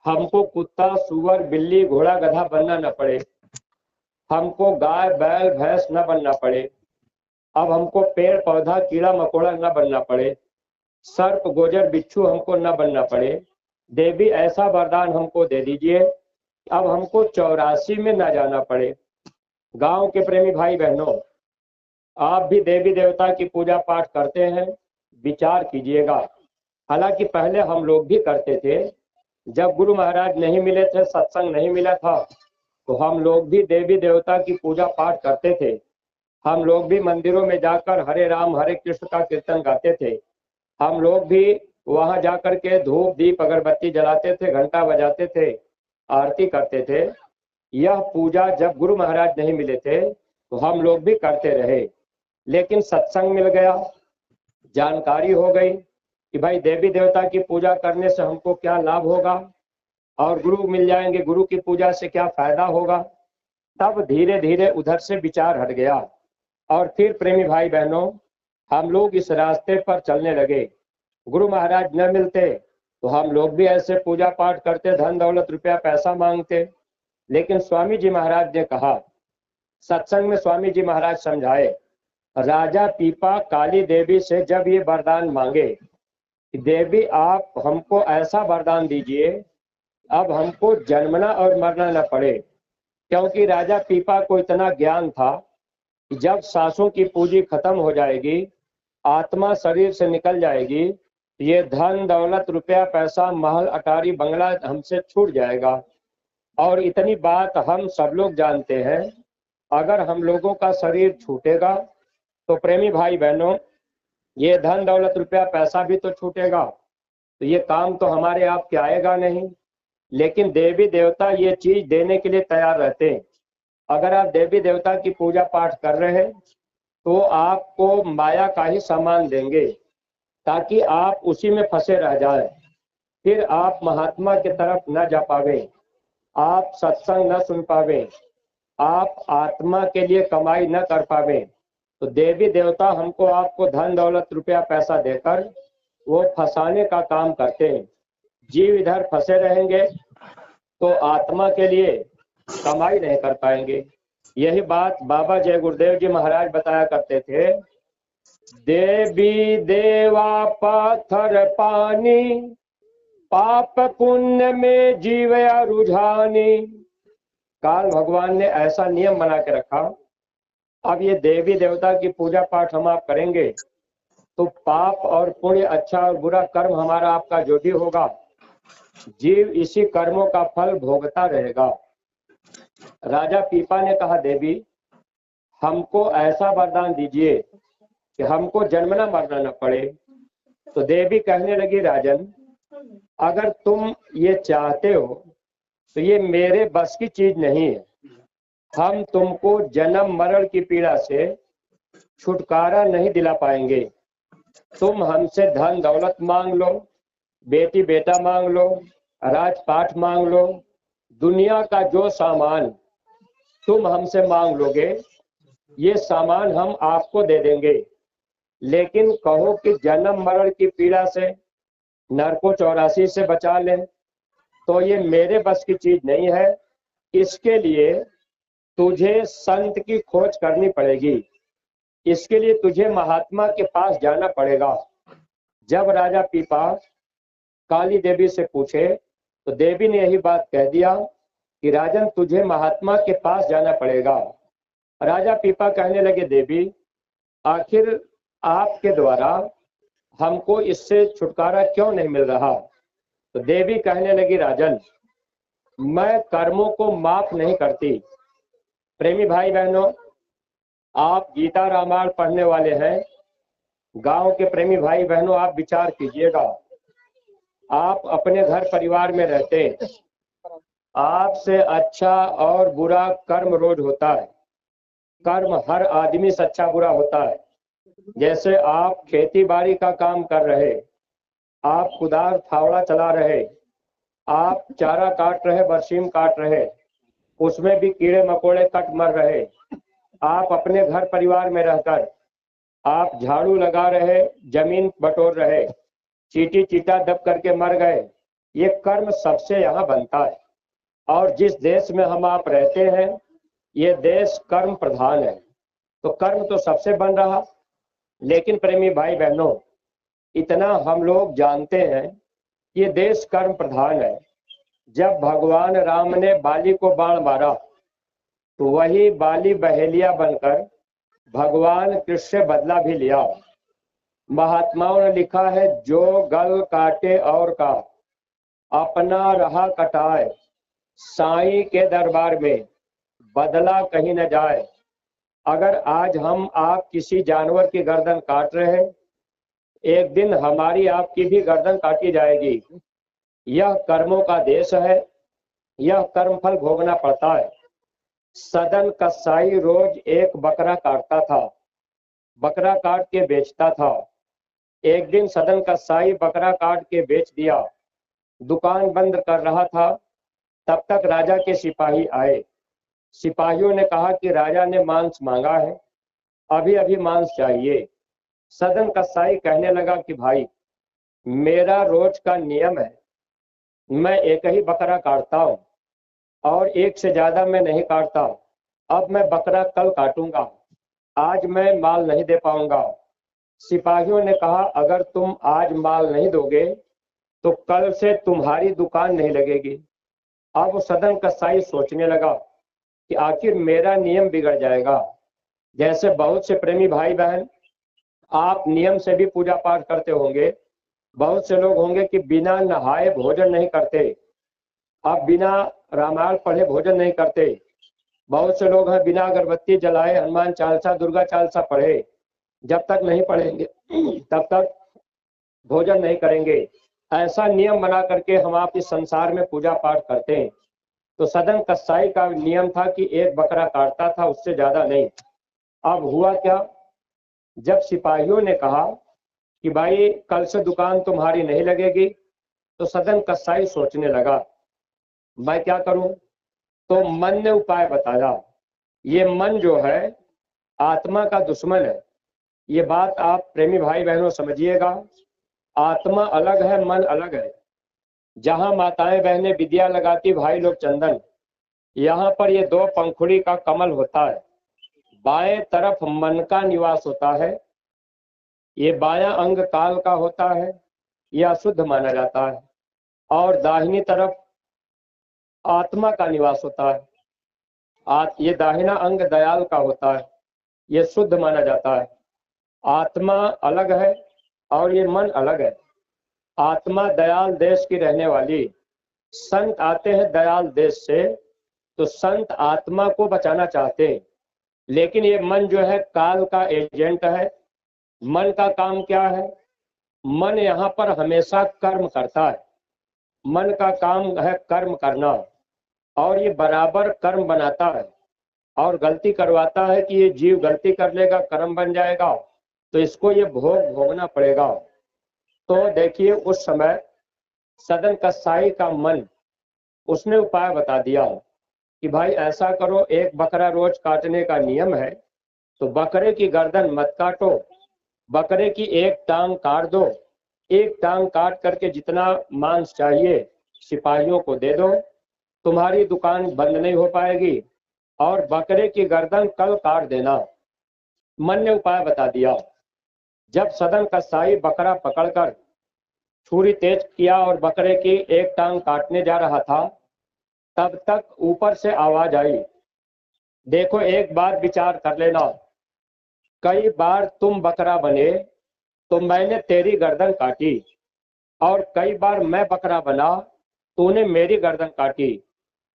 हमको कुत्ता सुअर बिल्ली घोड़ा गधा बनना न पड़े, हमको गाय बैल भैंस न बनना पड़े, अब हमको पेड़ पौधा कीड़ा मकोड़ा न बनना पड़े, सर्प गोजर बिच्छू हमको न बनना पड़े। देवी ऐसा वरदान हमको दे दीजिए, अब हमको 84 में न जाना पड़े। गांव के प्रेमी भाई बहनों, आप भी देवी देवता की पूजा पाठ करते हैं, विचार कीजिएगा। हालांकि पहले हम लोग भी करते थे, जब गुरु महाराज नहीं मिले थे, सत्संग नहीं मिला था, तो हम लोग भी देवी देवता की पूजा पाठ करते थे। हम लोग भी मंदिरों में जाकर हरे राम हरे कृष्ण का कीर्तन गाते थे। हम लोग भी वहां जाकर के धूप दीप अगरबत्ती जलाते थे, घंटा बजाते थे, आरती करते थे। यह पूजा जब गुरु महाराज नहीं मिले थे तो हम लोग भी करते रहे, लेकिन सत्संग मिल गया, जानकारी हो गई कि भाई देवी देवता की पूजा करने से हमको क्या लाभ होगा और गुरु मिल जाएंगे, गुरु की पूजा से क्या फायदा होगा। तब धीरे धीरे उधर से विचार हट गया और फिर प्रेमी भाई बहनों, हम लोग इस रास्ते पर चलने लगे। गुरु महाराज न मिलते तो हम लोग भी ऐसे पूजा पाठ करते, धन दौलत रुपया पैसा मांगते। लेकिन स्वामी जी महाराज ने कहा, सत्संग में स्वामी जी महाराज समझाए, राजा पीपा काली देवी से जब ये वरदान मांगे, देवी आप हमको ऐसा वरदान दीजिए अब हमको जन्मना और मरना न पड़े। क्योंकि राजा पीपा को इतना ज्ञान था कि जब सांसों की पूंजी खत्म हो जाएगी, आत्मा शरीर से निकल जाएगी, ये धन दौलत रुपया पैसा महल अटारी बंगला हमसे छूट जाएगा। और इतनी बात हम सब लोग जानते हैं, अगर हम लोगों का शरीर छूटेगा तो प्रेमी भाई बहनों, ये धन दौलत रुपया पैसा भी तो छूटेगा, तो ये काम तो हमारे आपके आएगा नहीं। लेकिन देवी देवता ये चीज देने के लिए तैयार रहते हैं। अगर आप देवी देवता की पूजा पाठ कर रहे हैं तो आपको माया का ही सामान देंगे, ताकि आप उसी में फंसे रह जाए, फिर आप महात्मा की तरफ न जा पावे, आप सत्संग न सुन पावे, आप आत्मा के लिए कमाई न कर पावे। तो देवी देवता हमको आपको धन दौलत रुपया पैसा देकर वो फंसाने का काम करते हैं। जीव इधर फंसे रहेंगे तो आत्मा के लिए कमाई नहीं कर पाएंगे। यही बात बाबा जय गुरुदेव जी महाराज बताया करते थे, देवी देवा पत्थर पानी, पाप पुण्य में जीवया रुझानी। काल भगवान ने ऐसा नियम बना के रखा, अब ये देवी देवता की पूजा पाठ हम आप करेंगे तो पाप और पुण्य, अच्छा और बुरा कर्म हमारा आपका जो भी होगा, जीव इसी कर्मों का फल भोगता रहेगा। राजा पीपा ने कहा, देवी हमको ऐसा वरदान दीजिए कि हमको जन्मना मरना न पड़े। तो देवी कहने लगी, राजन अगर तुम ये चाहते हो तो ये मेरे बस की चीज नहीं है। हम तुमको जन्म मरण की पीड़ा से छुटकारा नहीं दिला पाएंगे। तुम हमसे धन दौलत मांग लो, बेटी बेटा मांग लो, राजपाट मांग लो, दुनिया का जो सामान तुम हमसे मांग लोगे ये सामान हम आपको दे देंगे। लेकिन कहो कि जन्म मरण की पीड़ा से, नरको 84 से बचा ले, तो ये मेरे बस की चीज नहीं है। इसके लिए तुझे संत की खोज करनी पड़ेगी, इसके लिए तुझे महात्मा के पास जाना पड़ेगा। जब राजा पीपा काली देवी से पूछे तो देवी ने यही बात कह दिया कि राजन तुझे महात्मा के पास जाना पड़ेगा। राजा पीपा कहने लगे, देवी आखिर आपके द्वारा हमको इससे छुटकारा क्यों नहीं मिल रहा। तो देवी कहने लगी, राजन मैं कर्मों को माफ नहीं करती। प्रेमी भाई बहनों, आप गीता रामायण पढ़ने वाले हैं, गांव के प्रेमी भाई बहनों आप विचार कीजिएगा। आप अपने घर परिवार में रहते, आपसे अच्छा और बुरा कर्म रोज होता है। कर्म हर आदमी से अच्छा बुरा होता है। जैसे आप खेती बाड़ी का काम कर रहे, आप कुदार फावड़ा चला रहे, आप चारा काट रहे, बरसीम काट रहे, उसमें भी कीड़े मकोड़े कट मर रहे। आप अपने घर परिवार में रहकर आप झाड़ू लगा रहे, जमीन बटोर रहे, चींटी चीटा दब करके मर गए, ये कर्म सबसे यहाँ बनता है। और जिस देश में हम आप रहते हैं ये देश कर्म प्रधान है, तो कर्म तो सबसे बन रहा। लेकिन प्रेमी भाई बहनों, इतना हम लोग जानते हैं ये देश कर्म प्रधान है। जब भगवान राम ने बाली को बाण मारा तो वही बाली बहेलिया बनकर भगवान कृष्ण से बदला भी लिया। महात्माओं ने लिखा है, जो गल काटे और का अपना रहा कटाए, साईं के दरबार में बदला कहीं न जाए। अगर आज हम आप किसी जानवर की गर्दन काट रहे हैं, एक दिन हमारी आपकी भी गर्दन काटी जाएगी। यह कर्मों का देश है, यह कर्मफल भोगना पड़ता है। सदन कसाई रोज एक बकरा काटता था, बकरा काट के बेचता था। एक दिन सदन कसाई बकरा काट के बेच दिया, दुकान बंद कर रहा था, तब तक राजा के सिपाही आए। सिपाहियों ने कहा कि राजा ने मांस मांगा है, अभी अभी मांस चाहिए। सदन कसाई कहने लगा कि भाई, मेरा रोज का नियम है, मैं एक ही बकरा काटता हूँ और एक से ज्यादा मैं नहीं काटता। अब मैं बकरा कल काटूंगा, आज मैं माल नहीं दे पाऊंगा। सिपाहियों ने कहा, अगर तुम आज माल नहीं दोगे तो कल से तुम्हारी दुकान नहीं लगेगी। अब सदन कसाई सोचने लगा कि आखिर मेरा नियम बिगड़ जाएगा। जैसे बहुत से प्रेमी भाई बहन आप नियम से भी पूजा पाठ करते होंगे, बहुत से लोग होंगे कि बिना नहाए भोजन नहीं करते, अब बिना रामायण पढ़े भोजन नहीं करते। बहुत से लोग हैं बिना अगरबत्ती जलाए हनुमान चालीसा दुर्गा चालीसा पढ़े, जब तक नहीं पढ़ेंगे तब तक भोजन नहीं करेंगे। ऐसा नियम बना करके हम आप इस संसार में पूजा पाठ करते हैं। तो सदन कसाई का नियम था कि एक बकरा काटता था, उससे ज्यादा नहीं। अब हुआ क्या, जब सिपाहियों ने कहा कि भाई कल से दुकान तुम्हारी नहीं लगेगी, तो सदन कसाई सोचने लगा मैं क्या करूं। तो मन ने उपाय बताया। ये मन जो है आत्मा का दुश्मन है। ये बात आप प्रेमी भाई बहनों समझिएगा। आत्मा अलग है, मन अलग है। जहां माताएं बहनें विद्या लगाती, भाई लोग चंदन, यहाँ पर ये दो पंखुड़ी का कमल होता है। बाएं तरफ मन का निवास होता है, ये बायां अंग काल का होता है, यह अशुद्ध माना जाता है। और दाहिनी तरफ आत्मा का निवास होता है, ये दाहिना अंग दयाल का होता है, ये शुद्ध माना जाता है। आत्मा अलग है और ये मन अलग है। आत्मा दयाल देश की रहने वाली। संत आते हैं दयाल देश से, तो संत आत्मा को बचाना चाहते हैं। लेकिन ये मन जो है काल का एजेंट है। मन का काम क्या है, मन यहाँ पर हमेशा कर्म करता है। मन का काम है कर्म करना, और ये बराबर कर्म बनाता है और गलती करवाता है कि ये जीव गलती कर लेगा, कर्म बन जाएगा, तो इसको ये भोगना पड़ेगा। तो देखिए उस समय सदन कसाई का मन, उसने उपाय बता दिया कि भाई ऐसा करो, एक बकरा रोज काटने का नियम है, तो बकरे की गर्दन मत काटो, बकरे की एक टांग काट दो। एक टांग काट करके जितना मांस चाहिए सिपाहियों को दे दो, तुम्हारी दुकान बंद नहीं हो पाएगी। और बकरे की गर्दन कल काट देना। मन ने उपाय बता दिया। जब सदन कसाई बकरा पकड़कर छुरी तेज किया और बकरे की एक टांग काटने जा रहा था, तब तक ऊपर से आवाज आई, देखो एक बार विचार कर लेना, कई बार तुम बकरा बने तो मैंने तेरी गर्दन काटी, और कई बार मैं बकरा बना तूने मेरी गर्दन काटी।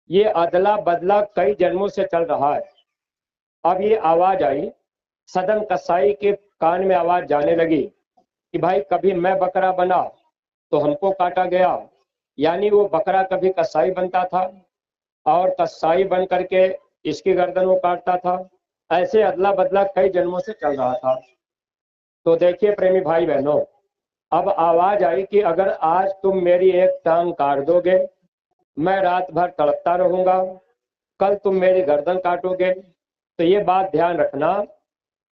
ये अदला बदला कई जन्मों से चल रहा है। अब ये आवाज आई, सदन कसाई के कान में आवाज जाने लगी कि भाई कभी मैं बकरा बना तो हमको काटा गया, यानी वो बकरा कभी कसाई बनता था और कसाई बन करके इसकी गर्दन वो काटता था। ऐसे अदला बदला कई जन्मों से चल रहा था। तो देखिए प्रेमी भाई बहनों, अब आवाज आई कि अगर आज तुम मेरी एक टांग काट दोगे, मैं रात भर तड़पता रहूंगा, कल तुम मेरी गर्दन काटोगे। तो ये बात ध्यान रखना,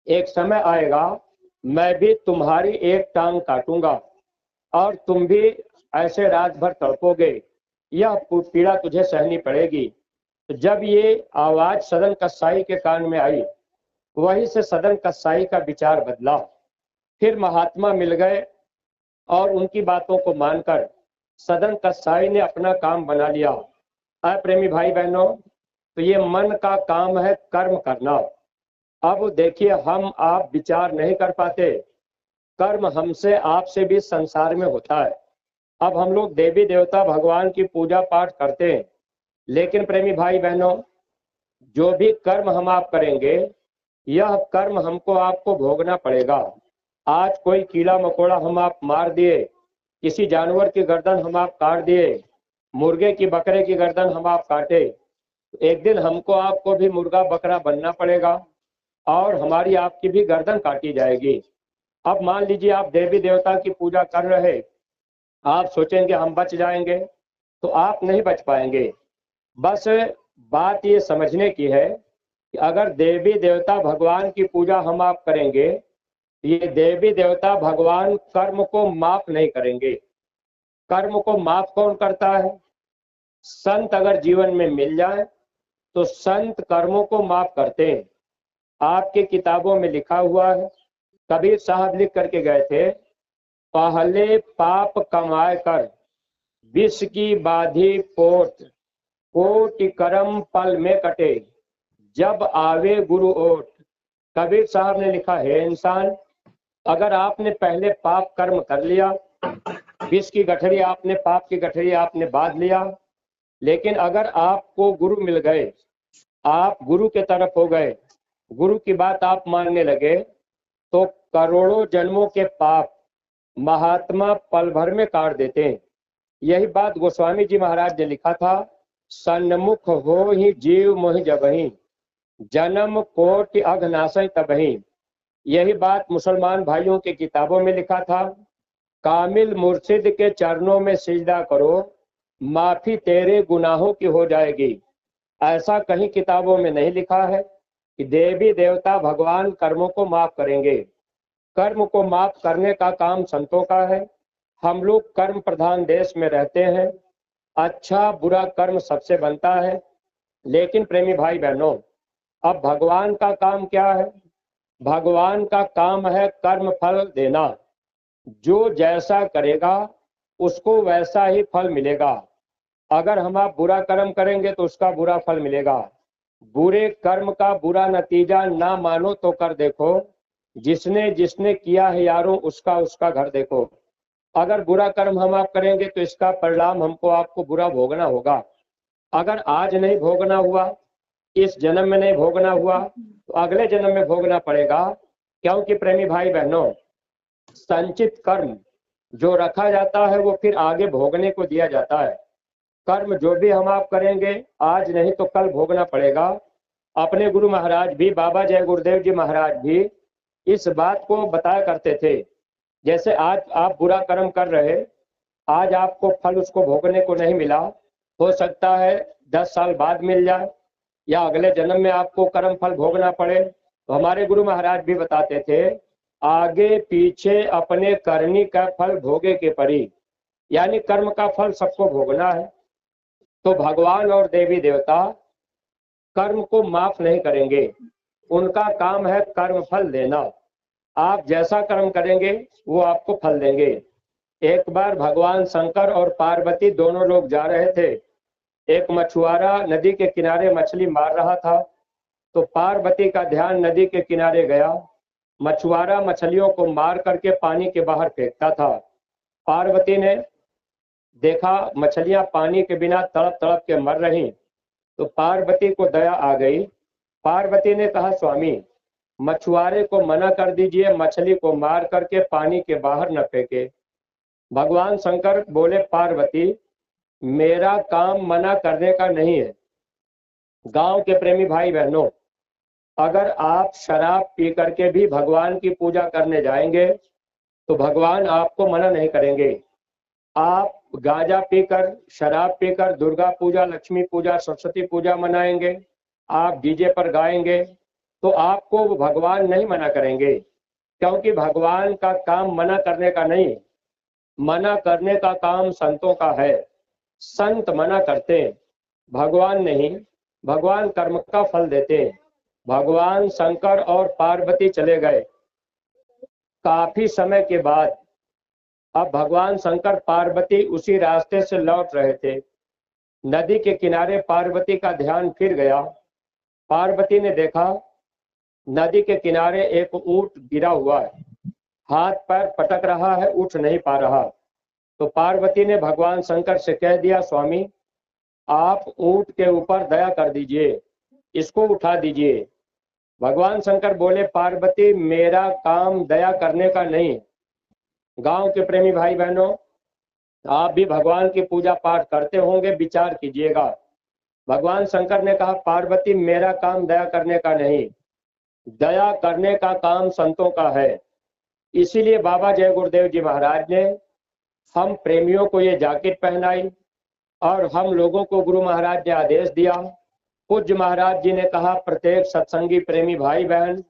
एक समय आएगा मैं भी तुम्हारी एक टांग काटूंगा और तुम भी ऐसे रात भर तड़पोगे, यह पीड़ा तुझे सहनी पड़ेगी। तो जब ये आवाज सदन कसाई के कान में आई, वहीं से सदन कसाई का विचार बदला। फिर महात्मा मिल गए और उनकी बातों को मानकर सदन कसाई ने अपना काम बना लिया। प्रेमी भाई बहनों, तो ये मन का काम है कर्म करना। अब देखिए, हम आप विचार नहीं कर पाते, कर्म हमसे आपसे भी संसार में होता है। अब हम लोग देवी देवता भगवान की पूजा पाठ करते हैं, लेकिन प्रेमी भाई बहनों, जो भी कर्म हम आप करेंगे, यह कर्म हमको आपको भोगना पड़ेगा। आज कोई कीड़ा मकोड़ा हम आप मार दिए, किसी जानवर की गर्दन हम आप काट दिए, मुर्गे की बकरे की गर्दन हम आप काटे, एक दिन हमको आपको भी मुर्गा बकरा बनना पड़ेगा और हमारी आपकी भी गर्दन काटी जाएगी। अब मान लीजिए आप देवी देवता की पूजा कर रहे, आप सोचेंगे हम बच जाएंगे, तो आप नहीं बच पाएंगे। बस बात ये समझने की है कि अगर देवी देवता भगवान की पूजा हम आप करेंगे, ये देवी देवता भगवान कर्म को माफ नहीं करेंगे। कर्म को माफ कौन करता है? संत अगर जीवन में मिल जाए तो संत कर्मों को माफ करते हैं। आपके किताबों में लिखा हुआ है, कबीर साहब लिख करके गए थे, पहले पाप कमाए कर विष की बाधी पोट, कोटि कर्म पल में कटे, जब आवे गुरु ओट। कबीर साहब ने लिखा है, इंसान अगर आपने पहले पाप कर्म कर लिया, विष की गठरी आपने, पाप की गठरी आपने बांध लिया, लेकिन अगर आपको गुरु मिल गए, आप गुरु के तरफ हो गए, गुरु की बात आप मानने लगे, तो करोड़ों जन्मों के पाप महात्मा पल भर में काट देते हैं। यही बात गोस्वामी जी महाराज ने लिखा था, सन्मुख हो ही जीव मोहि जबहि, जन्म कोटि अघनाशय तबहि। यही बात मुसलमान भाइयों के किताबों में लिखा था, कामिल मुर्शिद के चरणों में सिजदा करो, माफी तेरे गुनाहों की हो जाएगी। ऐसा कहीं किताबों में नहीं लिखा है कि देवी देवता भगवान कर्मों को माफ करेंगे। कर्म को माफ करने का काम संतों का है। हम लोग कर्म प्रधान देश में रहते हैं, अच्छा बुरा कर्म सबसे बनता है। लेकिन प्रेमी भाई बहनों, अब भगवान का काम क्या है? भगवान का काम है कर्म फल देना। जो जैसा करेगा उसको वैसा ही फल मिलेगा। अगर हम आप बुरा कर्म करेंगे तो उसका बुरा फल मिलेगा। बुरे कर्म का बुरा नतीजा ना मानो तो कर देखो, जिसने जिसने किया है यारों उसका उसका घर देखो। अगर बुरा कर्म हम आप करेंगे तो इसका परिणाम हमको आपको बुरा भोगना होगा। अगर आज नहीं भोगना हुआ, इस जन्म में नहीं भोगना हुआ, तो अगले जन्म में भोगना पड़ेगा। क्योंकि प्रेमी भाई बहनों, संचित कर्म जो रखा जाता है वो फिर आगे भोगने को दिया जाता है। कर्म जो भी हम आप करेंगे, आज नहीं तो कल भोगना पड़ेगा। अपने गुरु महाराज भी, बाबा जय गुरुदेव जी महाराज भी इस बात को बताया करते थे। जैसे आज आप बुरा कर्म कर रहे, आज आपको फल उसको भोगने को नहीं मिला, हो सकता है 10 साल बाद मिल जाए या अगले जन्म में आपको कर्म फल भोगना पड़े। तो हमारे गुरु महाराज भी बताते थे, आगे पीछे अपने करनी का फल भोगे के परी, यानी कर्म का फल सबको भोगना है। तो भगवान और देवी देवता कर्म को माफ नहीं करेंगे, उनका काम है कर्म फल देना। आप जैसा कर्म करेंगे वो आपको फल देंगे। एक बार भगवान शंकर और पार्वती दोनों लोग जा रहे थे। एक मछुआरा नदी के किनारे मछली मार रहा था, तो पार्वती का ध्यान नदी के किनारे गया। मछुआरा मछलियों को मार करके पानी के बाहर फेंकता था। पार्वती ने देखा मछलियां पानी के बिना तड़प तड़प के मर रही, तो पार्वती को दया आ गई। पार्वती ने कहा, स्वामी मछुआरे को मना कर दीजिए, मछली को मार करके पानी के बाहर न फेंके। भगवान शंकर बोले, पार्वती मेरा काम मना करने का नहीं है। गांव के प्रेमी भाई बहनों, अगर आप शराब पी करके भी भगवान की पूजा करने जाएंगे तो भगवान आपको मना नहीं करेंगे। आप गांजा पीकर, शराब पीकर दुर्गा पूजा, लक्ष्मी पूजा, सरस्वती पूजा मनाएंगे, आप डीजे पर गाएंगे, तो आपको भगवान नहीं मना करेंगे। क्योंकि भगवान का काम मना करने का नहीं, मना करने का काम संतों का है। संत मना करते हैं, भगवान नहीं। भगवान कर्म का फल देते हैं। भगवान शंकर और पार्वती चले गए। काफी समय के बाद अब भगवान शंकर पार्वती उसी रास्ते से लौट रहे थे। नदी के किनारे पार्वती का ध्यान फिर गया। पार्वती ने देखा नदी के किनारे एक ऊंट गिरा हुआ है, हाथ पैर पटक रहा है, उठ नहीं पा रहा। तो पार्वती ने भगवान शंकर से कह दिया, स्वामी आप ऊंट के ऊपर दया कर दीजिए, इसको उठा दीजिए। भगवान शंकर बोले, पार्वती मेरा काम दया करने का नहीं। गांव के प्रेमी भाई बहनों, आप भी भगवान की पूजा पाठ करते होंगे, विचार कीजिएगा। भगवान शंकर ने कहा, पार्वती मेरा काम दया करने का नहीं, दया करने का काम संतों का है। इसीलिए बाबा जय गुरुदेव जी महाराज ने हम प्रेमियों को ये जैकेट पहनाई और हम लोगों को गुरु महाराज ने आदेश दिया। पूज्य महाराज जी ने कहा, प्रत्येक सत्संगी प्रेमी भाई बहन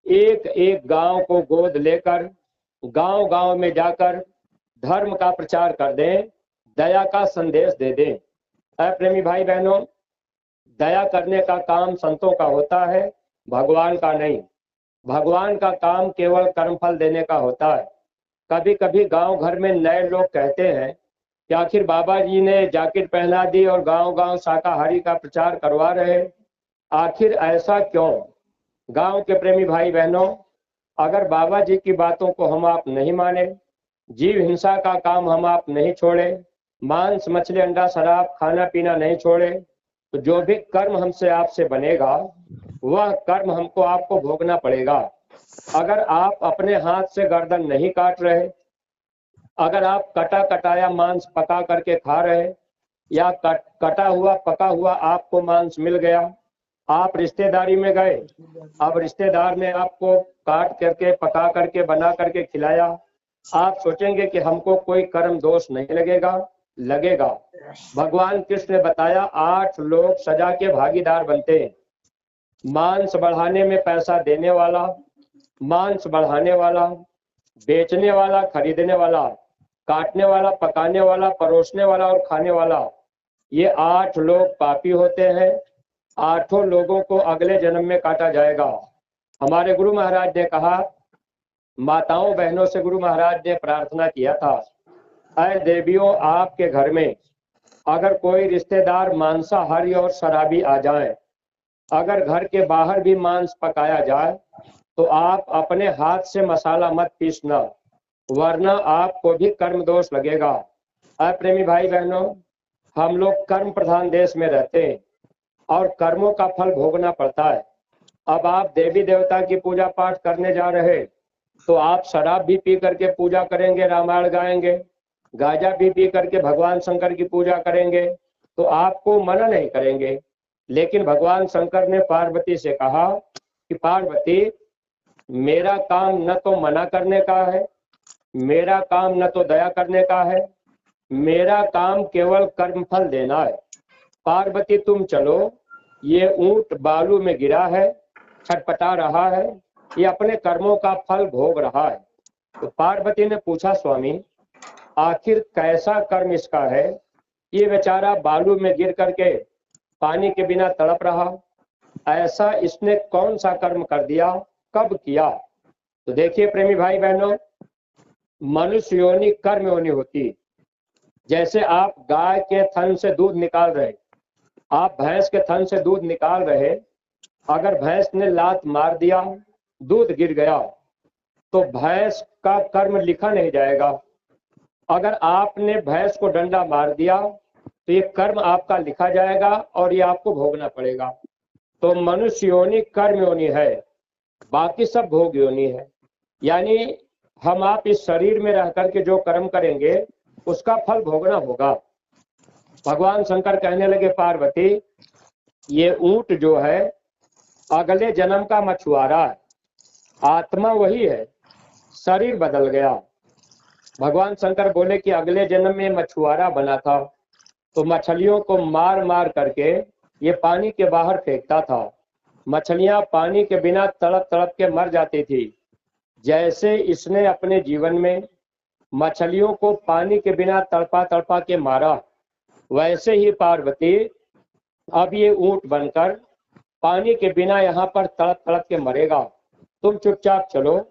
एक एक गांव को गोद लेकर गांव गांव में जाकर धर्म का प्रचार कर दें, दया का संदेश दे दें। प्रेमी भाई बहनों, दया करने का काम संतों का होता है, भगवान का नहीं। भगवान का काम केवल कर्मफल देने का होता है। कभी कभी गांव घर में नए लोग कहते हैं कि आखिर बाबा जी ने जैकेट पहना दी और गांव गांव शाकाहारी का प्रचार करवा रहे, आखिर ऐसा क्यों? गांव के प्रेमी भाई बहनों, अगर बाबा जी की बातों को हम आप नहीं माने, जीव हिंसा का काम हम आप नहीं छोड़े, मांस मछली अंडा शराब खाना पीना नहीं छोड़े, तो जो भी कर्म हमसे आपसे बनेगा वह कर्म हमको आपको भोगना पड़ेगा। अगर आप अपने हाथ से गर्दन नहीं काट रहे, अगर आप कटा कटाया मांस पका करके खा रहे, या कटा हुआ पका हुआ आपको मांस मिल गया, आप रिश्तेदारी में गए, अब रिश्तेदार ने आपको काट करके पका करके बना करके खिलाया, आप सोचेंगे कि हमको कोई कर्म दोष नहीं लगेगा? लगेगा। भगवान कृष्ण ने बताया 8 लोग सजा के भागीदार बनते हैं। मांस बढ़ाने में पैसा देने वाला, मांस बढ़ाने वाला, बेचने वाला, खरीदने वाला, काटने वाला, पकाने वाला, परोसने वाला और खाने वाला, ये 8 लोग पापी होते हैं। 8 लोगों को अगले जन्म में काटा जाएगा। हमारे गुरु महाराज ने कहा, माताओं बहनों से गुरु महाराज ने प्रार्थना किया था, ऐ देवियों, आपके घर में अगर कोई रिश्तेदार मांसाहारी और शराबी आ जाए, अगर घर के बाहर भी मांस पकाया जाए, तो आप अपने हाथ से मसाला मत पीसना, वरना आपको भी कर्म दोष लगेगा। प्रेमी भाई बहनों, हम लोग कर्म प्रधान देश में रहते हैं और कर्मों का फल भोगना पड़ता है। अब आप देवी देवता की पूजा पाठ करने जा रहे, तो आप शराब भी पी करके पूजा करेंगे, रामायण गाएंगे, गांजा भी पी करके भगवान शंकर की पूजा करेंगे, तो आपको मना नहीं करेंगे। लेकिन भगवान शंकर ने पार्वती से कहा कि पार्वती, मेरा काम न तो मना करने का है, मेरा काम न तो दया करने का है, मेरा काम केवल कर्मफल देना है। पार्वती तुम चलो, ये ऊंट बालू में गिरा है, छटपटा रहा है, ये अपने कर्मों का फल भोग रहा है। तो पार्वती ने पूछा, स्वामी आखिर कैसा कर्म इसका है? ये बेचारा बालू में गिर करके पानी के बिना तड़प रहा, ऐसा इसने कौन सा कर्म कर दिया, कब किया? तो देखिए प्रेमी भाई बहनों, मनुष्य योनि कर्म योनि होती। जैसे आप गाय के थन से दूध निकाल रहे, आप भैंस के थन से दूध निकाल रहे, अगर भैंस ने लात मार दिया, दूध गिर गया, तो भैंस का कर्म लिखा नहीं जाएगा। अगर आपने भैंस को डंडा मार दिया, तो ये कर्म आपका लिखा जाएगा और ये आपको भोगना पड़ेगा। तो मनुष्य योनि कर्म योनि है, बाकी सब भोग योनि है। यानी हम आप इस शरीर में रह करके जो कर्म करेंगे उसका फल भोगना होगा। भगवान शंकर कहने लगे, पार्वती ये ऊंट जो है अगले जन्म का मछुआरा है, आत्मा वही है, शरीर बदल गया। भगवान शंकर बोले कि अगले जन्म में मछुआरा बना था, तो मछलियों को मार मार करके ये पानी के बाहर फेंकता था। मछलियां पानी के बिना तड़प तड़प के मर जाती थी। जैसे इसने अपने जीवन में मछलियों को पानी के बिना तड़पा तड़पा के मारा, वैसे ही पार्वती अब ये ऊंट बनकर पानी के बिना यहाँ पर तड़प तड़प के मरेगा। तुम चुपचाप चलो,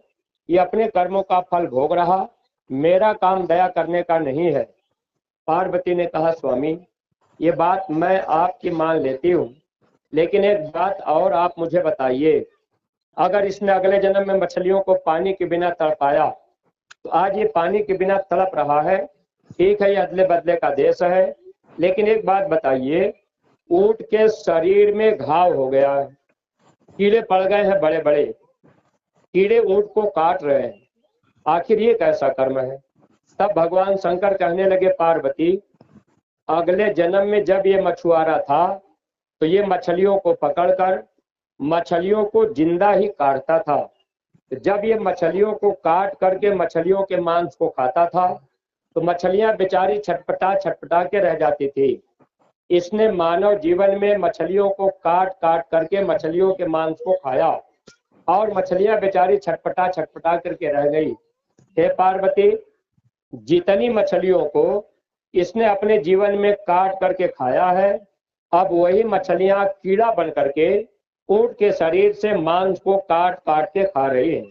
ये अपने कर्मों का फल भोग रहा, मेरा काम दया करने का नहीं है। पार्वती ने कहा, स्वामी ये बात मैं आपकी मान लेती हूँ, लेकिन एक बात और आप मुझे बताइए, अगर इसने अगले जन्म में मछलियों को पानी के बिना तड़पाया तो आज ये पानी के बिना तड़प रहा है। ठीक है, ये अदले बदले का देश है, लेकिन एक बात बताइए, ऊंट के शरीर में घाव हो गया है, कीड़े पड़ गए हैं, बड़े बड़े कीड़े ऊंट को काट रहे हैं, आखिर ये कैसा कर्म है? तब भगवान शंकर कहने लगे, पार्वती अगले जन्म में जब ये मछुआरा था तो ये मछलियों को पकड़कर मछलियों को जिंदा ही काटता था। जब ये मछलियों को काट करके मछलियों के मांस को खाता था तो मछलियां बेचारी छटपटा छटपटा के रह जाती थी। इसने मानव जीवन में मछलियों को काट काट करके मछलियों के मांस को खाया और मछलियां बेचारी छटपटा छटपटा करके रह गई। हे पार्वती, जितनी मछलियों को इसने अपने जीवन में काट करके खाया है, अब वही मछलियां कीड़ा बन करके ऊंट के शरीर से मांस को काट काट के खा रही है।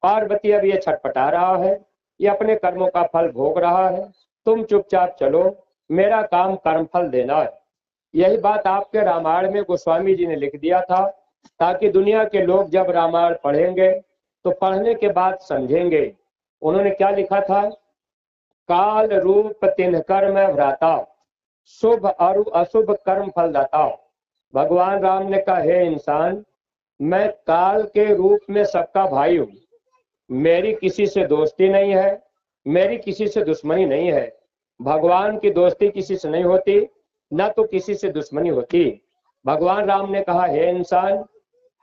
पार्वती अब ये छटपटा रहा है, ये अपने कर्मों का फल भोग रहा है, तुम चुपचाप चलो, मेरा काम कर्म फल देना है। यही बात आपके रामायण में गोस्वामी जी ने लिख दिया था, ताकि दुनिया के लोग जब रामायण पढ़ेंगे तो पढ़ने के बाद समझेंगे। उन्होंने क्या लिखा था? काल रूप तिन्ह कर्म भ्राता, शुभ और अशुभ कर्म फल दाता। भगवान राम ने कहा, हे इंसान, मैं काल के रूप में सबका भाई हूँ, मेरी किसी से दोस्ती नहीं है, मेरी किसी से दुश्मनी नहीं है। भगवान की दोस्ती किसी से नहीं होती, न तो किसी से दुश्मनी होती। भगवान राम ने कहा, हे इंसान,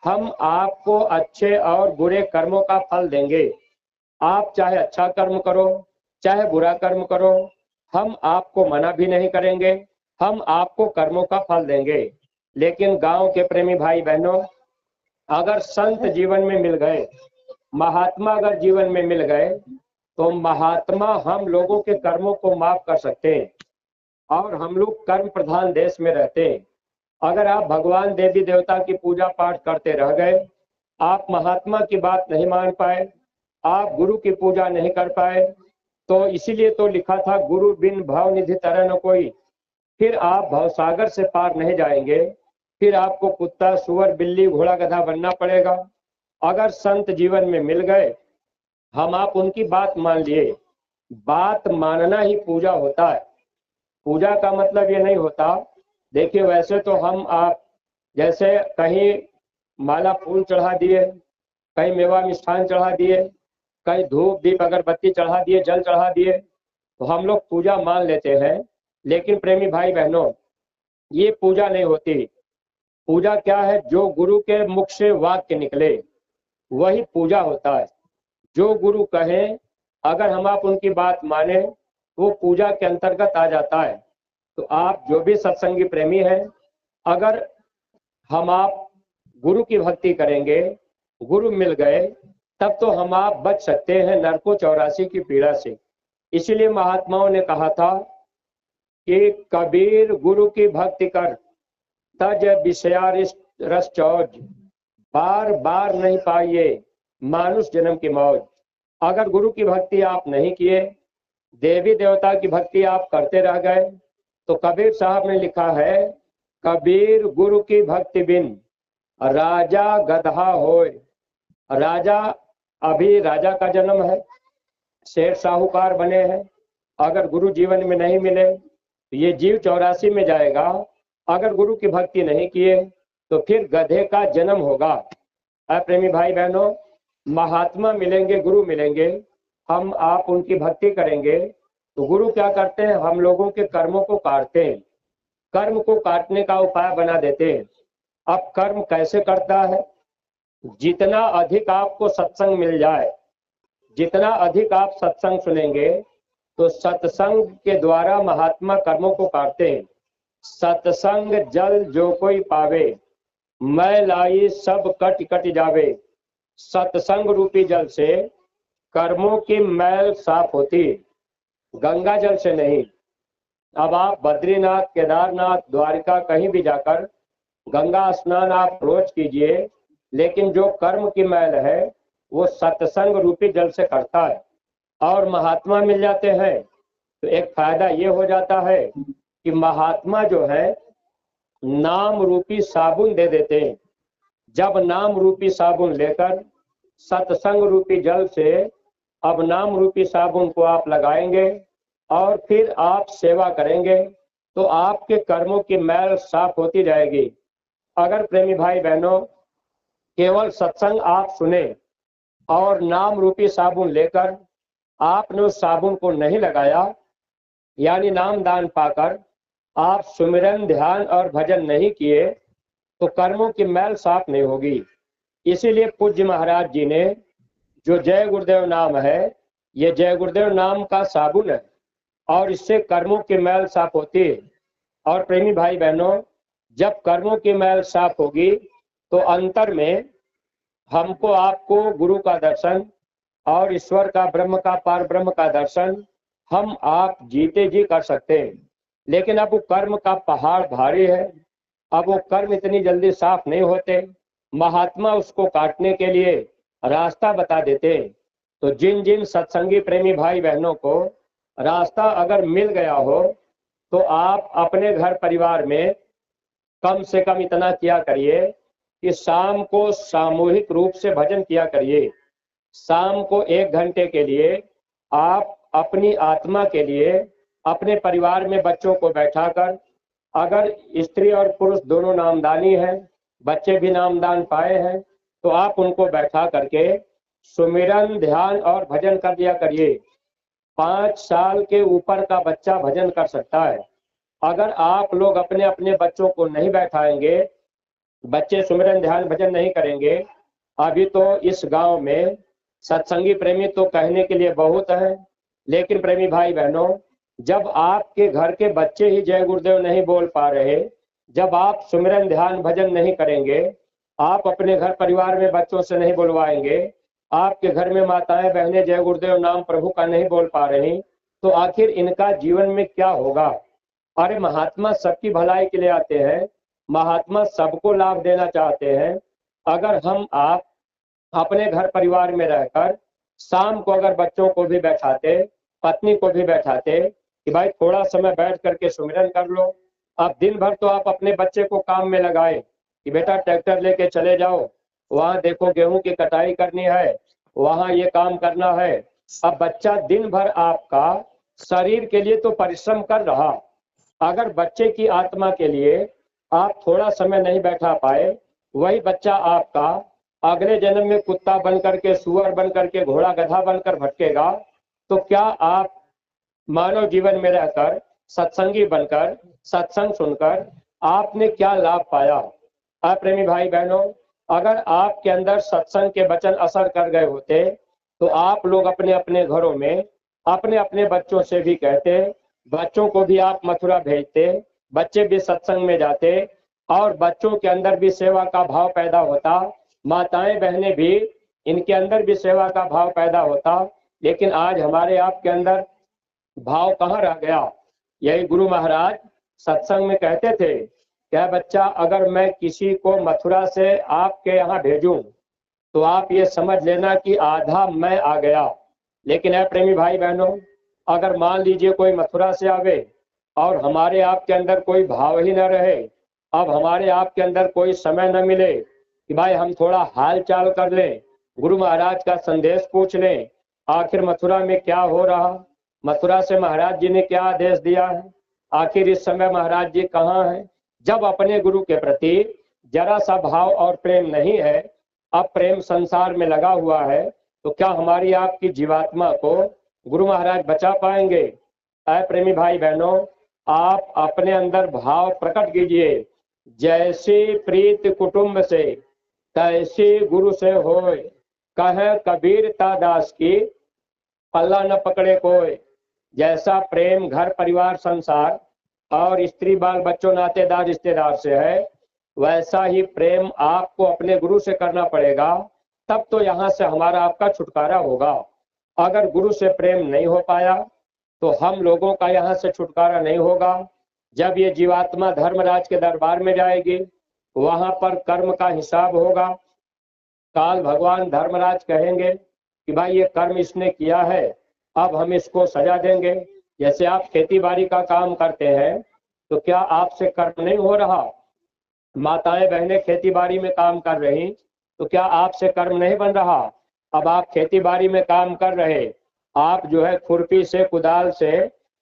हम आपको अच्छे और बुरे कर्मों का फल देंगे। आप चाहे अच्छा कर्म करो चाहे बुरा कर्म करो, हम आपको मना भी नहीं करेंगे, हम आपको कर्मों का फल देंगे। लेकिन गांव के प्रेमी भाई बहनों, अगर संत जीवन में मिल गए, महात्मा अगर जीवन में मिल गए, तो महात्मा हम लोगों के कर्मों को माफ कर सकते हैं और हम लोग कर्म प्रधान देश में रहते हैं। अगर आप भगवान देवी देवता की पूजा पाठ करते रह गए, आप महात्मा की बात नहीं मान पाए, आप गुरु की पूजा नहीं कर पाए, तो इसीलिए तो लिखा था, गुरु बिन भाव निधि तरह न कोई। फिर आप भवसागर से पार नहीं जाएंगे, फिर आपको कुत्ता सुअर बिल्ली घोड़ा गधा बनना पड़ेगा। अगर संत जीवन में मिल गए, हम आप उनकी बात मान लिए, बात मानना ही पूजा होता है। पूजा का मतलब ये नहीं होता, देखिए वैसे तो हम आप जैसे कहीं माला फूल चढ़ा दिए, कहीं मेवा मिष्ठान चढ़ा दिए, कहीं धूप दीप अगरबत्ती चढ़ा दिए, जल चढ़ा दिए, तो हम लोग पूजा मान लेते हैं। लेकिन प्रेमी भाई बहनों, ये पूजा नहीं होती। पूजा क्या है? जो गुरु के मुख से वाक्य निकले वही पूजा होता है। जो गुरु कहें, अगर हम आप उनकी बात माने, वो पूजा के अंतर्गत आ जाता है। तो आप जो भी सत्संगी प्रेमी हैं, अगर हम आप गुरु की भक्ति करेंगे, गुरु मिल गए, तब तो हम आप बच सकते हैं नरको 84 की पीड़ा से। इसलिए महात्माओं ने कहा था कि कबीर गुरु की भक्ति कर, तज विषया रस चौज, बार बार नहीं पाइए मानुष जन्म की मौज। अगर गुरु की भक्ति आप नहीं किए, देवी देवता की भक्ति आप करते रह गए, तो कबीर साहब ने लिखा है, कबीर गुरु की भक्ति बिन राजा गधा होए। राजा, अभी राजा का जन्म है, शेर साहूकार बने हैं, अगर गुरु जीवन में नहीं मिले तो ये जीव 84 में जाएगा। अगर गुरु की भक्ति नहीं किए तो फिर गधे का जन्म होगा। प्रेमी भाई बहनों, महात्मा मिलेंगे, गुरु मिलेंगे, हम आप उनकी भक्ति करेंगे, तो गुरु क्या करते हैं? हम लोगों के कर्मों को काटते हैं, कर्म को काटने का उपाय बना देते हैं। अब कर्म कैसे करता है? जितना अधिक आपको सत्संग मिल जाए, जितना अधिक आप सत्संग सुनेंगे, तो सत्संग के द्वारा महात्मा कर्मों को काटते हैं। सत्संग जल जो कोई पावे, मैं लाई सब कट कट जावे। सत्संग रूपी जल से कर्मों की मैल साफ होती गंगा जल से नहीं। अब आप बद्रीनाथ, केदारनाथ, द्वारिका कहीं भी जाकर गंगा स्नान आप रोज कीजिए, लेकिन जो कर्म की मैल है वो सत्संग रूपी जल से करता है और महात्मा मिल जाते हैं। तो एक फायदा ये हो जाता है कि महात्मा जो है नाम रूपी साबुन दे देते हैं। जब नाम रूपी साबुन लेकर सत्संग रूपी जल से अब नाम रूपी साबुन को आप लगाएंगे और फिर आप सेवा करेंगे तो आपके कर्मों की मैल साफ होती जाएगी। अगर प्रेमी भाई बहनों केवल सत्संग आप सुने और नाम रूपी साबुन लेकर आपने उस साबुन को नहीं लगाया, यानी नाम दान पाकर आप सुमिरन, ध्यान और भजन नहीं किए, तो कर्मों की मैल साफ नहीं होगी। इसीलिए पूज्य महाराज जी ने जो जय गुरुदेव नाम है, ये जय गुरुदेव नाम का साबुन है और इससे कर्मों की मैल साफ होती है। और प्रेमी भाई बहनों, जब कर्मों की मैल साफ होगी तो अंतर में हमको आपको गुरु का दर्शन और ईश्वर का, ब्रह्म का, पार ब्रह्म का दर्शन हम आप जीते जी कर सकते हैं। लेकिन अब वो कर्म का पहाड़ भारी है, अब वो कर्म इतनी जल्दी साफ नहीं होते। महात्मा उसको काटने के लिए रास्ता बता देते। तो जिन जिन सत्संगी प्रेमी भाई बहनों को रास्ता अगर मिल गया हो तो आप अपने घर परिवार में कम से कम इतना किया करिए कि शाम को सामूहिक रूप से भजन किया करिए। शाम को 1 घंटे के लिए आप अपनी आत्मा के लिए अपने परिवार में बच्चों को बैठाकर, अगर स्त्री और पुरुष दोनों नामदानी हैं, बच्चे भी नामदान पाए हैं, तो आप उनको बैठा करके सुमिरन, ध्यान और भजन कर दिया करिए। 5 साल के ऊपर का बच्चा भजन कर सकता है। अगर आप लोग अपने अपने बच्चों को नहीं बैठाएंगे, बच्चे सुमिरन, ध्यान, भजन नहीं करेंगे, अभी तो इस गांव में सत्संगी प्रेमी तो कहने के लिए बहुत है, लेकिन प्रेमी भाई बहनों, जब आपके घर के बच्चे ही जय गुरुदेव नहीं बोल पा रहे, जब आप सुमिरन, ध्यान, भजन नहीं करेंगे, आप अपने घर परिवार में बच्चों से नहीं बुलवाएंगे, आपके घर में माताएं बहनें जय गुरुदेव नाम प्रभु का नहीं बोल पा रही, तो आखिर इनका जीवन में क्या होगा। अरे महात्मा सबकी भलाई के लिए आते हैं, महात्मा सबको लाभ देना चाहते हैं। अगर हम आप अपने घर परिवार में रहकर शाम को अगर बच्चों को भी बैठाते, पत्नी को भी बैठाते कि भाई थोड़ा समय बैठ करके सुमिरन कर लो। अब दिन भर तो आप अपने बच्चे को काम में लगाए कि बेटा ट्रैक्टर लेके चले जाओ, वहां देखो गेहूं की कटाई करनी है, वहां ये काम करना है। अब बच्चा दिन भर आपका शरीर के लिए तो परिश्रम कर रहा, अगर बच्चे की आत्मा के लिए आप थोड़ा समय नहीं बैठा पाए, वही बच्चा आपका अगले जन्म में कुत्ता बन करके, सुअर बन करके, घोड़ा गधा बनकर भटकेगा। तो क्या आप मानव जीवन में रहकर, सत्संगी बनकर, सत्संग सुनकर आपने क्या लाभ पाया। प्रेमी भाई बहनों, अगर आपके अंदर सत्संग के वचन असर कर गए होते तो आप लोग अपने अपने घरों में अपने अपने बच्चों से भी कहते, बच्चों को भी आप मथुरा भेजते, बच्चे भी सत्संग में जाते और बच्चों के अंदर भी सेवा का भाव पैदा होता, माताएं बहनें भी इनके अंदर भी सेवा का भाव पैदा होता। लेकिन आज हमारे आपके अंदर भाव कहाँ रह गया। यही गुरु महाराज सत्संग में कहते थे, क्या बच्चा, अगर मैं किसी को मथुरा से आपके यहाँ भेजूं तो आप ये समझ लेना कि आधा मैं आ गया। लेकिन है प्रेमी भाई बहनों, अगर मान लीजिए कोई मथुरा से आवे और हमारे आपके अंदर कोई भाव ही न रहे, अब हमारे आपके अंदर कोई समय न मिले कि भाई हम थोड़ा हाल चाल कर लें, गुरु महाराज का संदेश पूछ लें, आखिर मथुरा में क्या हो रहा, मथुरा से महाराज जी ने क्या आदेश दिया है, आखिर इस समय महाराज जी कहाँ हैं। जब अपने गुरु के प्रति जरा सा भाव और प्रेम नहीं है, अब प्रेम संसार में लगा हुआ है, तो क्या हमारी आपकी जीवात्मा को गुरु महाराज बचा पाएंगे। प्रेमी भाई बहनों, आप अपने अंदर भाव प्रकट कीजिए, जैसी प्रीत कुटुंब से तैसी गुरु से होए, कहे कबीर ता दास की पल्ला न पकड़े कोई। जैसा प्रेम घर परिवार संसार और स्त्री बाल बच्चों नातेदार रिश्तेदार से है, वैसा ही प्रेम आपको अपने गुरु से करना पड़ेगा, तब तो यहाँ से हमारा आपका छुटकारा होगा। अगर गुरु से प्रेम नहीं हो पाया तो हम लोगों का यहाँ से छुटकारा नहीं होगा। जब ये जीवात्मा धर्मराज के दरबार में जाएगी, वहां पर कर्म का हिसाब होगा। काल भगवान धर्मराज कहेंगे कि भाई ये कर्म इसने किया है, अब हम इसको सजा देंगे। जैसे आप खेती बाड़ी का काम करते हैं तो क्या आपसे कर्म नहीं हो रहा? माताएं बहनें खेती बाड़ी में काम कर रही तो क्या आपसे कर्म नहीं बन रहा? अब आप खेती बाड़ी में काम कर रहे, आप जो है खुरपी से कुदाल से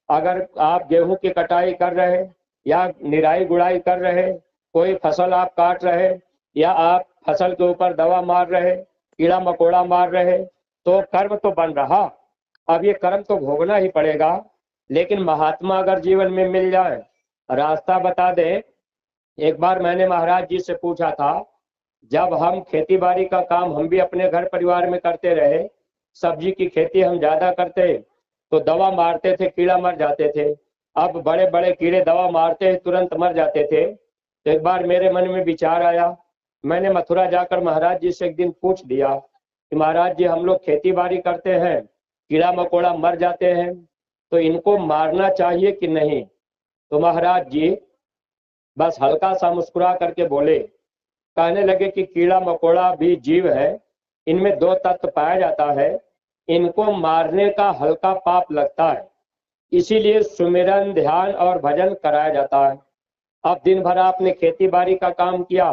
अगर आप गेहूं की कटाई कर रहे या निराई गुड़ाई कर रहे, कोई फसल आप काट रहे या आप फसल के ऊपर दवा मार रहे, कीड़ा मकोड़ा मार रहे, तो कर्म तो बन रहा। अब ये कर्म तो भोगना ही पड़ेगा। लेकिन महात्मा अगर जीवन में मिल जाए, रास्ता बता दे। एक बार मैंने महाराज जी से पूछा था, जब हम खेती बाड़ी का काम हम भी अपने घर परिवार में करते रहे, सब्जी की खेती हम ज्यादा करते तो दवा मारते थे, कीड़ा मर जाते थे। अब बड़े बड़े कीड़े दवा मारते तुरंत मर जाते थे। तो एक बार मेरे मन में विचार आया, मैंने मथुरा जाकर महाराज जी से एक दिन पूछ दिया कि महाराज जी हम लोग खेती बाड़ी करते हैं, कीड़ा मकोड़ा मर जाते हैं, तो इनको मारना चाहिए कि नहीं? तो महाराज जी बस हल्का सा मुस्कुरा करके बोले, कहने लगे कि कीड़ा मकोड़ा भी जीव है, इनमें दो तत्व पाया जाता है, इनको मारने का हल्का पाप लगता है, इसीलिए सुमिरन ध्यान और भजन कराया जाता है। अब दिन भर आपने खेती बाड़ी का काम किया,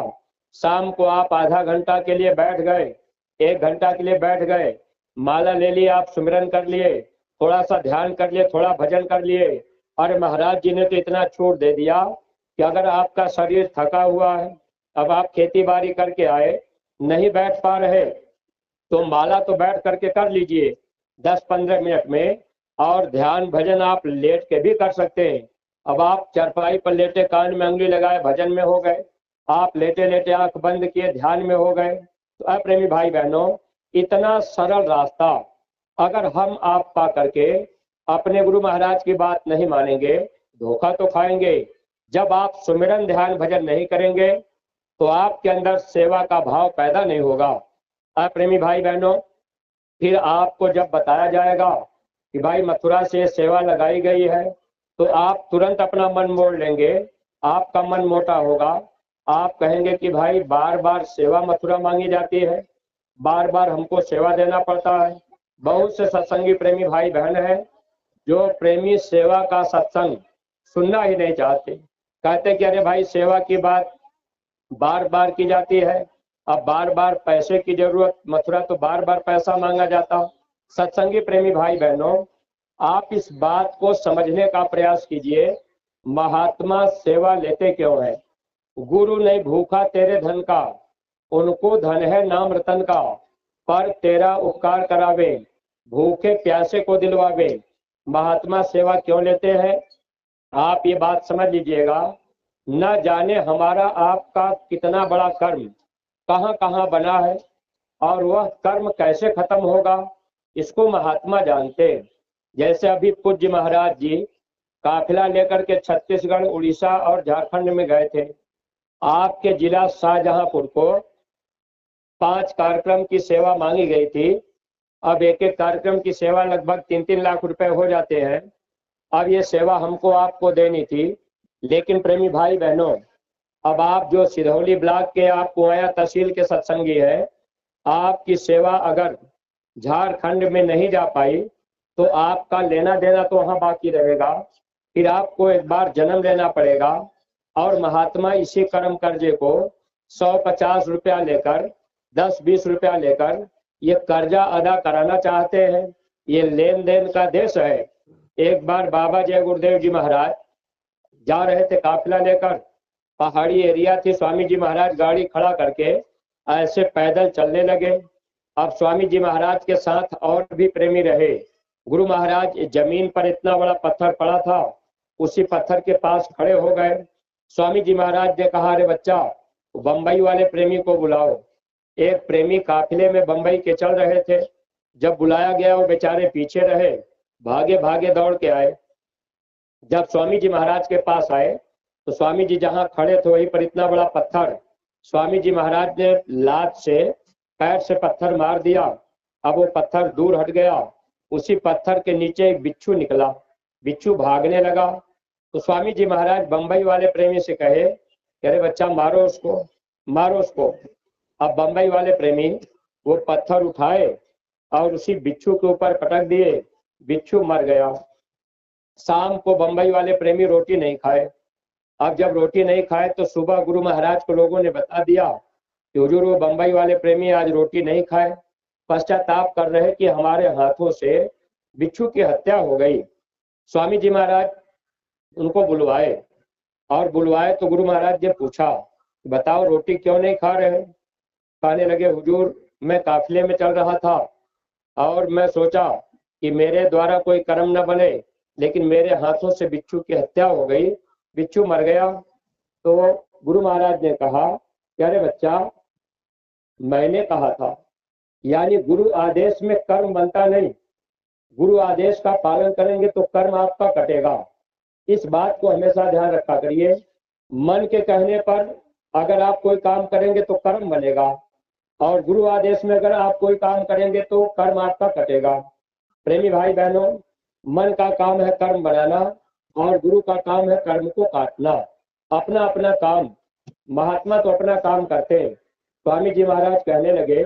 शाम को आप आधा घंटा के लिए बैठ गए, 1 घंटा के लिए बैठ गए, माला ले ली, आप सुमिरन कर लिए, थोड़ा सा ध्यान कर लिए, थोड़ा भजन कर लिए। अरे महाराज जी ने तो इतना छूट दे दिया कि अगर आपका शरीर थका हुआ है, अब आप खेती बाड़ी करके आए, नहीं बैठ पा रहे, तो माला तो बैठ करके कर लीजिए 10-15 मिनट में, और ध्यान भजन आप लेट के भी कर सकते हैं। अब आप चरपाई पर लेटे कान में उंगली लगाए भजन में हो गए, आप लेटे लेटे आंख बंद किए ध्यान में हो गए। तो अप्रेमी भाई बहनों, इतना सरल रास्ता अगर हम आप पा करके अपने गुरु महाराज की बात नहीं मानेंगे, धोखा तो खाएंगे। जब आप सुमिरन ध्यान भजन नहीं करेंगे तो आपके अंदर सेवा का भाव पैदा नहीं होगा। अप्रेमी भाई बहनों, फिर आपको जब बताया जाएगा कि भाई मथुरा से सेवा लगाई गई है, तो आप तुरंत अपना मन मोड़ लेंगे, आपका मन मोटा होगा। आप कहेंगे कि भाई बार बार सेवा मथुरा मांगी जाती है, बार बार हमको सेवा देना पड़ता है। बहुत से सत्संगी प्रेमी भाई बहन हैं जो प्रेमी सेवा का सत्संग सुनना ही नहीं चाहते, कहते कि अरे भाई सेवा की बात बार बार की जाती है, अब बार बार पैसे की जरूरत, मथुरा तो बार बार पैसा मांगा जाता। सत्संगी प्रेमी भाई बहनों, आप इस बात को समझने का प्रयास कीजिए, महात्मा सेवा लेते क्यों है? गुरु नहीं भूखा तेरे धन का, उनको धन है नाम रतन का, पर तेरा उपकार करावे, भूखे प्यासे को दिलवावे। महात्मा सेवा क्यों लेते हैं? आप ये बात समझ लीजिएगा, न जाने हमारा आपका कितना बड़ा कर्म कहाँ कहाँ बना है और वह कर्म कैसे खत्म होगा, इसको महात्मा जानते हैं। जैसे अभी पूज्य महाराज जी काफिला लेकर के छत्तीसगढ़, उड़ीसा और झारखंड में गए थे। आपके जिला शाहजहांपुर को 5 कार्यक्रम की सेवा मांगी गई थी। अब एक एक कार्यक्रम की सेवा लगभग 3-3 लाख रुपए हो जाते हैं। अब ये सेवा हमको आपको देनी थी, लेकिन प्रेमी भाई बहनों, अब आप जो सिधौली ब्लॉक के, आप कुआया तहसील के सत्संगी है, आपकी सेवा अगर झारखंड में नहीं जा पाई तो आपका लेना देना तो वहां बाकी रहेगा। फिर आपको एक बार जन्म लेना पड़ेगा और महात्मा इसी कर्म कर्जे को 100-50 रुपया लेकर, 10-20 रुपया लेकर ये कर्जा अदा कराना चाहते हैं। ये लेन देन का देश है। एक बार बाबा जय गुरुदेव जी महाराज जा रहे थे काफिला लेकर, पहाड़ी एरिया थी, स्वामी जी महाराज गाड़ी खड़ा करके ऐसे पैदल चलने लगे। अब स्वामी जी महाराज के साथ और भी प्रेमी रहे। गुरु महाराज जमीन पर इतना बड़ा पत्थर पड़ा था, उसी पत्थर के पास खड़े हो गए। स्वामी जी महाराज ने कहा, अरे बच्चा, बंबई वाले प्रेमी को बुलाओ। एक प्रेमी काफिले में बंबई के चल रहे थे, जब बुलाया गया वो बेचारे पीछे रहे, भागे भागे दौड़ के आए। जब स्वामी जी महाराज के पास आए तो स्वामी जी जहां खड़े थे वहीं पर इतना बड़ा पत्थर, स्वामी जी महाराज ने लात से पैर से पत्थर मार दिया। अब वो पत्थर दूर हट गया। उसी पत्थर के नीचे एक बिच्छू निकला। बिच्छू भागने लगा तो स्वामी जी महाराज बंबई वाले प्रेमी से कहे, अरे बच्चा मारो उसको, मारो उसको। अब बंबई वाले प्रेमी वो पत्थर उठाए और उसी बिच्छू के ऊपर पटक दिए, बिच्छू मर गया। शाम को बंबई वाले प्रेमी रोटी नहीं खाए। अब जब रोटी नहीं खाए तो सुबह गुरु महाराज को लोगों ने बता दिया कि हुजूर वो बंबई वाले प्रेमी आज रोटी नहीं खाए, पश्चाताप कर रहे कि हमारे हाथों से बिच्छू की हत्या हो गई। स्वामी जी महाराज उनको बुलवाए और बुलवाए तो गुरु महाराज ने पूछा, बताओ रोटी क्यों नहीं खा रहे? कहने लगे, हुजूर मैं काफिले में चल रहा था और मैं सोचा कि मेरे द्वारा कोई कर्म न बने, लेकिन मेरे हाथों से बिच्छू की हत्या हो गई, बिच्छू मर गया। तो गुरु महाराज ने कहा कि अरे बच्चा, मैंने कहा था, यानी गुरु आदेश में कर्म बनता नहीं, गुरु आदेश का पालन करेंगे तो कर्म आपका कटेगा। इस बात को हमेशा ध्यान रखा करिए। मन के कहने पर अगर आप कोई काम करेंगे तो कर्म बनेगा, और गुरु आदेश में अगर आप कोई काम करेंगे तो कर्म आपका कटेगा। प्रेमी भाई बहनों, मन का काम है कर्म बनाना और गुरु का काम है कर्म को काटना। अपना अपना काम, महात्मा तो अपना काम करते हैं। स्वामी जी महाराज कहने लगे,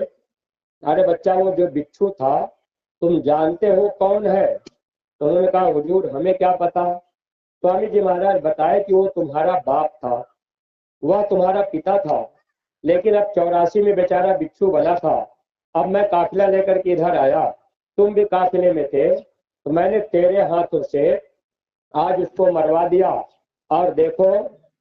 अरे बच्चा वो जो बिच्छू था तुम जानते हो कौन है? तो उन्होंने कहा, हुजूर हमें क्या पता। स्वामी जी महाराज बताए कि वो तुम्हारा बाप था, वह तुम्हारा पिता था, लेकिन अब 84 में बेचारा बिच्छू बना था। अब मैं काफिला लेकर के इधर आया, तुम भी काफिले में थे, तो मैंने तेरे हाथों से आज उसको मरवा दिया, और देखो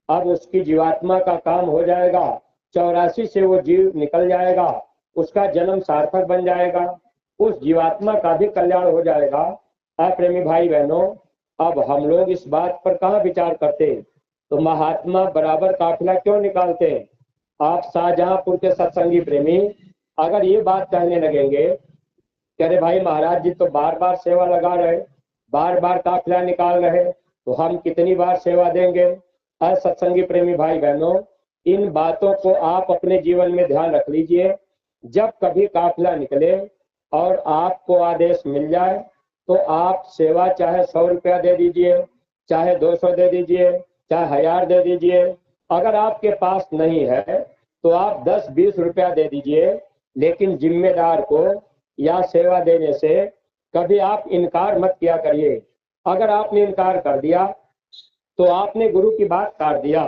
अब उसकी जीवात्मा का काम हो जाएगा, 84 से वो जीव निकल जाएगा, उसका जन्म सार्थक बन जाएगा, उस जीवात्मा का भी कल्याण हो जाएगा। प्रेमी भाई बहनों, अब हम लोग इस बात पर कहाँ विचार करते? तो महात्मा बराबर काफिला क्यों निकालते? आप शाहजहांपुर के सत्संगी प्रेमी अगर ये बात कहने लगेंगे कि अरे भाई महाराज जी तो बार बार सेवा लगा रहे, बार बार काफिला निकाल रहे, तो हम कितनी बार सेवा देंगे? सत्संगी प्रेमी भाई बहनों, इन बातों को आप अपने जीवन में ध्यान रख लीजिए। जब कभी काफिला निकले और आपको आदेश मिल जाए तो आप सेवा चाहे 100 रुपया दे दीजिए, चाहे 200 दे दीजिए, चाहे 1000 दे दीजिए। अगर आपके पास नहीं है तो आप 10-20 रुपया दे दीजिए, लेकिन जिम्मेदार को या सेवा देने से कभी आप इनकार मत किया करिए। अगर आपने इनकार कर दिया तो आपने गुरु की बात काट दिया।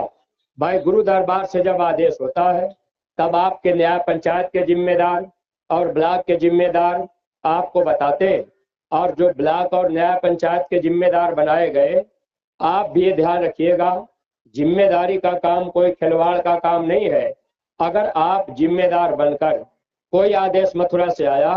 भाई गुरु दरबार से जब आदेश होता है तब आपके न्याय पंचायत के जिम्मेदार और ब्लॉक के जिम्मेदार आपको बताते हैं, और जो ब्लॉक और न्याय पंचायत के जिम्मेदार बनाए गए, आप भी ये ध्यान रखिएगा, जिम्मेदारी का काम कोई खिलवाड़ का काम नहीं है। अगर आप जिम्मेदार बनकर कोई आदेश मथुरा से आया,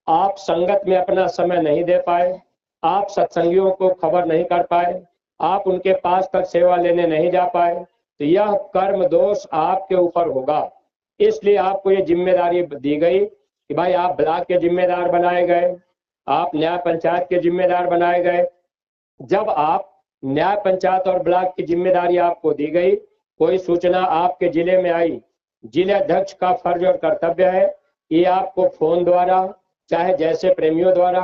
आप संगत में अपना समय नहीं दे पाए, आप सत्संगियों को खबर नहीं कर पाए, आप उनके पास तक सेवा लेने नहीं जा पाए, तो यह कर्म दोष आपके ऊपर होगा। इसलिए आपको ये जिम्मेदारी दी गई कि भाई आप ब्लॉक के जिम्मेदार बनाए गए, आप न्याय पंचायत के जिम्मेदार बनाए गए। जब आप न्याय पंचायत और ब्लॉक की जिम्मेदारी आपको दी गई, कोई सूचना आपके जिले में आई, जिले अध्यक्ष का फर्ज और कर्तव्य है कि आपको फोन द्वारा चाहे जैसे प्रेमियों द्वारा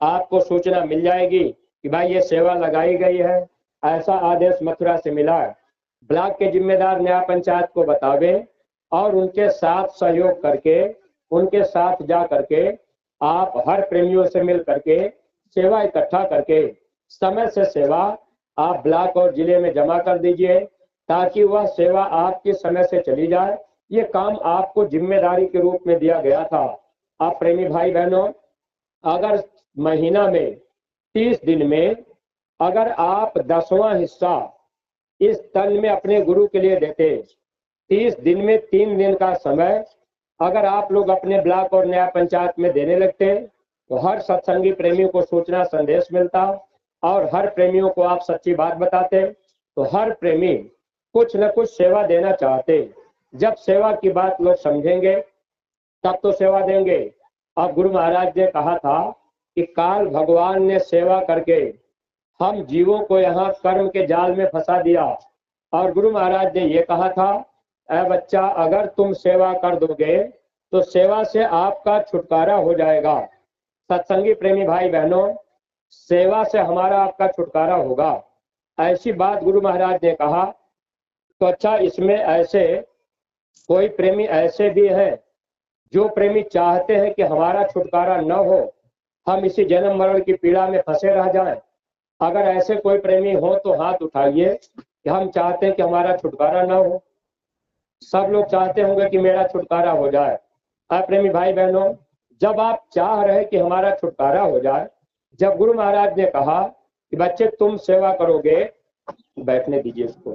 आपको सूचना मिल जाएगी कि भाई ये सेवा लगाई गई है, ऐसा आदेश मथुरा से मिला है। ब्लॉक के जिम्मेदार न्याय पंचायत को बतावे और उनके साथ सहयोग करके, उनके साथ जा करके आप हर प्रेमियों से मिल करके सेवा इकट्ठा करके समय से सेवा आप ब्लॉक और जिले में जमा कर दीजिए, ताकि वह सेवा आपके समय से चली जाए। ये काम आपको जिम्मेदारी के रूप में दिया गया था। आप प्रेमी भाई बहनों, अगर महीना में 30 दिन में अगर आप 10वां हिस्सा इस तन में अपने गुरु के लिए देते, 30 दिन में 3 दिन का समय अगर आप लोग अपने ब्लॉक और न्याय पंचायत में देने लगते, तो हर सत्संगी प्रेमियों को सूचना संदेश मिलता और हर प्रेमियों को आप सच्ची बात बताते, तो हर प्रेमी कुछ न कुछ सेवा देना चाहते। जब सेवा की बात लोग समझेंगे तब तो सेवा देंगे। अब गुरु महाराज ने कहा था कि काल भगवान ने सेवा करके हम जीवों को यहाँ कर्म के जाल में फंसा दिया, और गुरु महाराज ने ये कहा था, ऐ बच्चा अगर तुम सेवा कर दोगे तो सेवा से आपका छुटकारा हो जाएगा। सत्संगी प्रेमी भाई बहनों, सेवा से हमारा आपका छुटकारा होगा, ऐसी बात गुरु महाराज ने कहा। तो अच्छा, इसमें ऐसे कोई प्रेमी ऐसे भी है जो प्रेमी चाहते हैं कि हमारा छुटकारा न हो, हम इसी जन्म मरण की पीड़ा में फंसे रह जाएं? अगर ऐसे कोई प्रेमी हो तो हाथ उठाइए कि हम चाहते हैं कि हमारा छुटकारा न हो। सब लोग चाहते होंगे कि मेरा छुटकारा हो जाए। प्रेमी भाई बहनों, जब आप चाह रहे कि हमारा छुटकारा हो जाए, जब गुरु महाराज ने कहा कि बच्चे तुम सेवा करोगे, बैठने दीजिए इसको,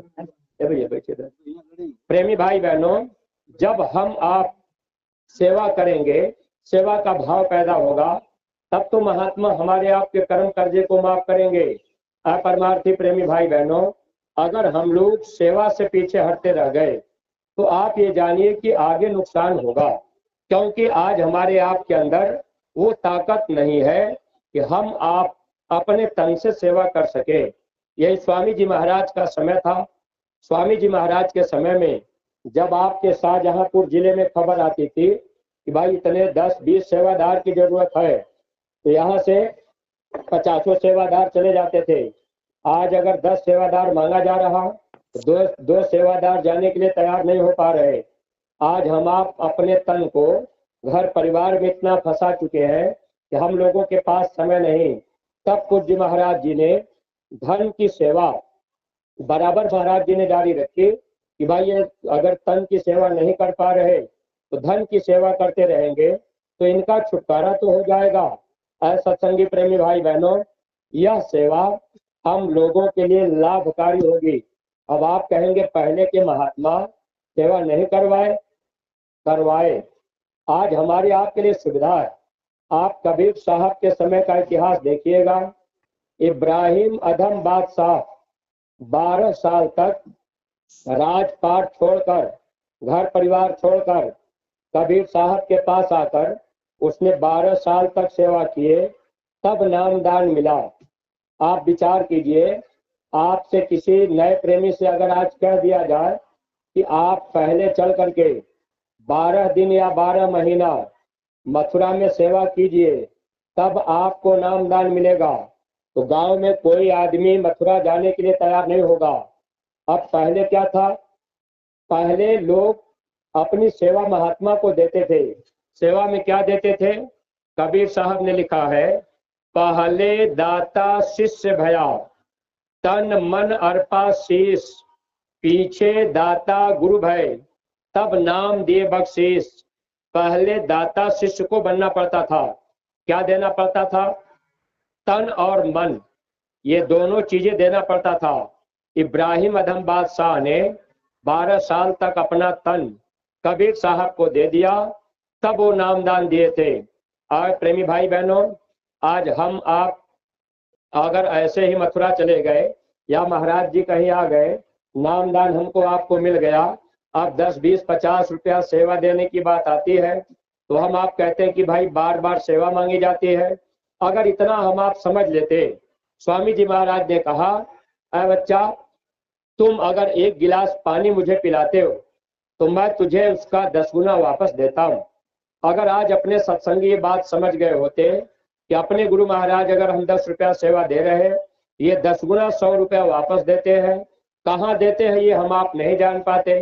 भैया बैठे। प्रेमी भाई बहनों, जब हम आप सेवा करेंगे, सेवा का भाव पैदा होगा, तब तो महात्मा हमारे आपके कर्म कर्जे को माफ करेंगे। परमार्थी प्रेमी भाई बहनों, अगर हम लोग सेवा से पीछे हटते रह गए तो आप ये जानिए कि आगे नुकसान होगा, क्योंकि आज हमारे आपके अंदर वो ताकत नहीं है कि हम आप अपने तन से सेवा कर सके। यही स्वामी जी महाराज का समय था। स्वामी जी महाराज के समय में जब आपके शाहजहांपुर जिले में खबर आती थी कि भाई इतने 10-20 सेवादार की जरूरत है, तो यहाँ से 50 सेवादार चले जाते थे। आज अगर 10 सेवादार मांगा जा रहा तो दो सेवादार जाने के लिए तैयार नहीं हो पा रहे। आज हम आप अपने तन को घर परिवार में इतना फंसा चुके हैं कि हम लोगों के पास समय नहीं। तब पूज्य महाराज जी ने धन की सेवा बराबर महाराज जी ने जारी रखी कि भाई ये अगर तन की सेवा नहीं कर पा रहे तो धन की सेवा करते रहेंगे तो इनका छुटकारा तो हो जाएगा। सत्संगी प्रेमी भाई बहनों, यह सेवा हम लोगों के लिए लाभकारी होगी। अब आप कहेंगे पहले के महात्मा सेवा नहीं करवाए। आज हमारी आपके लिए सुविधा है। आप कबीर साहब के समय का इतिहास देखिएगा। इब्राहिम अधम बादशाह 12 साल तक राजपाट छोड़कर, घर परिवार छोड़कर कबीर साहब के पास आकर उसने 12 साल तक सेवा किए, तब नामदान मिला। आप विचार कीजिए, आपसे किसी नए प्रेमी से अगर आज कह दिया जाए कि आप पहले चल करके 12 दिन या 12 महीना मथुरा में सेवा कीजिए, तब आपको नामदान मिलेगा, तो गांव में कोई आदमी मथुरा जाने के लिए तैयार नहीं होगा। अब पहले क्या था? पहले लोग अपनी सेवा महात्मा को देते थे। सेवा में क्या देते थे? कबीर साहब ने लिखा है, पहले दाता शिष्य भया, तन मन अर्पा शीश, पीछे दाता गुरु भय, तब नाम दिए बख्शीश। पहले दाता शिष्य को बनना पड़ता था। क्या देना पड़ता था? तन और मन, ये दोनों चीजें देना पड़ता था। इब्राहिम अधम बादशाह ने 12 साल तक अपना तन कबीर साहब को दे दिया, तब वो नामदान दिए थे। और प्रेमी भाई बहनों, आज हम आप अगर ऐसे ही मथुरा चले गए या महाराज जी कहीं आ गए, नामदान हमको आपको मिल गया, अब 10, 20, 50 रुपया सेवा देने की बात आती है तो हम आप कहते हैं कि भाई बार बार सेवा मांगी जाती है। अगर इतना हम आप समझ लेते, स्वामी जी महाराज ने कहा, अरे बच्चा, तुम अगर 1 गिलास पानी मुझे पिलाते हो तो मैं तुझे उसका 10 गुना वापस देता हूँ। अगर आज अपने सत्संगी ये बात समझ गए होते कि अपने गुरु महाराज अगर हम 10 रुपया सेवा दे रहे हैं, ये 10 गुना 100 रुपया वापस देते हैं। कहाँ देते हैं ये हम आप नहीं जान पाते,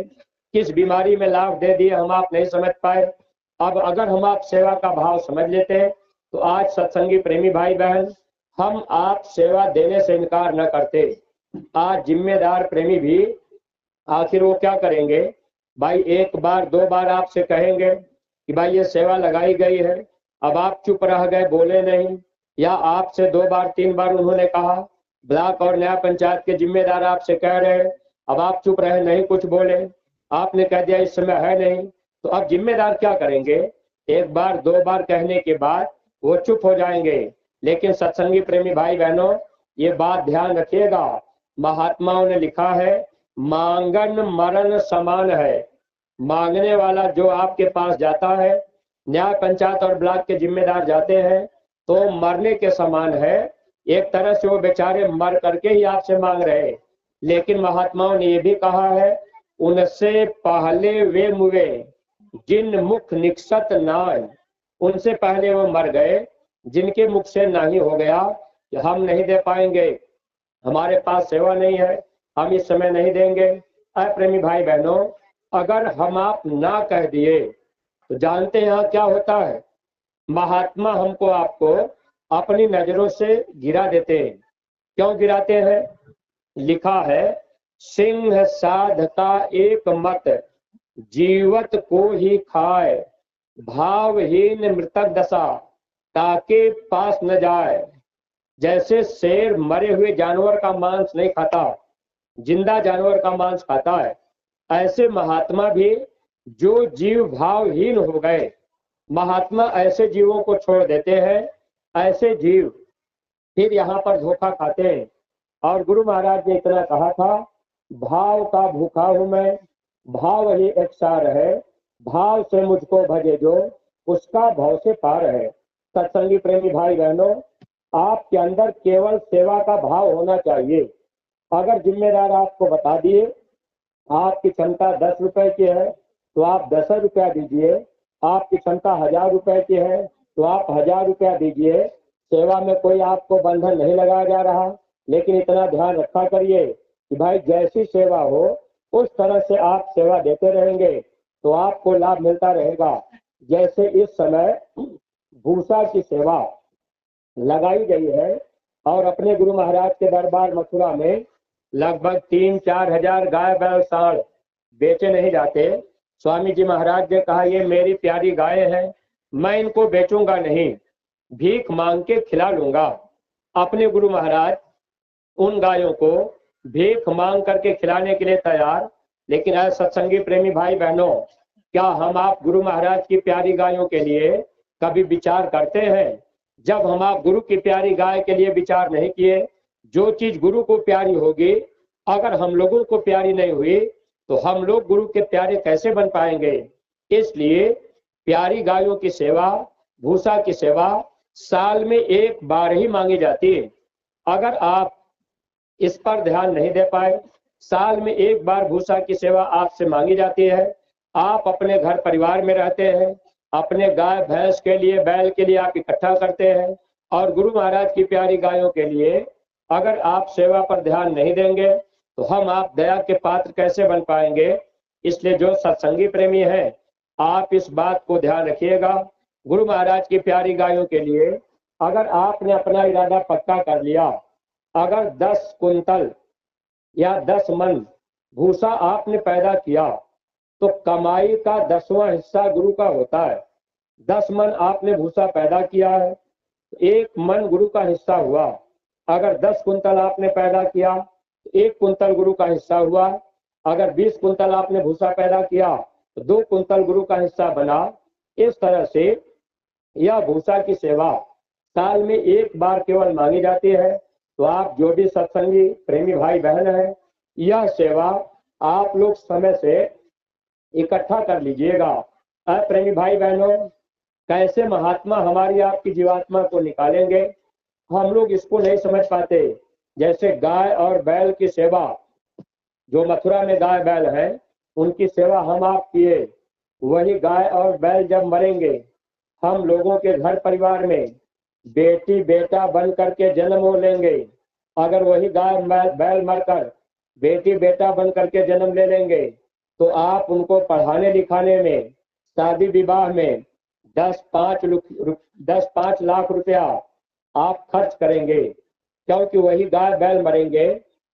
किस बीमारी में लाभ दे दिए हम आप नहीं समझ पाए। अब अगर हम आप सेवा का भाव समझ लेते हैं तो आज सत्संगी प्रेमी भाई बहन, हम आप सेवा देने से इनकार न करते। आज जिम्मेदार प्रेमी भी आखिर वो क्या करेंगे भाई? 1 बार 2 बार आपसे कहेंगे कि भाई ये सेवा लगाई गई है, अब आप चुप रह गए, बोले नहीं, या आपसे 2 बार 3 बार उन्होंने कहा, ब्लॉक और न्याय पंचायत के जिम्मेदार आपसे कह रहे, अब आप चुप रहे, नहीं कुछ बोले, आपने कह दिया इस समय है नहीं, तो अब जिम्मेदार क्या करेंगे? 1 बार 2 बार कहने के बाद वो चुप हो जाएंगे। लेकिन सत्संगी प्रेमी भाई बहनों, ये बात ध्यान रखिएगा, महात्माओं ने लिखा है, मांगन मरण समान है। मांगने वाला जो आपके पास जाता है, न्याय पंचायत और ब्लॉक के जिम्मेदार जाते हैं, तो मरने के समान है। एक तरह से वो बेचारे मर करके ही आपसे मांग रहे। लेकिन महात्माओं ने ये भी कहा है, उनसे पहले वे मुए जिन मुख निकसत नाय, उनसे पहले वो मर गए जिनके मुख से नहीं हो गया कि हम नहीं दे पाएंगे, हमारे पास सेवा नहीं है, हम इस समय नहीं देंगे। प्रेमी भाई बहनों, अगर हम आप ना कह दिए तो जानते हैं यहाँ क्या होता है, महात्मा हमको आपको अपनी नजरों से गिरा देते हैं। क्यों गिराते हैं? लिखा है, सिंह साधता एक मत, जीवत को ही खाए, भावहीन मृतक दशा, ताके पास न जाए। जैसे शेर मरे हुए जानवर का मांस नहीं खाता, जिंदा जानवर का मांस खाता है, ऐसे महात्मा भी जो जीव भावहीन हो गए, महात्मा ऐसे जीवों को छोड़ देते हैं। ऐसे जीव फिर यहाँ पर धोखा खाते हैं। और गुरु महाराज ने इतना कहा था, भाव का भूखा हूं मैं, भाव ही एक सार है, भाव से मुझको भजे जो, उसका भाव से पार है। सत्संगी प्रेमी भाई बहनों, आपके अंदर केवल सेवा का भाव होना चाहिए। अगर जिम्मेदार आपको बता दिए आपकी क्षमता 10 रुपए की है तो आप 10 रुपया दीजिए, आपकी क्षमता 1000 रुपए की है तो आप 1000 रुपया दीजिए। सेवा में कोई आपको बंधन नहीं लगाया जा रहा, लेकिन इतना ध्यान रखा करिए कि भाई जैसी सेवा हो उस तरह से आप सेवा देते रहेंगे तो आपको लाभ मिलता रहेगा। जैसे इस समय भूसा की सेवा लगाई गई है और अपने गुरु महाराज के दरबार मथुरा में लगभग 3-4 हजार गाय बैल सांड बेचे नहीं जाते। स्वामी जी महाराज ने कहा, ये मेरी प्यारी गाय है, मैं इनको बेचूंगा नहीं, भीख मांग के खिला लूंगा। अपने गुरु महाराज उन गायों को भीख मांग करके खिलाने के लिए तैयार। लेकिन ऐसे सत्संगी प्रेमी भाई बहनों, क्या हम आप गुरु महाराज की प्यारी गायों के लिए कभी विचार करते हैं? जब हम आप गुरु की प्यारी गाय के लिए विचार नहीं किए, जो चीज गुरु को प्यारी होगी अगर हम लोगों को प्यारी नहीं हुई तो हम लोग गुरु के प्यारे कैसे बन पाएंगे? इसलिए प्यारी गायों की सेवा, भूसा की सेवा साल में एक बार ही मांगी जाती है। अगर आप इस पर ध्यान नहीं दे पाए, साल में एक बार भूसा की सेवा आपसे मांगी जाती है, आप अपने घर परिवार में रहते हैं, अपने गाय भैंस के लिए, बैल के लिए आप इकट्ठा करते हैं, और गुरु महाराज की प्यारी गायों के लिए अगर आप सेवा पर ध्यान नहीं देंगे तो हम आप दया के पात्र कैसे बन पाएंगे? इसलिए जो सत्संगी प्रेमी है, आप इस बात को ध्यान रखिएगा। गुरु महाराज की प्यारी गायों के लिए अगर आपने अपना इरादा पक्का कर लिया, अगर 10 कुंतल या 10 मन भूसा आपने पैदा किया तो कमाई का 10वां हिस्सा गुरु का होता है। 10 मन आपने भूसा पैदा किया है, 1 मन गुरु का हिस्सा हुआ। अगर 10 कुंतल आपने पैदा किया तो 1 कुंतल गुरु का हिस्सा हुआ। अगर 20 कुंतल आपने भूसा पैदा किया तो 2 कुंतल गुरु का हिस्सा बना। इस तरह से यह भूसा की सेवा साल में एक बार केवल मांगी जाती है। तो आप जो भी सत्संगी प्रेमी भाई बहन है, यह सेवा आप लोग समय से इकट्ठा कर लीजिएगा। प्रेमी भाई बहनों, कैसे महात्मा हमारी आपकी जीवात्मा को निकालेंगे, हम लोग इसको नहीं समझ पाते। जैसे गाय और बैल की सेवा, जो मथुरा में गाय बैल है उनकी सेवा हम आप किए, वही गाय और बैल जब मरेंगे, हम लोगों के घर परिवार में बेटी बेटा बन करके जन्म लेंगे। अगर वही गाय बैल मरकर बेटी बेटा बन करके जन्म ले लेंगे तो आप उनको पढ़ाने लिखाने में, शादी विवाह में 10-5 लाख रुपया आप खर्च करेंगे, क्योंकि वही गाय बैल मरेंगे,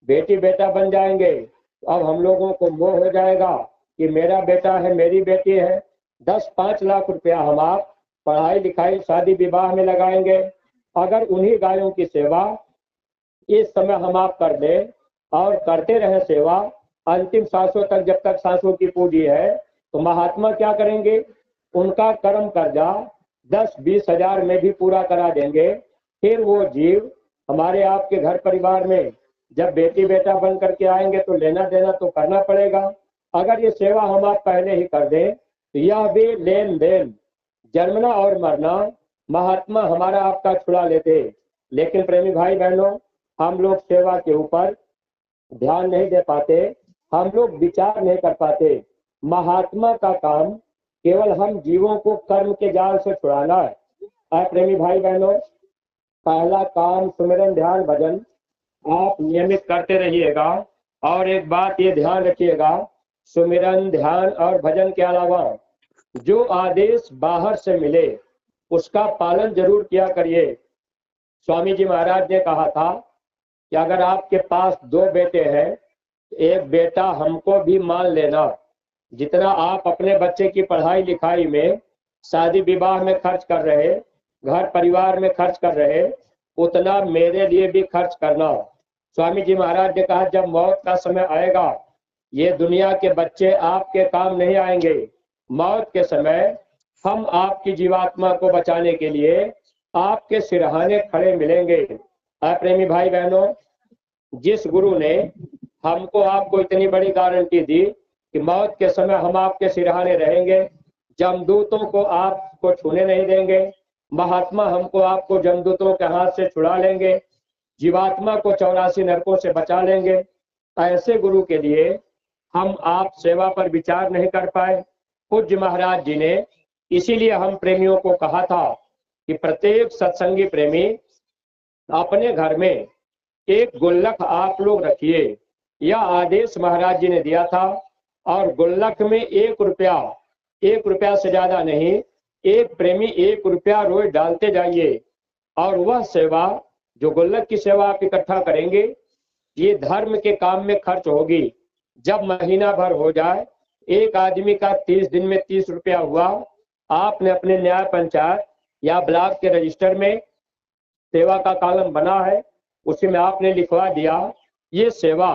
बेटी बेटा बन जाएंगे। अब हम लोगों को मोह हो जाएगा कि मेरा बेटा है, मेरी बेटी है। 10-5 लाख रुपया हम आप पढ़ाई लिखाई शादी विवाह में लगाएंगे। अगर उन्हीं गायों की सेवा इस समय हम आप कर दें और करते रहे सेवा अंतिम सांसों तक, जब तक सांसों की पूंजी है, तो महात्मा क्या करेंगे? उनका कर्म कर्जा 10-20 हजार में भी पूरा करा देंगे। फिर वो जीव हमारे आपके घर परिवार में जब बेटी बेटा बन करके आएंगे तो लेना देना तो करना पड़ेगा। अगर ये सेवा हम आप पहले ही कर दें तो यह भी लेन देन, जन्मना और मरना महात्मा हमारा आपका छुड़ा लेते। लेकिन प्रेमी भाई बहनों, हम लोग सेवा के ऊपर ध्यान नहीं दे पाते, हम लोग विचार नहीं कर पाते। महात्मा का काम केवल हम जीवों को कर्म के जाल से छुड़ाना है। प्रेमी भाई बहनों, पहला काम सुमिरन ध्यान भजन आप नियमित करते रहिएगा। और एक बात ये ध्यान रखिएगा, सुमिरन ध्यान और भजन के अलावा जो आदेश बाहर से मिले उसका पालन जरूर किया करिए। स्वामी जी महाराज ने कहा था कि अगर आपके पास 2 बेटे हैं, एक बेटा हमको भी मान लेना। जितना आप अपने बच्चे की पढ़ाई लिखाई में, शादी विवाह में खर्च कर रहे, घर परिवार में खर्च कर रहे, उतना मेरे लिए भी खर्च करना। स्वामी जी महाराज ने कहा जब मौत का समय आएगा, ये दुनिया के बच्चे आपके काम नहीं आएंगे। मौत के समय हम आपकी जीवात्मा को बचाने के लिए आपके सिरहाने खड़े मिलेंगे। प्रेमी भाई बहनों, जिस गुरु ने हमको आपको इतनी बड़ी गारंटी दी कि मौत के समय हम आपके सिरहाने रहेंगे, जमदूतों को आपको छूने नहीं देंगे, महात्मा हमको आपको जमदूतों के हाथ से छुड़ा लेंगे, जीवात्मा को 84 नरकों से बचा लेंगे, ऐसे गुरु के लिए हम आप सेवा पर विचार नहीं कर पाए। पूज्य महाराज जी ने इसीलिए हम प्रेमियों को कहा था कि प्रत्येक सत्संगी प्रेमी अपने घर में एक गुल्लक आप लोग रखिए। यह आदेश महाराज जी ने दिया था। और गुल्लक में 1 रुपया, 1 रुपया से ज्यादा नहीं, एक प्रेमी 1 रुपया रोज डालते जाइए। और वह सेवा, जो गुल्लक की सेवा आप इकट्ठा करेंगे, ये धर्म के काम में खर्च होगी। जब महीना भर हो जाए, एक आदमी का 30 दिन में 30 रुपया हुआ, आपने अपने न्याय पंचायत या ब्लॉक के रजिस्टर में सेवा का कॉलम बना है, उसी में आपने लिखवा दिया। ये सेवा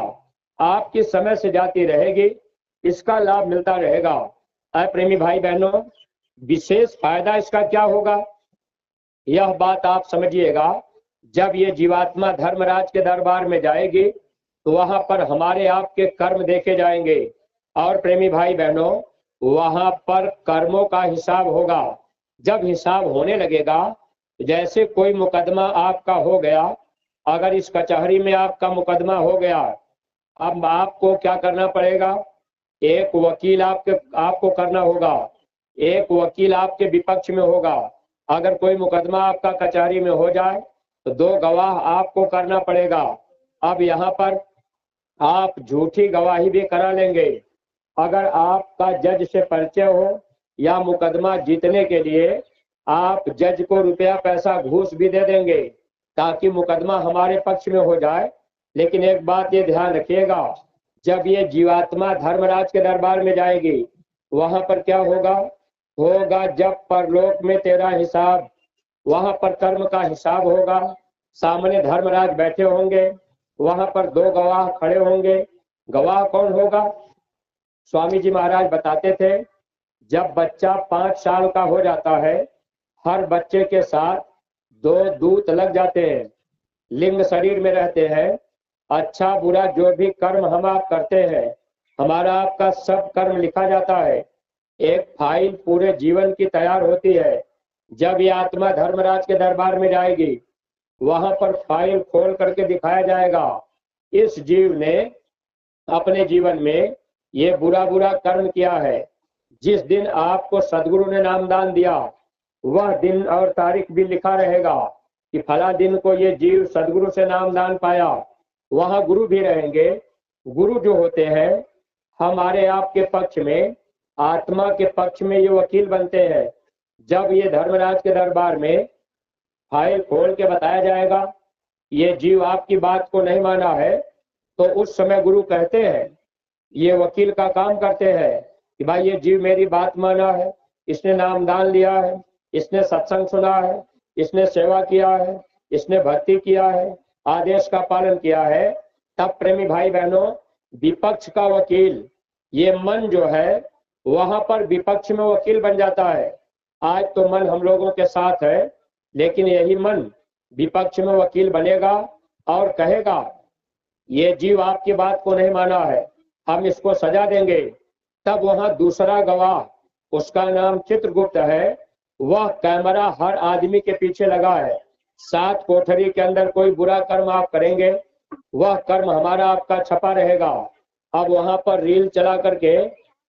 आपकी समय से जाती रहेगी, इसका लाभ मिलता रहेगा। प्रेमी भाई बहनों, विशेष फायदा इसका क्या होगा, यह बात आप समझिएगा। जब ये जीवात्मा धर्मराज के दरबार में जाएगी तो वहां पर हमारे आपके कर्म देखे जाएंगे। और प्रेमी भाई बहनों, वहां पर कर्मों का हिसाब होगा। जब हिसाब होने लगेगा, जैसे कोई मुकदमा आपका हो गया, अगर इस कचहरी में आपका मुकदमा हो गया, अब आपको क्या करना पड़ेगा, एक वकील आपको करना होगा, एक वकील आपके विपक्ष में होगा। अगर कोई मुकदमा आपका कचहरी में हो जाए तो 2 गवाह आपको करना पड़ेगा। अब यहाँ पर आप झूठी गवाही भी करा लेंगे। अगर आपका जज से परिचय हो या मुकदमा जीतने के लिए आप जज को रुपया पैसा घूस भी दे देंगे ताकि मुकदमा हमारे पक्ष में हो जाए। लेकिन एक बात ये ध्यान रखिएगा, जब ये जीवात्मा धर्मराज के दरबार में जाएगी, वहां पर क्या होगा जब परलोक में तेरा हिसाब, वहां पर कर्म का हिसाब होगा। सामने धर्मराज बैठे होंगे, वहां पर 2 गवाह खड़े होंगे। गवाह कौन होगा, स्वामी जी महाराज बताते थे, जब बच्चा 5 साल का हो जाता है, हर बच्चे के साथ 2 दूत लग जाते हैं, लिंग शरीर में रहते हैं। अच्छा बुरा जो भी कर्म हम आप करते हैं, हमारा आपका सब कर्म लिखा जाता है। एक फाइल पूरे जीवन की तैयार होती है। जब ये आत्मा धर्मराज के दरबार में जाएगी, वहां पर फाइल खोल करके दिखाया जाएगा, इस जीव ने अपने जीवन में ये बुरा बुरा कर्म किया है। जिस दिन आपको सदगुरु ने नामदान दिया, वह दिन और तारीख भी लिखा रहेगा कि फला दिन को ये जीव सदगुरु से नामदान पाया। वहां गुरु भी रहेंगे। गुरु जो होते हैं हमारे आपके पक्ष में, आत्मा के पक्ष में ये वकील बनते हैं। जब ये धर्मराज के दरबार में फाइल खोल के बताया जाएगा ये जीव आपकी बात को नहीं माना है, तो उस समय गुरु कहते हैं, ये वकील का काम करते हैं कि भाई ये जीव मेरी बात माना है, इसने नामदान लिया है, इसने सत्संग सुना है, इसने सेवा किया है, इसने भक्ति किया है, आदेश का पालन किया है। तब प्रेमी भाई बहनों, विपक्ष का वकील, ये मन जो है वहां पर विपक्ष में वकील बन जाता है। आज तो मन हम लोगों के साथ है, लेकिन यही मन विपक्ष में वकील बनेगा और कहेगा ये जीव आपकी बात को नहीं माना है, हम इसको सजा देंगे। तब वहां दूसरा गवाह, उसका नाम चित्रगुप्त है, वह कैमरा हर आदमी के पीछे लगा है। 7 कोठरी के अंदर कोई बुरा कर्म आप करेंगे, वह कर्म हमारा आपका छपा रहेगा। अब वहां पर रील चला करके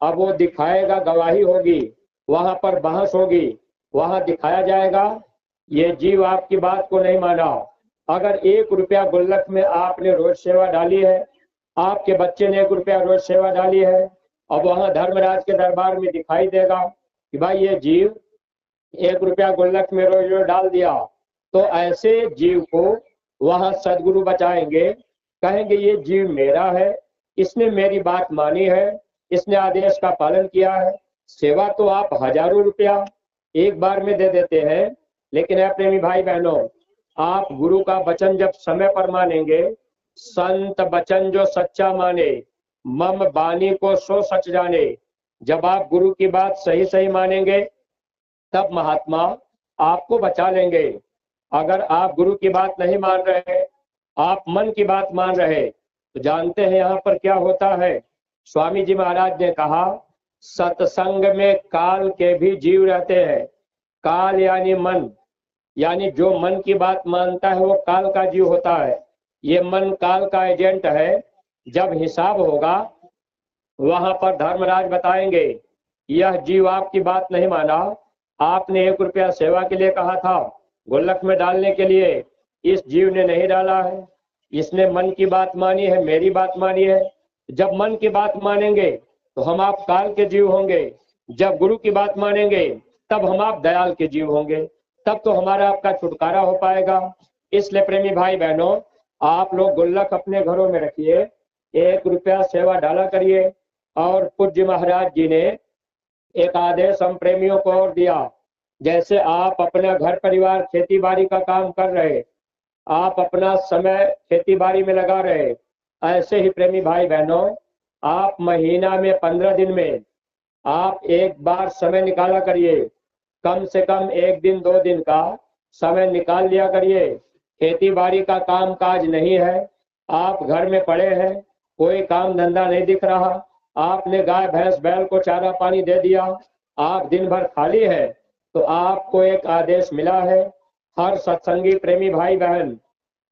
अब वो दिखाएगा, गवाही होगी, वहां पर बहस होगी, वहां दिखाया जाएगा ये जीव आपकी बात को नहीं माना। अगर 1 रुपया गुल्लक में आपने रोज सेवा डाली है, आपके बच्चे ने 1 रुपया रोज सेवा डाली है, अब वहां धर्मराज के दरबार में दिखाई देगा कि भाई ये जीव 1 रुपया गुल्लक में रोज रोज डाल दिया, तो ऐसे जीव को वहां सदगुरु बचाएंगे, कहेंगे ये जीव मेरा है, इसने मेरी बात मानी है, इसने आदेश का पालन किया है। सेवा तो आप हजारों रुपया एक बार में दे देते हैं, लेकिन है प्रेमी भाई बहनों, आप गुरु का वचन जब समय पर मानेंगे, संत वचन जो सच्चा माने, मम बानी को सो सच जाने, जब आप गुरु की बात सही सही मानेंगे तब महात्मा आपको बचा लेंगे। अगर आप गुरु की बात नहीं मान रहे, आप मन की बात मान रहे, तो जानते हैं यहाँ पर क्या होता है। स्वामी जी महाराज ने कहा, सत्संग में काल के भी जीव रहते हैं। काल यानी मन, यानी जो मन की बात मानता है वो काल का जीव होता है। ये मन काल का एजेंट है। जब हिसाब होगा वहां पर धर्मराज बताएंगे, यह जीव आपकी बात नहीं माना, आपने 1 रुपया सेवा के लिए कहा था, गुल्लक में डालने के लिए, इस जीव ने नहीं डाला है, इसने मन की बात मानी है, मेरी बात मानी है। जब मन की बात मानेंगे तो हम आप काल के जीव होंगे, जब गुरु की बात मानेंगे तब हम आप दयाल के जीव होंगे, तब तो हमारा आपका छुटकारा हो पाएगा। इसलिए प्रेमी भाई बहनों, आप लोग गुल्लक अपने घरों में रखिए, 1 रुपया सेवा डाला करिए। और पूज्य महाराज जी ने एक आदेश हम प्रेमियों को और दिया, जैसे आप अपना घर परिवार खेती बाड़ी का काम कर रहे, आप अपना समय खेती बाड़ी में लगा रहे, ऐसे ही प्रेमी भाई बहनों, आप महीना में 15 दिन में आप एक बार समय निकाला करिए, कम से कम 1 दिन 2 दिन का समय निकाल लिया करिए। खेती बाड़ी का काम काज नहीं है, आप घर में पड़े हैं, कोई काम धंधा नहीं दिख रहा, आपने गाय भैंस बैल को चारा पानी दे दिया, आप दिन भर खाली है, तो आपको एक आदेश मिला है, हर सत्संगी प्रेमी भाई बहन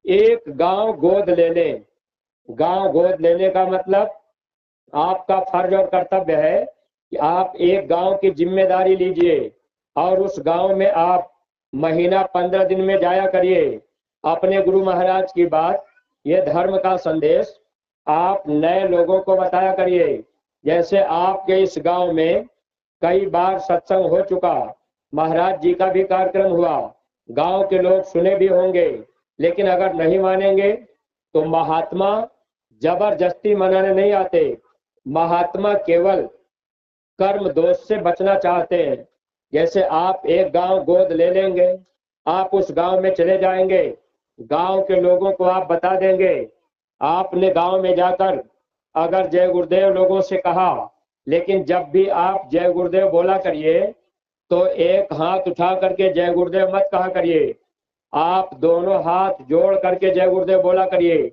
एक गांव गोद ले लें। गांव गोद लेने का मतलब आपका फर्ज और कर्तव्य है कि आप एक गांव की जिम्मेदारी लीजिए और उस गांव में आप महीना 15 दिन में जाया करिए। अपने गुरु महाराज की बात, ये धर्म का संदेश आप नए लोगों को बताया करिए। जैसे आपके इस गांव में कई बार सत्संग हो चुका, महाराज जी का भी कार्यक्रम हुआ, गांव के लोग सुने भी होंगे, लेकिन अगर नहीं मानेंगे तो महात्मा जबरदस्ती मनाने नहीं आते। महात्मा केवल कर्म दोष से बचना चाहते हैं। जैसे आप एक गांव गोद ले लेंगे, आप उस गांव में चले जाएंगे, गांव के लोगों को आप बता देंगे, आपने गांव में जाकर अगर जय गुरुदेव लोगों से कहा, लेकिन जब भी आप जय गुरुदेव बोला करिए तो एक हाथ उठा करके जय गुरुदेव मत कहा करिए, आप दोनों हाथ जोड़ करके जय गुरुदेव बोला करिए।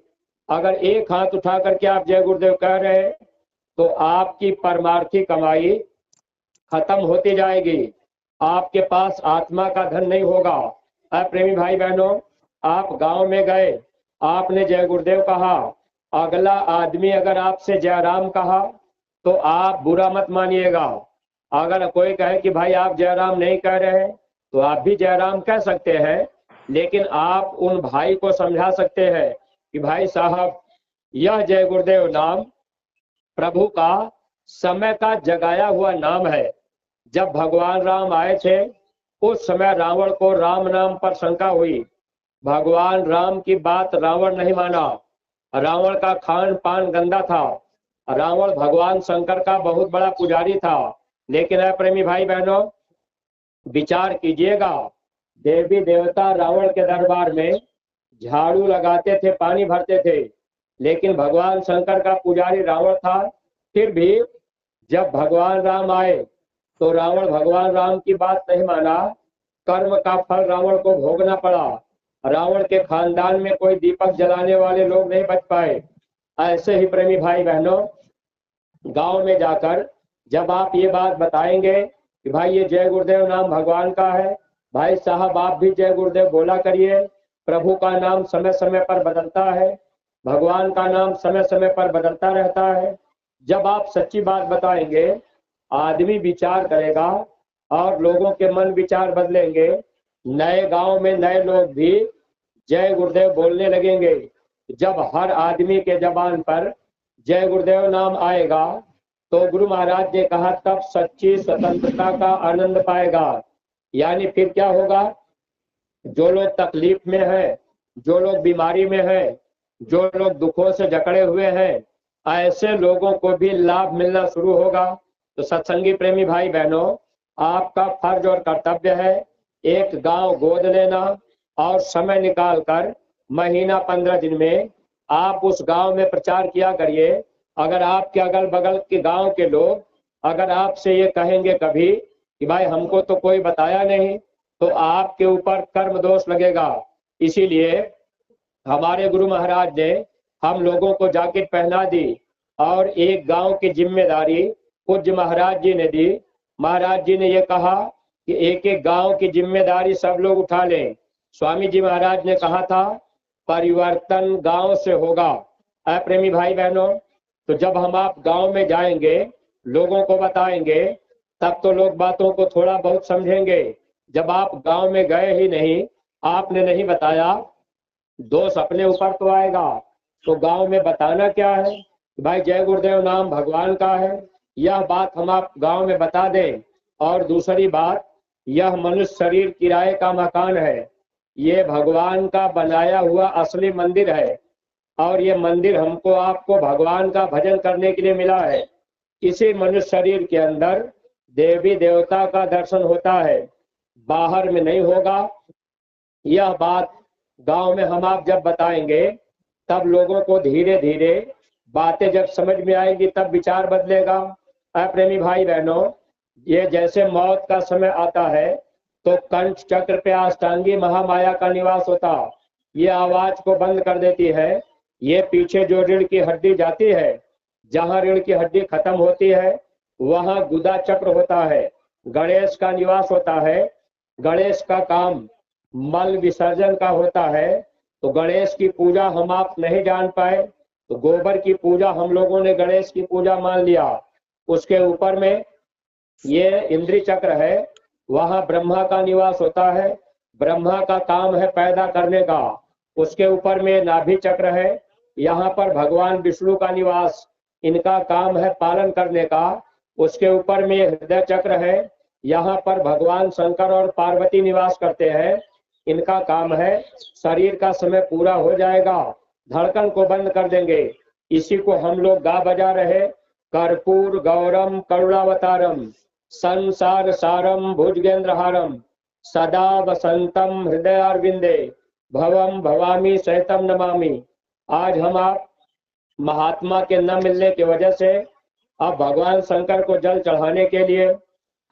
अगर एक हाथ उठा करके आप जय गुरुदेव कह रहे हैं तो आपकी परमार्थी कमाई खत्म होती जाएगी, आपके पास आत्मा का धन नहीं होगा। प्रेमी भाई बहनों, आप गांव में गए, आपने जय गुरुदेव कहा, अगला आदमी अगर आपसे जय राम कहा तो आप बुरा मत मानिएगा। अगर कोई कहे कि भाई आप जय राम नहीं कह रहे तो आप भी जय राम कह सकते हैं, लेकिन आप उन भाई को समझा सकते हैं कि भाई साहब, यह जय गुरुदेव नाम प्रभु का समय का जगाया हुआ नाम है। जब भगवान राम आए थे उस समय रावण को राम नाम पर शंका हुई, भगवान राम की बात रावण नहीं माना, रावण का खान पान गंदा था, रावण भगवान शंकर का बहुत बड़ा पुजारी था। लेकिन प्रेमी भाई बहनों, विचार कीजिएगा, देवी देवता रावण के दरबार में झाड़ू लगाते थे, पानी भरते थे, लेकिन भगवान शंकर का पुजारी रावण था। फिर भी जब भगवान राम आए तो रावण भगवान राम की बात नहीं माना, कर्म का फल रावण को भोगना पड़ा। रावण के खानदान में कोई दीपक जलाने वाले लोग नहीं बच पाए। ऐसे ही प्रेमी भाई बहनों, गांव में जाकर जब आप ये बात बताएंगे कि भाई ये जय गुरुदेव नाम भगवान का है, भाई साहब आप भी जय गुरुदेव बोला करिए, प्रभु का नाम समय समय पर बदलता है, भगवान का नाम समय समय पर बदलता रहता है। जब आप सच्ची बात बताएंगे, आदमी विचार करेगा और लोगों के मन विचार बदलेंगे। नए गांव में नए लोग भी जय गुरुदेव बोलने लगेंगे। जब हर आदमी के जबान पर जय गुरुदेव नाम आएगा तो गुरु महाराज ने कहा तब सच्ची स्वतंत्रता का आनंद पाएगा। यानी फिर क्या होगा, जो लोग तकलीफ में है, जो लोग बीमारी में है, जो लोग दुखों से जकड़े हुए हैं, ऐसे लोगों को भी लाभ मिलना शुरू होगा। तो सत्संगी प्रेमी भाई बहनों, आपका फर्ज और कर्तव्य है एक गांव गोद लेना और समय निकालकर महीना 15 दिन में आप उस गांव में प्रचार किया करिए। अगर आपके अगल बगल के गांव के लोग अगर आपसे ये कहेंगे कभी कि भाई हमको तो कोई बताया नहीं, तो आपके ऊपर कर्म दोष लगेगा। इसीलिए हमारे गुरु महाराज ने हम लोगों को जैकेट पहना दी और एक गांव की जिम्मेदारी पूज्य महाराज जी ने दी। महाराज जी ने ये कहा कि एक एक गांव की जिम्मेदारी सब लोग उठा लें। स्वामी जी महाराज ने कहा था परिवर्तन गांव से होगा। प्रेमी भाई बहनों, तो जब हम आप गांव में जाएंगे, लोगों को बताएंगे, तब तो लोग बातों को थोड़ा बहुत समझेंगे। जब आप गांव में गए ही नहीं, आपने नहीं बताया, दोष अपने ऊपर तो आएगा। तो गांव में बताना क्या है, भाई जय गुरुदेव नाम भगवान का है, यह बात हम आप गांव में बता दें। और दूसरी बात, यह मनुष्य शरीर किराए का मकान है, ये भगवान का बनाया हुआ असली मंदिर है और ये मंदिर हमको आपको भगवान का भजन करने के लिए मिला है। इसी मनुष्य शरीर के अंदर देवी देवता का दर्शन होता है, बाहर में नहीं होगा। यह बात गांव में हम आप जब बताएंगे तब लोगों को धीरे धीरे बातें जब समझ में आएगी तब विचार बदलेगा। प्रेमी भाई बहनों, ये जैसे मौत का समय आता है तो कंठ चक्र पे अष्टांगी महामाया का निवास होता, ये आवाज को बंद कर देती है। ये पीछे जो रीढ़ की हड्डी जाती है, जहां रीढ़ की हड्डी खत्म होती है वहां गुदा चक्र होता है, गणेश का निवास होता है। गणेश का काम मल विसर्जन का होता है, तो गणेश की पूजा हम आप नहीं जान पाए तो गोबर की पूजा हम लोगों ने गणेश की पूजा मान लिया। उसके ऊपर में ये इंद्री चक्र है, वहां ब्रह्मा का निवास होता है, ब्रह्मा का काम है पैदा करने का। उसके ऊपर में नाभि चक्र है, यहाँ पर भगवान विष्णु का निवास, इनका काम है पालन करने का। उसके ऊपर में हृदय चक्र है, यहाँ पर भगवान शंकर और पार्वती निवास करते हैं, इनका काम है शरीर का समय पूरा हो जाएगा धड़कन को बंद कर देंगे। इसी को हम लोग गा बजा रहे, कर्पूर गौरम करुणावतारम संसार सारम भुजगेंद्रहारम सदा वसंतम हृदय अरविंदे भवम भवामी सहितम नमामि। आज हम आप महात्मा के न मिलने की वजह से अब भगवान शंकर को जल चढ़ाने के लिए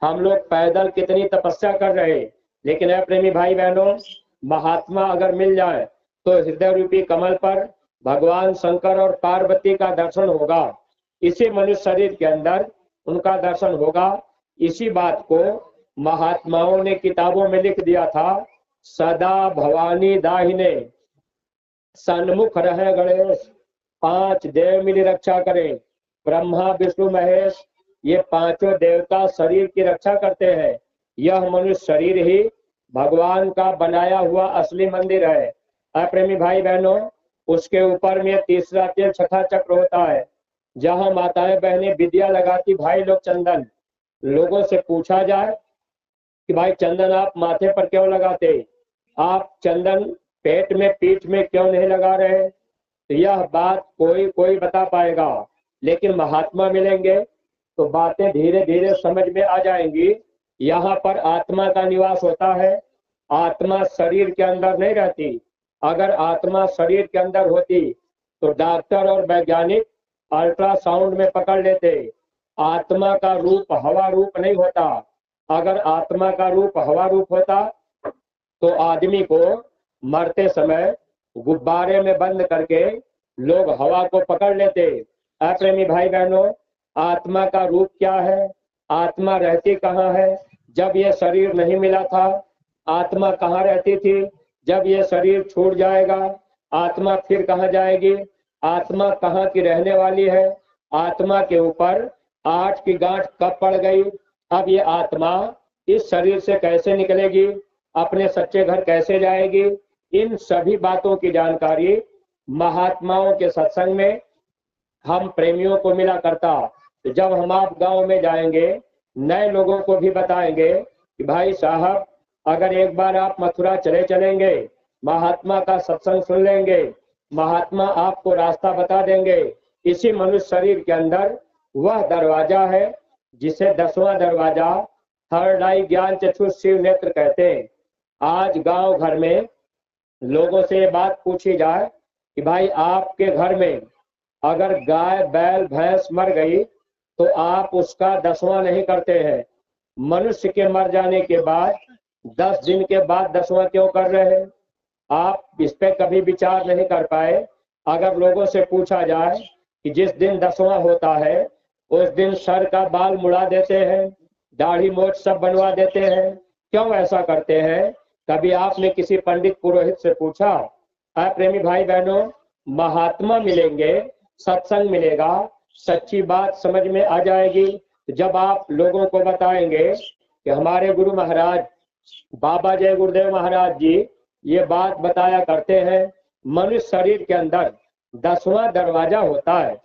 हम लोग पैदल कितनी तपस्या कर रहे, लेकिन है प्रेमी भाई बहनों, महात्मा अगर मिल जाए तो हृदय रूपी कमल पर भगवान शंकर और पार्वती का दर्शन होगा, इसी मनुष्य शरीर के अंदर उनका दर्शन होगा। इसी बात को महात्माओं ने किताबों में लिख दिया था, सदा भवानी दाहिने सन्मुख रहे गणेश, 5 देव मिली रक्षा करें, ब्रह्मा विष्णु महेश, ये पांचों देवता शरीर की रक्षा करते हैं। यह मनुष्य शरीर ही भगवान का बनाया हुआ असली मंदिर है। प्रेमी भाई बहनों, उसके ऊपर में तीसरा तेल छठा चक्र होता है, जहां माताएं बहनें विद्या लगाती, भाई लोग चंदन। लोगों से पूछा जाए कि भाई चंदन आप माथे पर क्यों लगाते, आप चंदन पेट में पीठ में क्यों नहीं लगा रहे, तो यह बात कोई कोई बता पाएगा, लेकिन महात्मा मिलेंगे तो बातें धीरे धीरे समझ में आ जाएंगी। यहाँ पर आत्मा का निवास होता है, आत्मा शरीर के अंदर नहीं रहती। अगर आत्मा शरीर के अंदर होती तो डॉक्टर और वैज्ञानिक अल्ट्रासाउंड में पकड़ लेते। आत्मा का रूप हवा रूप नहीं होता, अगर आत्मा का रूप हवा रूप होता तो आदमी को मरते समय गुब्बारे में बंद करके लोग हवा को पकड़ लेते। प्रेमी भाई बहनों, आत्मा का रूप क्या है, आत्मा रहती कहाँ है, जब ये शरीर नहीं मिला था आत्मा कहाँ रहती थी, जब ये शरीर छूट जाएगा आत्मा फिर कहाँ जाएगी, आत्मा कहाँ की रहने वाली है, आत्मा के ऊपर 8 की गांठ कब पड़ गई, अब ये आत्मा इस शरीर से कैसे निकलेगी। अपने सच्चे घर कैसे जाएगी, इन सभी बातों की जानकारी महात्माओं के सत्संग में हम प्रेमियों को मिला करता। तो जब हम आप गांव में जाएंगे, नए लोगों को भी बताएंगे कि भाई साहब, अगर एक बार आप मथुरा चलेंगे, महात्मा का सत्संग सुन लेंगे, महात्मा आपको रास्ता बता देंगे। इसी मनुष्य शरीर के अंदर वह दरवाजा है जिसे 10वां दरवाजा थर्ड आई ज्ञान चक्षु शिव नेत्र कहते हैं। आज गांव घर में लोगों से ये बात पूछी जाए कि भाई आपके घर में अगर गाय बैल भैंस मर गई तो आप उसका 10वां नहीं करते हैं। मनुष्य के मर जाने के बाद 10 दिन के बाद 10वां क्यों कर रहे हैं? आप इस पे कभी विचार नहीं कर पाए। अगर लोगों से पूछा जाए कि जिस दिन 10वां होता है उस दिन सर का बाल मुड़ा देते हैं, दाढ़ी मोछ सब बनवा देते हैं, क्यों ऐसा करते हैं? कभी आपने किसी पंडित पुरोहित से पूछा? प्रेमी भाई बहनों, महात्मा मिलेंगे, सत्संग मिलेगा, सच्ची बात समझ में आ जाएगी। जब आप लोगों को बताएंगे कि हमारे गुरु महाराज बाबा जय गुरुदेव महाराज जी ये बात बताया करते हैं, मनुष्य शरीर के अंदर 10वां दरवाजा होता है।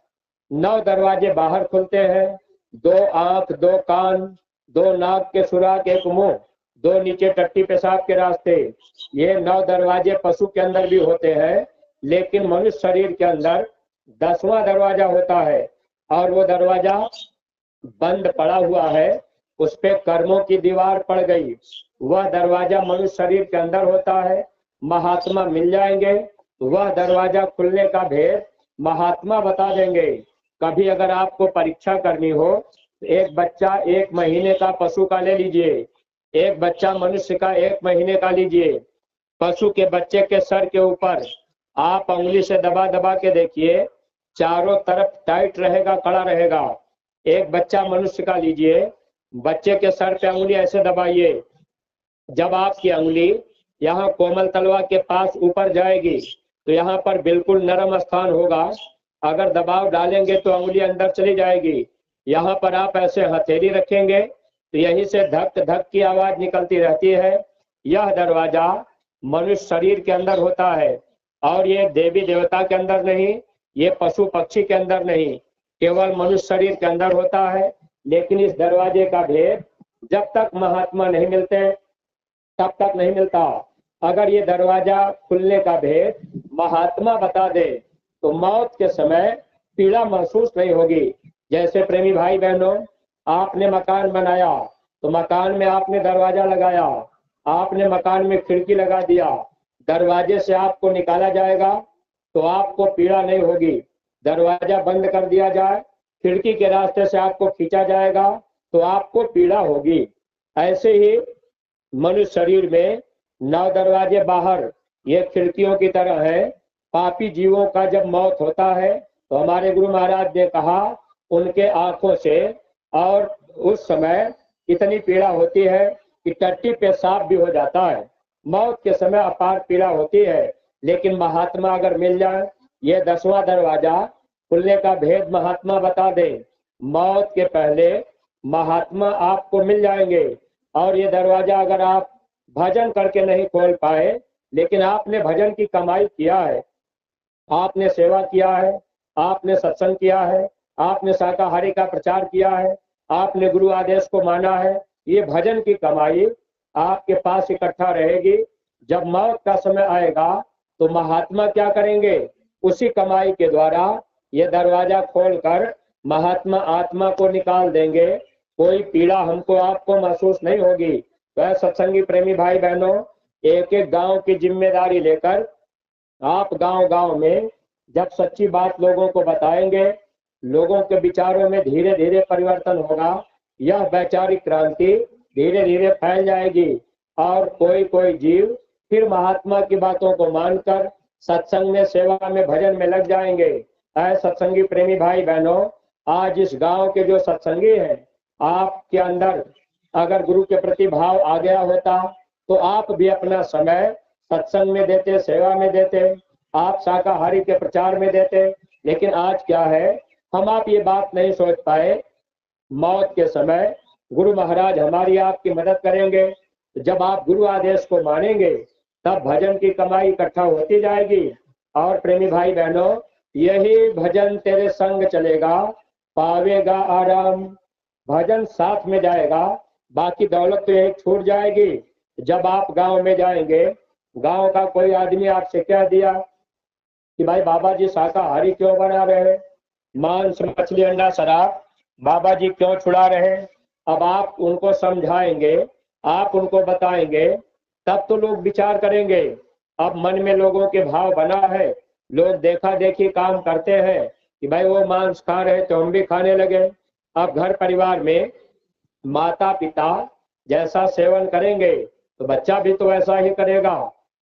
9 दरवाजे बाहर खुलते हैं, 2 आंख, 2 कान, 2 नाक के सुराख, 1 मुंह, 2 नीचे टट्टी पेशाब के रास्ते। ये 9 दरवाजे पशु के अंदर भी होते हैं, लेकिन मनुष्य शरीर के अंदर 10वां दरवाजा होता है और वो दरवाजा बंद पड़ा हुआ है, उस पे कर्मों की दीवार पड़ गई। वह दरवाजा मनुष्य शरीर के अंदर होता है। महात्मा मिल जाएंगे, वह दरवाजा खुलने का भेद महात्मा बता देंगे। कभी अगर आपको परीक्षा करनी हो, एक बच्चा 1 महीने का पशु का ले लीजिए, एक बच्चा मनुष्य का 1 महीने का लीजिए। पशु के बच्चे के सर के ऊपर आप उंगली से दबा दबा के देखिए, चारों तरफ टाइट रहेगा, कड़ा रहेगा। एक बच्चा मनुष्य का लीजिए, बच्चे के सर पे उंगली ऐसे दबाइए, जब आपकी उंगली यहाँ कोमल तलवा के पास ऊपर जाएगी तो यहाँ पर बिल्कुल नरम स्थान होगा। अगर दबाव डालेंगे तो उंगली अंदर चली जाएगी। यहाँ पर आप ऐसे हथेली रखेंगे तो यहीं से धक धक की आवाज निकलती रहती है। यह दरवाजा मनुष्य शरीर के अंदर होता है और ये देवी देवता के अंदर नहीं, ये पशु पक्षी के अंदर नहीं, केवल मनुष्य शरीर के अंदर होता है। लेकिन इस दरवाजे का भेद जब तक महात्मा नहीं मिलते तब तक नहीं मिलता। अगर ये दरवाजा खुलने का भेद महात्मा बता दे तो मौत के समय पीड़ा महसूस नहीं होगी। जैसे प्रेमी भाई बहनों, आपने मकान बनाया तो मकान में आपने दरवाजा लगाया, आपने मकान में खिड़की लगा दिया, दरवाजे से आपको निकाला जाएगा तो आपको पीड़ा नहीं होगी। दरवाजा बंद कर दिया जाए, खिड़की के रास्ते से आपको खींचा जाएगा तो आपको पीड़ा होगी। ऐसे ही मनुष्य शरीर में 9 दरवाजे बाहर ये खिड़कियों की तरह है। पापी जीवों का जब मौत होता है तो हमारे गुरु महाराज ने कहा उनके आंखों से और उस समय इतनी पीड़ा होती है कि टट्टी पेशाब भी हो जाता है। मौत के समय अपार पीड़ा होती है। लेकिन महात्मा अगर मिल जाए, ये 10वां दरवाजा खुलने का भेद महात्मा बता दे, मौत के पहले महात्मा आपको मिल जाएंगे। और ये दरवाजा अगर आप भजन करके नहीं खोल पाए, लेकिन आपने भजन की कमाई किया है, आपने सेवा किया है, आपने सत्संग किया है, आपने शाकाहारी का प्रचार किया है, आपने गुरु आदेश को माना है, ये भजन की कमाई आपके पास इकट्ठा रहेगी। जब मौत का समय आएगा तो महात्मा क्या करेंगे? उसी कमाई के द्वारा ये दरवाजा खोलकर महात्मा आत्मा को निकाल देंगे। कोई पीड़ा हमको आपको महसूस नहीं होगी। वह सत्संगी प्रेमी भाई बहनों, एक एक गांव की जिम्मेदारी लेकर आप गांव गांव में जब सच्ची बात लोगों को बताएंगे, लोगों के विचारों में धीरे धीरे परिवर्तन होगा। यह वैचारिक क्रांति धीरे धीरे फैल जाएगी और कोई कोई जीव फिर महात्मा की बातों को मानकर सत्संग में, सेवा में, भजन में लग जाएंगे। ऐ सत्संगी प्रेमी भाई बहनों, आज इस गांव के जो सत्संगी हैं, आपके अंदर अगर गुरु के प्रति भाव आ गया होता तो आप भी अपना समय सत्संग में देते, सेवा में देते, आप शाकाहारी के प्रचार में देते। लेकिन आज क्या है, हम आप ये बात नहीं सोच पाए। मौत के समय गुरु महाराज हमारी आपकी मदद करेंगे। जब आप गुरु आदेश को मानेंगे तब भजन की कमाई इकट्ठा होती जाएगी। और प्रेमी भाई बहनों, यही भजन तेरे संग चलेगा, पावेगा आराम। भजन साथ में जाएगा, बाकी दौलत तो एक छूट जाएगी। जब आप गांव में जाएंगे, गांव का कोई आदमी आपसे कह दिया कि भाई बाबा जी शाकाहारी क्यों बना रहे, मांस मछली अंडा शराब बाबा जी क्यों छुड़ा रहे। अब आप उनको समझाएंगे, आप उनको बताएंगे, तब तो लोग विचार करेंगे। अब मन में लोगों के भाव बना है, लोग देखा देखी काम करते हैं कि भाई वो मांस खा रहे तो हम भी खाने लगे। अब घर परिवार में माता पिता जैसा सेवन करेंगे तो बच्चा भी तो वैसा ही करेगा।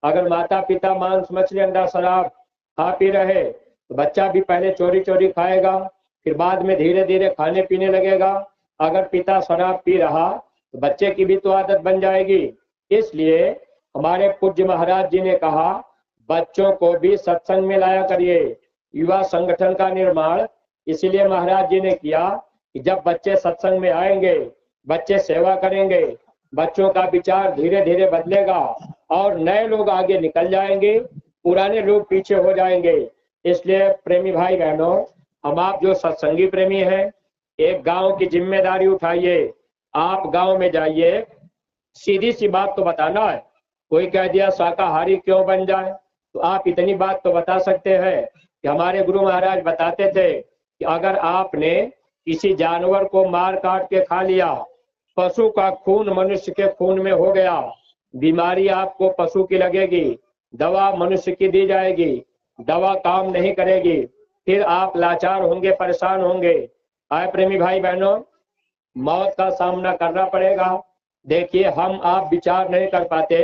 अगर माता पिता मांस मछली अंडा शराब खा पी रहे तो बच्चा भी पहले चोरी चोरी खाएगा, फिर बाद में धीरे धीरे खाने पीने लगेगा। अगर पिता शराब पी रहा तो बच्चे की भी तो आदत बन जाएगी। इसलिए हमारे पूज्य महाराज जी ने कहा, बच्चों को भी सत्संग में लाया करिए। युवा संगठन का निर्माण इसीलिए महाराज जी ने किया कि जब बच्चे सत्संग में आएंगे, बच्चे सेवा करेंगे, बच्चों का विचार धीरे धीरे बदलेगा और नए लोग आगे निकल जाएंगे, पुराने लोग पीछे हो जाएंगे। इसलिए प्रेमी भाई बहनों, हम आप जो सत्संगी प्रेमी हैं, एक गांव की जिम्मेदारी उठाइए। आप गांव में जाइए, सीधी सी बात तो बताना है। कोई कह दिया शाकाहारी क्यों बन जाए, तो आप इतनी बात तो बता सकते हैं कि हमारे गुरु महाराज बताते थे कि अगर आपने किसी जानवर को मार काट के खा लिया, पशु का खून मनुष्य के खून में हो गया, बीमारी आपको पशु की लगेगी, दवा मनुष्य की दी जाएगी, दवा काम नहीं करेगी, फिर आप लाचार होंगे, परेशान होंगे। आए प्रेमी भाई बहनों, मौत का सामना करना पड़ेगा। देखिए, हम आप विचार नहीं कर पाते।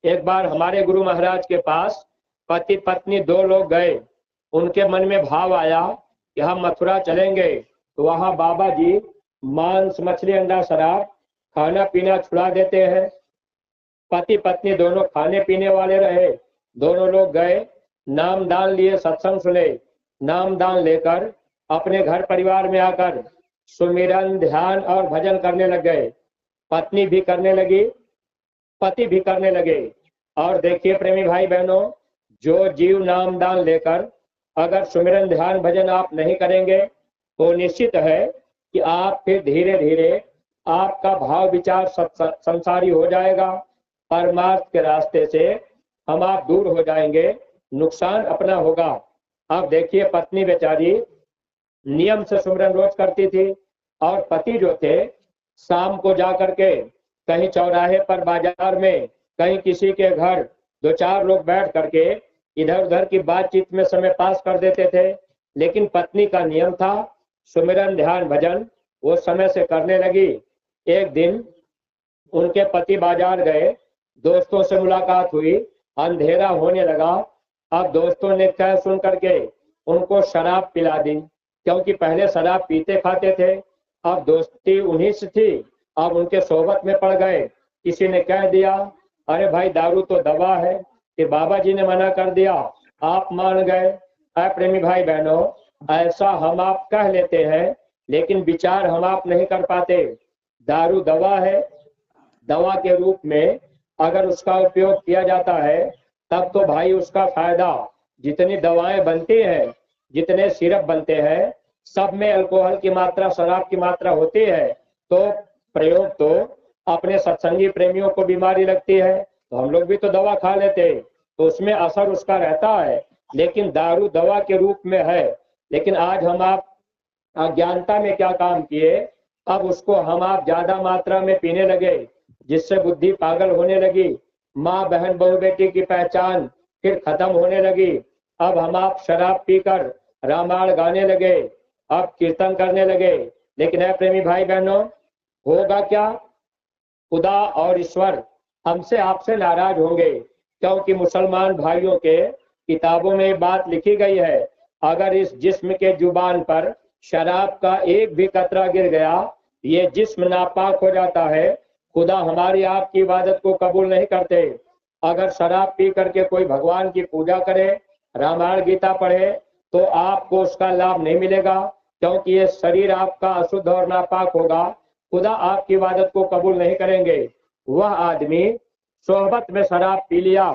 एक बार हमारे गुरु महाराज के पास पति पत्नी दो लोग गए, उनके मन में भाव आया कि हम मथुरा चलेंगे, तो वहां बाबा जी मांस मछली अंडा शराब खाना पीना छुड़ा देते हैं। पति पत्नी दोनों खाने पीने वाले रहे। दोनों लोग गए, नाम दान लिए, सत्संग सुने, नाम दान लेकर अपने घर परिवार में आकर सुमिरन ध्यान और भजन करने लग गए। पत्नी भी करने लगी, पति भी करने लगे। और देखिए प्रेमी भाई बहनों, जो जीव नाम दान लेकर अगर सुमिरन ध्यान भजन आप नहीं करेंगे तो निश्चित है कि आप फिर धीरे धीरे आपका भाव विचार संसारी हो जाएगा, परमार्थ के रास्ते से हम आप दूर हो जाएंगे, नुकसान अपना होगा। अब देखिए, पत्नी बेचारी नियम से सुमिरन रोज करती थी और पति जो थे शाम को जाकर के कहीं चौराहे पर, बाजार में, कहीं किसी के घर दो चार लोग बैठ करके इधर उधर की बातचीत में समय पास कर देते थे। लेकिन पत्नी का नियम था सुमिरन ध्यान भजन, वो समय से करने लगी। एक दिन उनके पति बाजार गए, दोस्तों से मुलाकात हुई, अंधेरा होने लगा। अब दोस्तों ने कह सुन करके उनको शराब पिला दी, क्योंकि पहले शराब पीते खाते थे, अब दोस्ती उन्हीं से थी। अब उनके सोहबत में पड़ गए। किसी ने कह दिया, अरे भाई दारू तो दवा है, कि बाबा जी ने मना कर दिया, आप मान गए। प्रेमी भाई बहनों, ऐसा हम आप कह लेते हैं, लेकिन विचार हम आप नहीं कर पाते। दारू दवा है, दवा के रूप में अगर उसका उपयोग किया जाता है तब तो भाई उसका फायदा, जितनी दवाएं बनती हैं, जितने सिरप बनते हैं, सब में अल्कोहल की मात्रा, शराब की मात्रा होती है। तो प्रयोग तो अपने सत्संगी प्रेमियों को बीमारी लगती है तो हम लोग भी तो दवा खा लेते, तो उसमें असर उसका रहता है। लेकिन दारू दवा के रूप में है। लेकिन आज हम आप अज्ञानता में क्या काम किए, अब उसको हम आप ज्यादा मात्रा में पीने लगे, जिससे बुद्धि पागल होने लगी, माँ बहन बहू बेटी की पहचान फिर खत्म होने लगी। अब हम आप शराब पीकर रामायण गाने लगे, अब कीर्तन करने लगे। लेकिन है प्रेमी भाई बहनों, होगा क्या? खुदा और ईश्वर हमसे आपसे नाराज होंगे, क्योंकि मुसलमान भाइयों के किताबों में बात लिखी गई है, अगर इस जिस्म के जुबान पर शराब का एक भी कतरा गिर गया, ये जिस्म नापाक हो जाता है, खुदा हमारी आपकी इबादत को कबूल नहीं करते। अगर शराब पी करके कोई भगवान की पूजा करे, रामायण गीता पढ़े, तो आपको उसका लाभ नहीं मिलेगा, क्योंकि ये शरीर आपका अशुद्ध और नापाक होगा, खुदा आपकी इबादत को कबूल नहीं करेंगे। वह आदमी सोहबत में शराब पी लिया।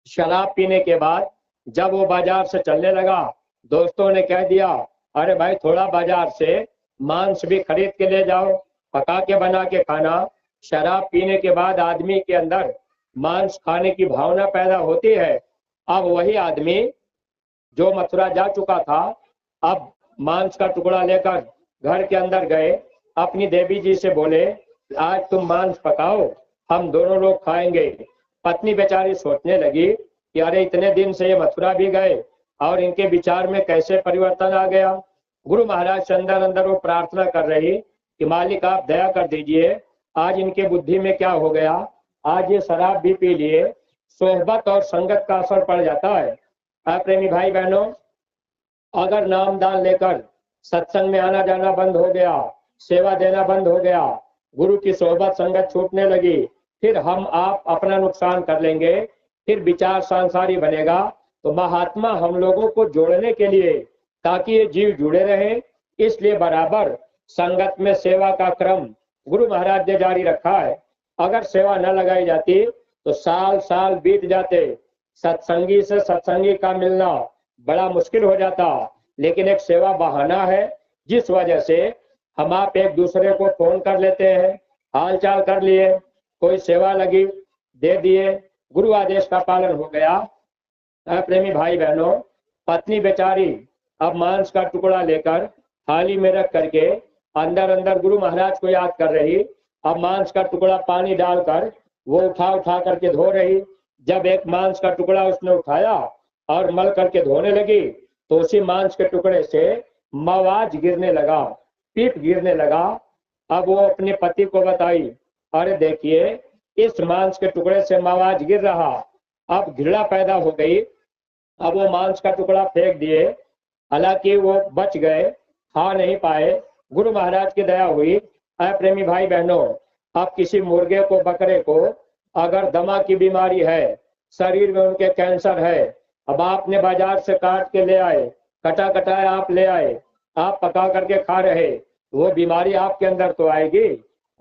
शराब पीने के बाद जब वो बाजार से चलने लगा, दोस्तों ने कह दिया, अरे भाई थोड़ा बाजार से मांस भी खरीद के ले जाओ, पका के बना के खाना। शराब पीने के बाद आदमी के अंदर मांस खाने की भावना पैदा होती है। अब वही आदमी जो मथुरा जा चुका था, अब मांस का टुकड़ा लेकर घर के अंदर गए, अपनी देवी जी से बोले, आज तुम मांस पकाओ, हम दोनों लोग खाएंगे। पत्नी बेचारी सोचने लगी कि अरे इतने दिन से ये मथुरा भी गए और इनके विचार में कैसे परिवर्तन आ गया। गुरु महाराज से अंदर अंदर वो प्रार्थना कर रही कि मालिक आप दया कर दीजिए, आज इनके बुद्धि में क्या हो गया, आज ये शराब भी पी लिए। सोहबत और संगत का असर पड़ जाता है। प्रेमी भाई बहनों, अगर नाम दान लेकर सत्संग में आना जाना बंद हो गया, सेवा देना बंद हो गया, गुरु की सोहबत संगत छूटने लगी, फिर हम आप अपना नुकसान कर लेंगे, फिर विचार सांसारी बनेगा। तो महात्मा हम लोगों को जोड़ने के लिए, ताकि ये जीव जुड़े रहे, इसलिए बराबर संगत में सेवा का क्रम गुरु महाराज ने जारी रखा है। अगर सेवा न लगाई जाती तो साल साल बीत जाते, सत्संगी से सत्संगी का मिलना बड़ा मुश्किल हो जाता। लेकिन एक सेवा बहाना है, जिस वजह से हम आप एक दूसरे को फोन कर लेते हैं, हाल चाल कर लिए, कोई सेवा लगी दे दिए, गुरु आदेश का पालन हो गया। प्रेमी भाई बहनों, पत्नी बेचारी अब मांस का टुकड़ा लेकर थाली में रख करके अंदर अंदर गुरु महाराज को याद कर रही। अब मांस का टुकड़ा पानी डालकर वो उठा उठा करके धो रही। जब एक मांस का टुकड़ा उसने उठाया और मल करके धोने लगी, तो उसी मांस के टुकड़े से मवाज गिरने लगा, पीप गिरने लगा। अब वो अपने पति को बताई, अरे देखिए इस मांस के टुकड़े से मवाज गिर रहा। अब घृणा पैदा हो गई। अब वो मांस का टुकड़ा फेंक दिए, हालांकि वो बच गए, खा नहीं पाए। गुरु महाराज की दया हुई। प्रेमी भाई बहनों, अब किसी मुर्गे को, बकरे को अगर दमा की बीमारी है, शरीर में उनके कैंसर है, अब आपने बाजार से काट के ले आए, कटा कटाया आप ले आए, आप पका करके खा रहे, वो बीमारी आपके अंदर तो आएगी।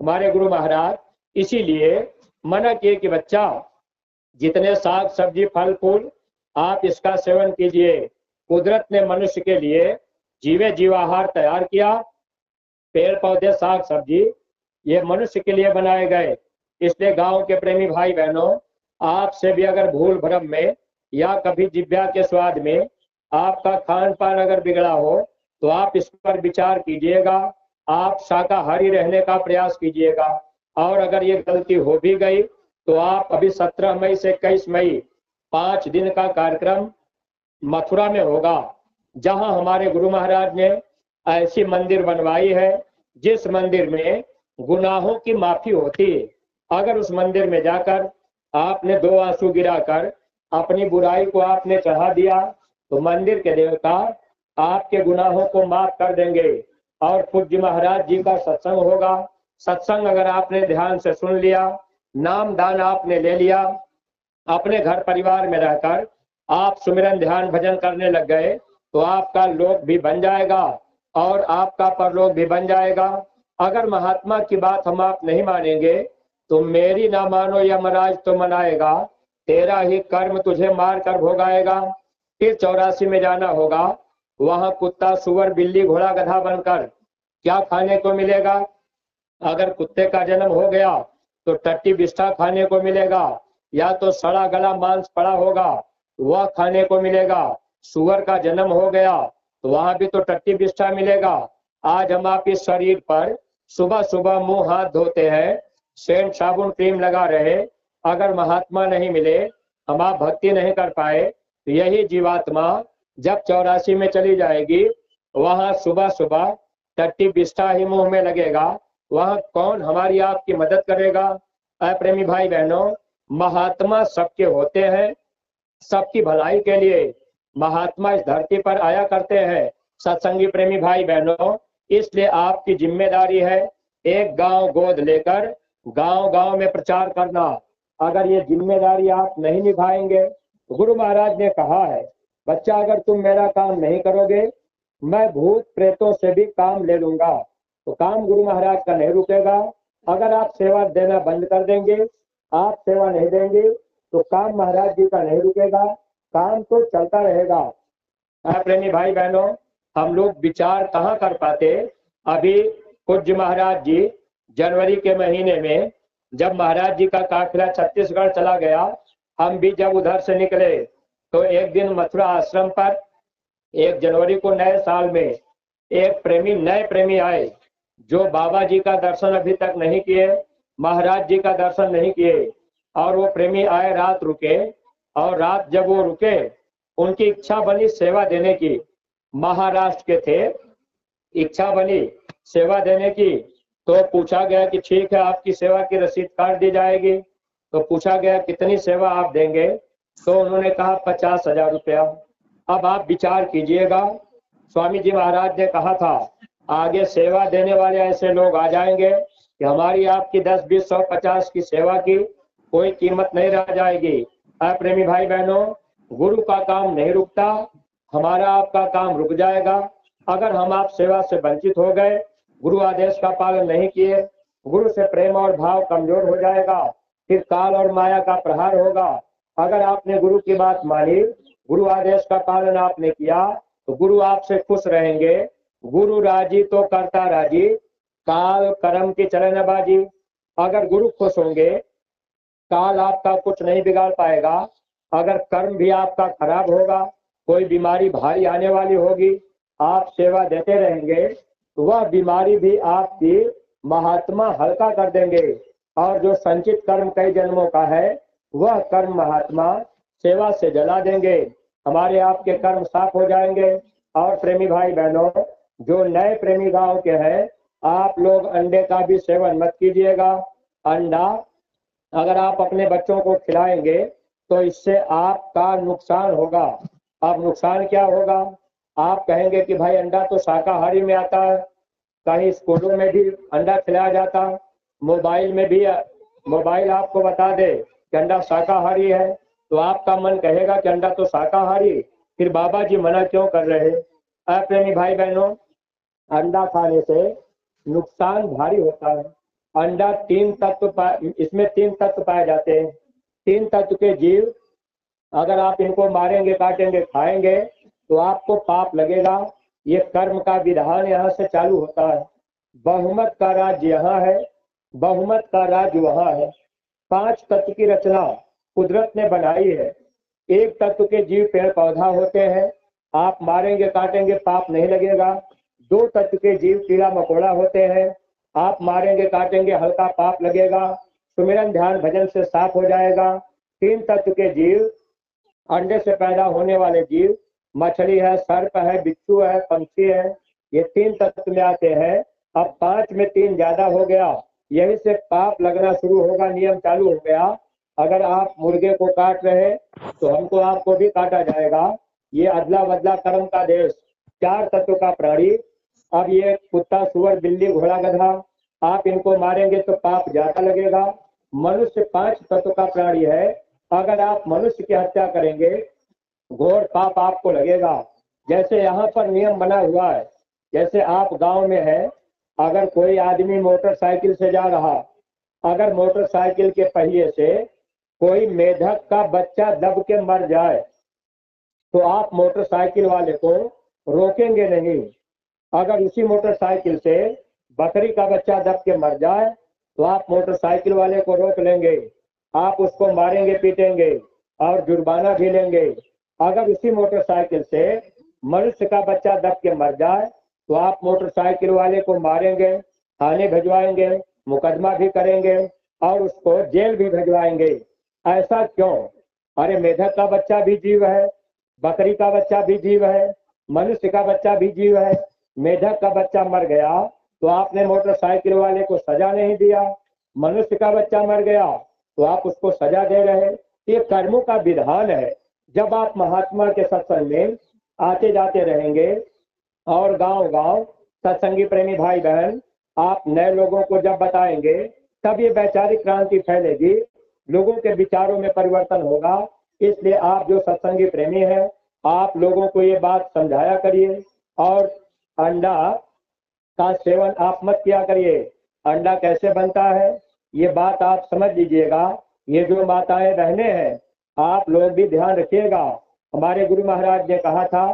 हमारे गुरु महाराज इसीलिए मना किए कि बच्चा जितने साग सब्जी फल फूल आप इसका सेवन कीजिए। कुदरत ने मनुष्य के लिए जीवे जीवाहार तैयार किया। पेड़ पौधे साग सब्जी ये मनुष्य के लिए बनाए गए। इसलिए गांव के प्रेमी भाई बहनों, आपसे भी अगर भूल भ्रम में या कभी जिब्या के स्वाद में आपका खान पान अगर बिगड़ा हो, तो आप इस पर विचार कीजिएगा। आप शाकाहारी रहने का प्रयास कीजिएगा। और अगर ये गलती हो भी गई तो आप अभी 17 मई से 21 मई 5 दिन का कार्यक्रम मथुरा में होगा, जहां हमारे गुरु महाराज ने ऐसी मंदिर बनवाई है जिस मंदिर में गुनाहों की माफी होती है। अगर उस मंदिर में जाकर आपने 2 आंसू गिराकर अपनी बुराई को आपने चढ़ा दिया, तो मंदिर के देवता आपके गुनाहों को माफ कर देंगे और पूज्य महाराज जी का सत्संग होगा। सत्संग अगर आपने ध्यान से सुन लिया, नाम दान आपने ले लिया, अपने घर परिवार में रहकर आप सुमिरन ध्यान भजन करने लग गए, तो आपका लोक भी बन जाएगा और आपका परलोक भी बन जाएगा। अगर महात्मा की बात हम आप नहीं मानेंगे तो मेरी ना मानो यमराज तो मनाएगा, तेरा ही कर्म तुझे मार कर भोगाएगा। फिर 84 में जाना होगा, वहां कुत्ता सुअर बिल्ली घोड़ा गधा बनकर क्या खाने को मिलेगा। अगर कुत्ते का जन्म हो गया तो टट्टी बिस्टा खाने को मिलेगा, या तो सड़ा गला मांस पड़ा होगा वह खाने को मिलेगा। सुअर का जन्म हो गया तो वहां भी तो टट्टी बिस्टा मिलेगा। आज हम आप इस शरीर पर सुबह सुबह मुंह हाथ धोते हैं, सेंट साबुन क्रीम लगा रहे, अगर महात्मा नहीं मिले, हम आप भक्ति नहीं कर पाए, तो यही जीवात्मा जब 84 में चली जाएगी, वहां सुबह सुबह टट्टी बिस्टा ही मुंह में लगेगा, वहां कौन हमारी आपकी मदद करेगा। प्रेमी भाई बहनों, महात्मा सबके होते हैं, सबकी भलाई के लिए महात्मा इस धरती पर आया करते हैं। सत्संगी प्रेमी भाई बहनों, इसलिए आपकी जिम्मेदारी है एक गांव गोद लेकर गांव गांव में प्रचार करना। अगर ये जिम्मेदारी आप नहीं निभाएंगे, तो गुरु महाराज ने कहा है, बच्चा अगर तुम मेरा काम नहीं करोगे, मैं भूत प्रेतों से भी काम ले लूंगा। तो काम गुरु महाराज का नहीं रुकेगा। अगर आप सेवा देना बंद कर देंगे, आप सेवा नहीं देंगे, तो काम महाराज जी का नहीं रुकेगा, काम तो चलता रहेगा। प्रेमी भाई बहनों, हम लोग विचार कहाँ कर पाते। अभी पूज्य महाराज जी जनवरी के महीने में जब महाराज जी का काफिला छत्तीसगढ़ चला गया, हम भी जब उधर से निकले तो एक दिन मथुरा आश्रम पर 1 जनवरी को नए साल में एक नए प्रेमी आए, जो बाबा जी का दर्शन अभी तक नहीं किए, महाराज जी का दर्शन नहीं किए। और वो प्रेमी आए, रात रुके, और रात जब वो रुके, उनकी इच्छा बनी सेवा देने की। महाराष्ट्र के थे, इच्छा बनी सेवा देने की। तो पूछा गया कि ठीक है, आपकी सेवा की रसीद काट दी जाएगी। तो पूछा गया कितनी सेवा आप देंगे, तो उन्होंने कहा 50,000 रुपया। अब आप विचार कीजिएगा, स्वामी जी महाराज ने कहा था आगे सेवा देने वाले ऐसे लोग आ जाएंगे कि हमारी आपकी 10, 20, 100, 50 की सेवा की कोई कीमत नहीं रह जाएगी। प्रेमी भाई बहनों, गुरु का काम नहीं रुकता, हमारा आपका काम रुक जाएगा। अगर हम आप सेवा से वंचित हो गए, गुरु आदेश का पालन नहीं किए, गुरु से प्रेम और भाव कमजोर हो जाएगा, फिर काल और माया का प्रहार होगा। अगर आपने गुरु की बात मानी, गुरु आदेश का पालन आपने किया, तो गुरु आपसे खुश रहेंगे। गुरु राजी तो करता राजी, काल कर्म की चले न बाजी। अगर गुरु खुश होंगे, काल आपका कुछ नहीं बिगाड़ पाएगा। अगर कर्म भी आपका खराब होगा, कोई बीमारी भारी आने वाली होगी, आप सेवा देते रहेंगे, तो वह बीमारी भी आपकी महात्मा हल्का कर देंगे। और जो संचित कर्म कई जन्मों का है, वह कर्म महात्मा सेवा से जला देंगे। हमारे आपके कर्म साफ हो जाएंगे। और प्रेमी भाई बहनों, जो नए प्रेमी गांव के हैं, आप लोग अंडे का भी सेवन मत कीजिएगा। अंडा अगर आप अपने बच्चों को खिलाएंगे तो इससे आपका नुकसान होगा। अब नुकसान क्या होगा? आप कहेंगे कि भाई अंडा तो शाकाहारी में आता है, कहीं स्कूलों में भी अंडा खिलाया जाता, मोबाइल में भी मोबाइल आपको बता दे कि अंडा शाकाहारी है, तो आपका मन कहेगा कि अंडा तो शाकाहारी, फिर बाबा जी मना क्यों कर रहे। प्रेमी भाई बहनों, अंडा खाने से नुकसान भारी होता है। अंडा इसमें 3 तत्व पाए जाते हैं। 3 तत्व के जीव अगर आप इनको मारेंगे, काटेंगे, खाएंगे, तो आपको पाप लगेगा। ये कर्म का विधान यहाँ से चालू होता है। बहुमत का राज्य यहाँ है, बहुमत का राज्य वहाँ है। 5 तत्व की रचना कुदरत ने बनाई है। 1 तत्व के जीव पेड़ पौधा होते हैं, आप मारेंगे, काटेंगे, पाप नहीं लगेगा। 2 तत्व के जीव कीड़ा मकोड़ा होते हैं, आप मारेंगे, काटेंगे, हल्का पाप लगेगा, सुमिरन ध्यान भजन से साफ हो जाएगा। 3 तत्व के जीव अंडे से पैदा होने वाले जीव, मछली है, सर्प है, बिच्छू है, पंछी है, ये 3 तत्व में आते हैं। अब 5 में 3 ज्यादा हो गया, यही से पाप लगना शुरू होगा, नियम चालू हो गया। अगर आप मुर्गे को काट रहे तो हमको आपको भी काटा जाएगा। ये अदला बदला कर्म का देश। 4 तत्व का प्राणी, अब ये कुत्ता, सुअर, बिल्ली, घोड़ा, गधा, आप इनको मारेंगे तो पाप ज्यादा लगेगा। मनुष्य 5 तत्व का प्राणी है, अगर आप मनुष्य की हत्या करेंगे घोर पाप आपको लगेगा। जैसे यहाँ पर नियम बना हुआ है, जैसे आप गांव में है, अगर कोई आदमी मोटरसाइकिल से जा रहा, अगर मोटरसाइकिल के पहिए से कोई मेढक का बच्चा दब के मर जाए, तो आप मोटरसाइकिल वाले को रोकेंगे नहीं। अगर उसी मोटरसाइकिल से बकरी का बच्चा दब के मर जाए, तो आप मोटरसाइकिल वाले को रोक लेंगे, आप उसको मारेंगे, पीटेंगे और जुर्माना भी लेंगे। अगर उसी मोटरसाइकिल से मनुष्य का बच्चा दब के मर जाए, तो आप मोटरसाइकिल वाले को मारेंगे, थाने भिजवाएंगे, मुकदमा भी करेंगे और उसको जेल भी भिजवाएंगे। ऐसा क्यों? अरे मेढक का बच्चा भी जीव है, बकरी का बच्चा भी जीव है, मनुष्य का बच्चा भी जीव है। मेढक का बच्चा मर गया तो आपने मोटरसाइकिल वाले को सजा नहीं दिया, मनुष्य का बच्चा मर गया तो आप उसको सजा दे रहे। ये कर्मों का विधान है। जब आप महात्मा के सत्संग में आते जाते रहेंगे और गांव गांव सत्संगी प्रेमी भाई बहन आप नए लोगों को जब बताएंगे, तब ये वैचारिक क्रांति फैलेगी, लोगों के विचारों में परिवर्तन होगा। इसलिए आप जो सत्संगी प्रेमी हैं, आप लोगों को ये बात समझाया करिए और अंडा का सेवन आप मत किया करिए। अंडा कैसे बनता है, ये बात आप समझ लीजिएगा। ये जो माताएं बहनें हैं, आप लोग भी ध्यान रखिएगा। हमारे गुरु महाराज ने कहा था,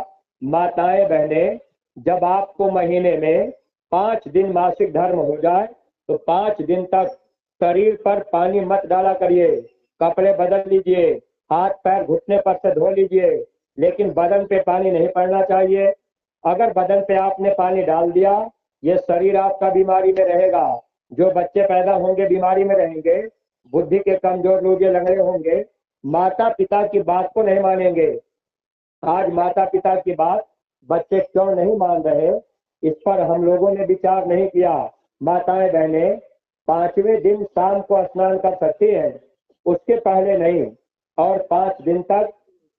माताएं बहनें, जब आपको महीने में 5 दिन मासिक धर्म हो जाए तो 5 दिन तक शरीर पर पानी मत डाला करिए, कपड़े बदल लीजिए, हाथ पैर घुटने पर से धो लीजिए, लेकिन बदन पे पानी नहीं पड़ना चाहिए। अगर बदन पे आपने पानी डाल दिया, ये शरीर आपका बीमारी में रहेगा। जो बच्चे पैदा होंगे बीमारी में रहेंगे, बुद्धि के कमजोर लोग लंगड़े होंगे, माता पिता की बात को नहीं मानेंगे। आज माता पिता की बात बच्चे क्यों नहीं मान रहे, इस पर हम लोगों ने विचार नहीं किया। माताएं बहनें 5वें दिन शाम को स्नान कर सकती हैं, उसके पहले नहीं। और 5 दिन तक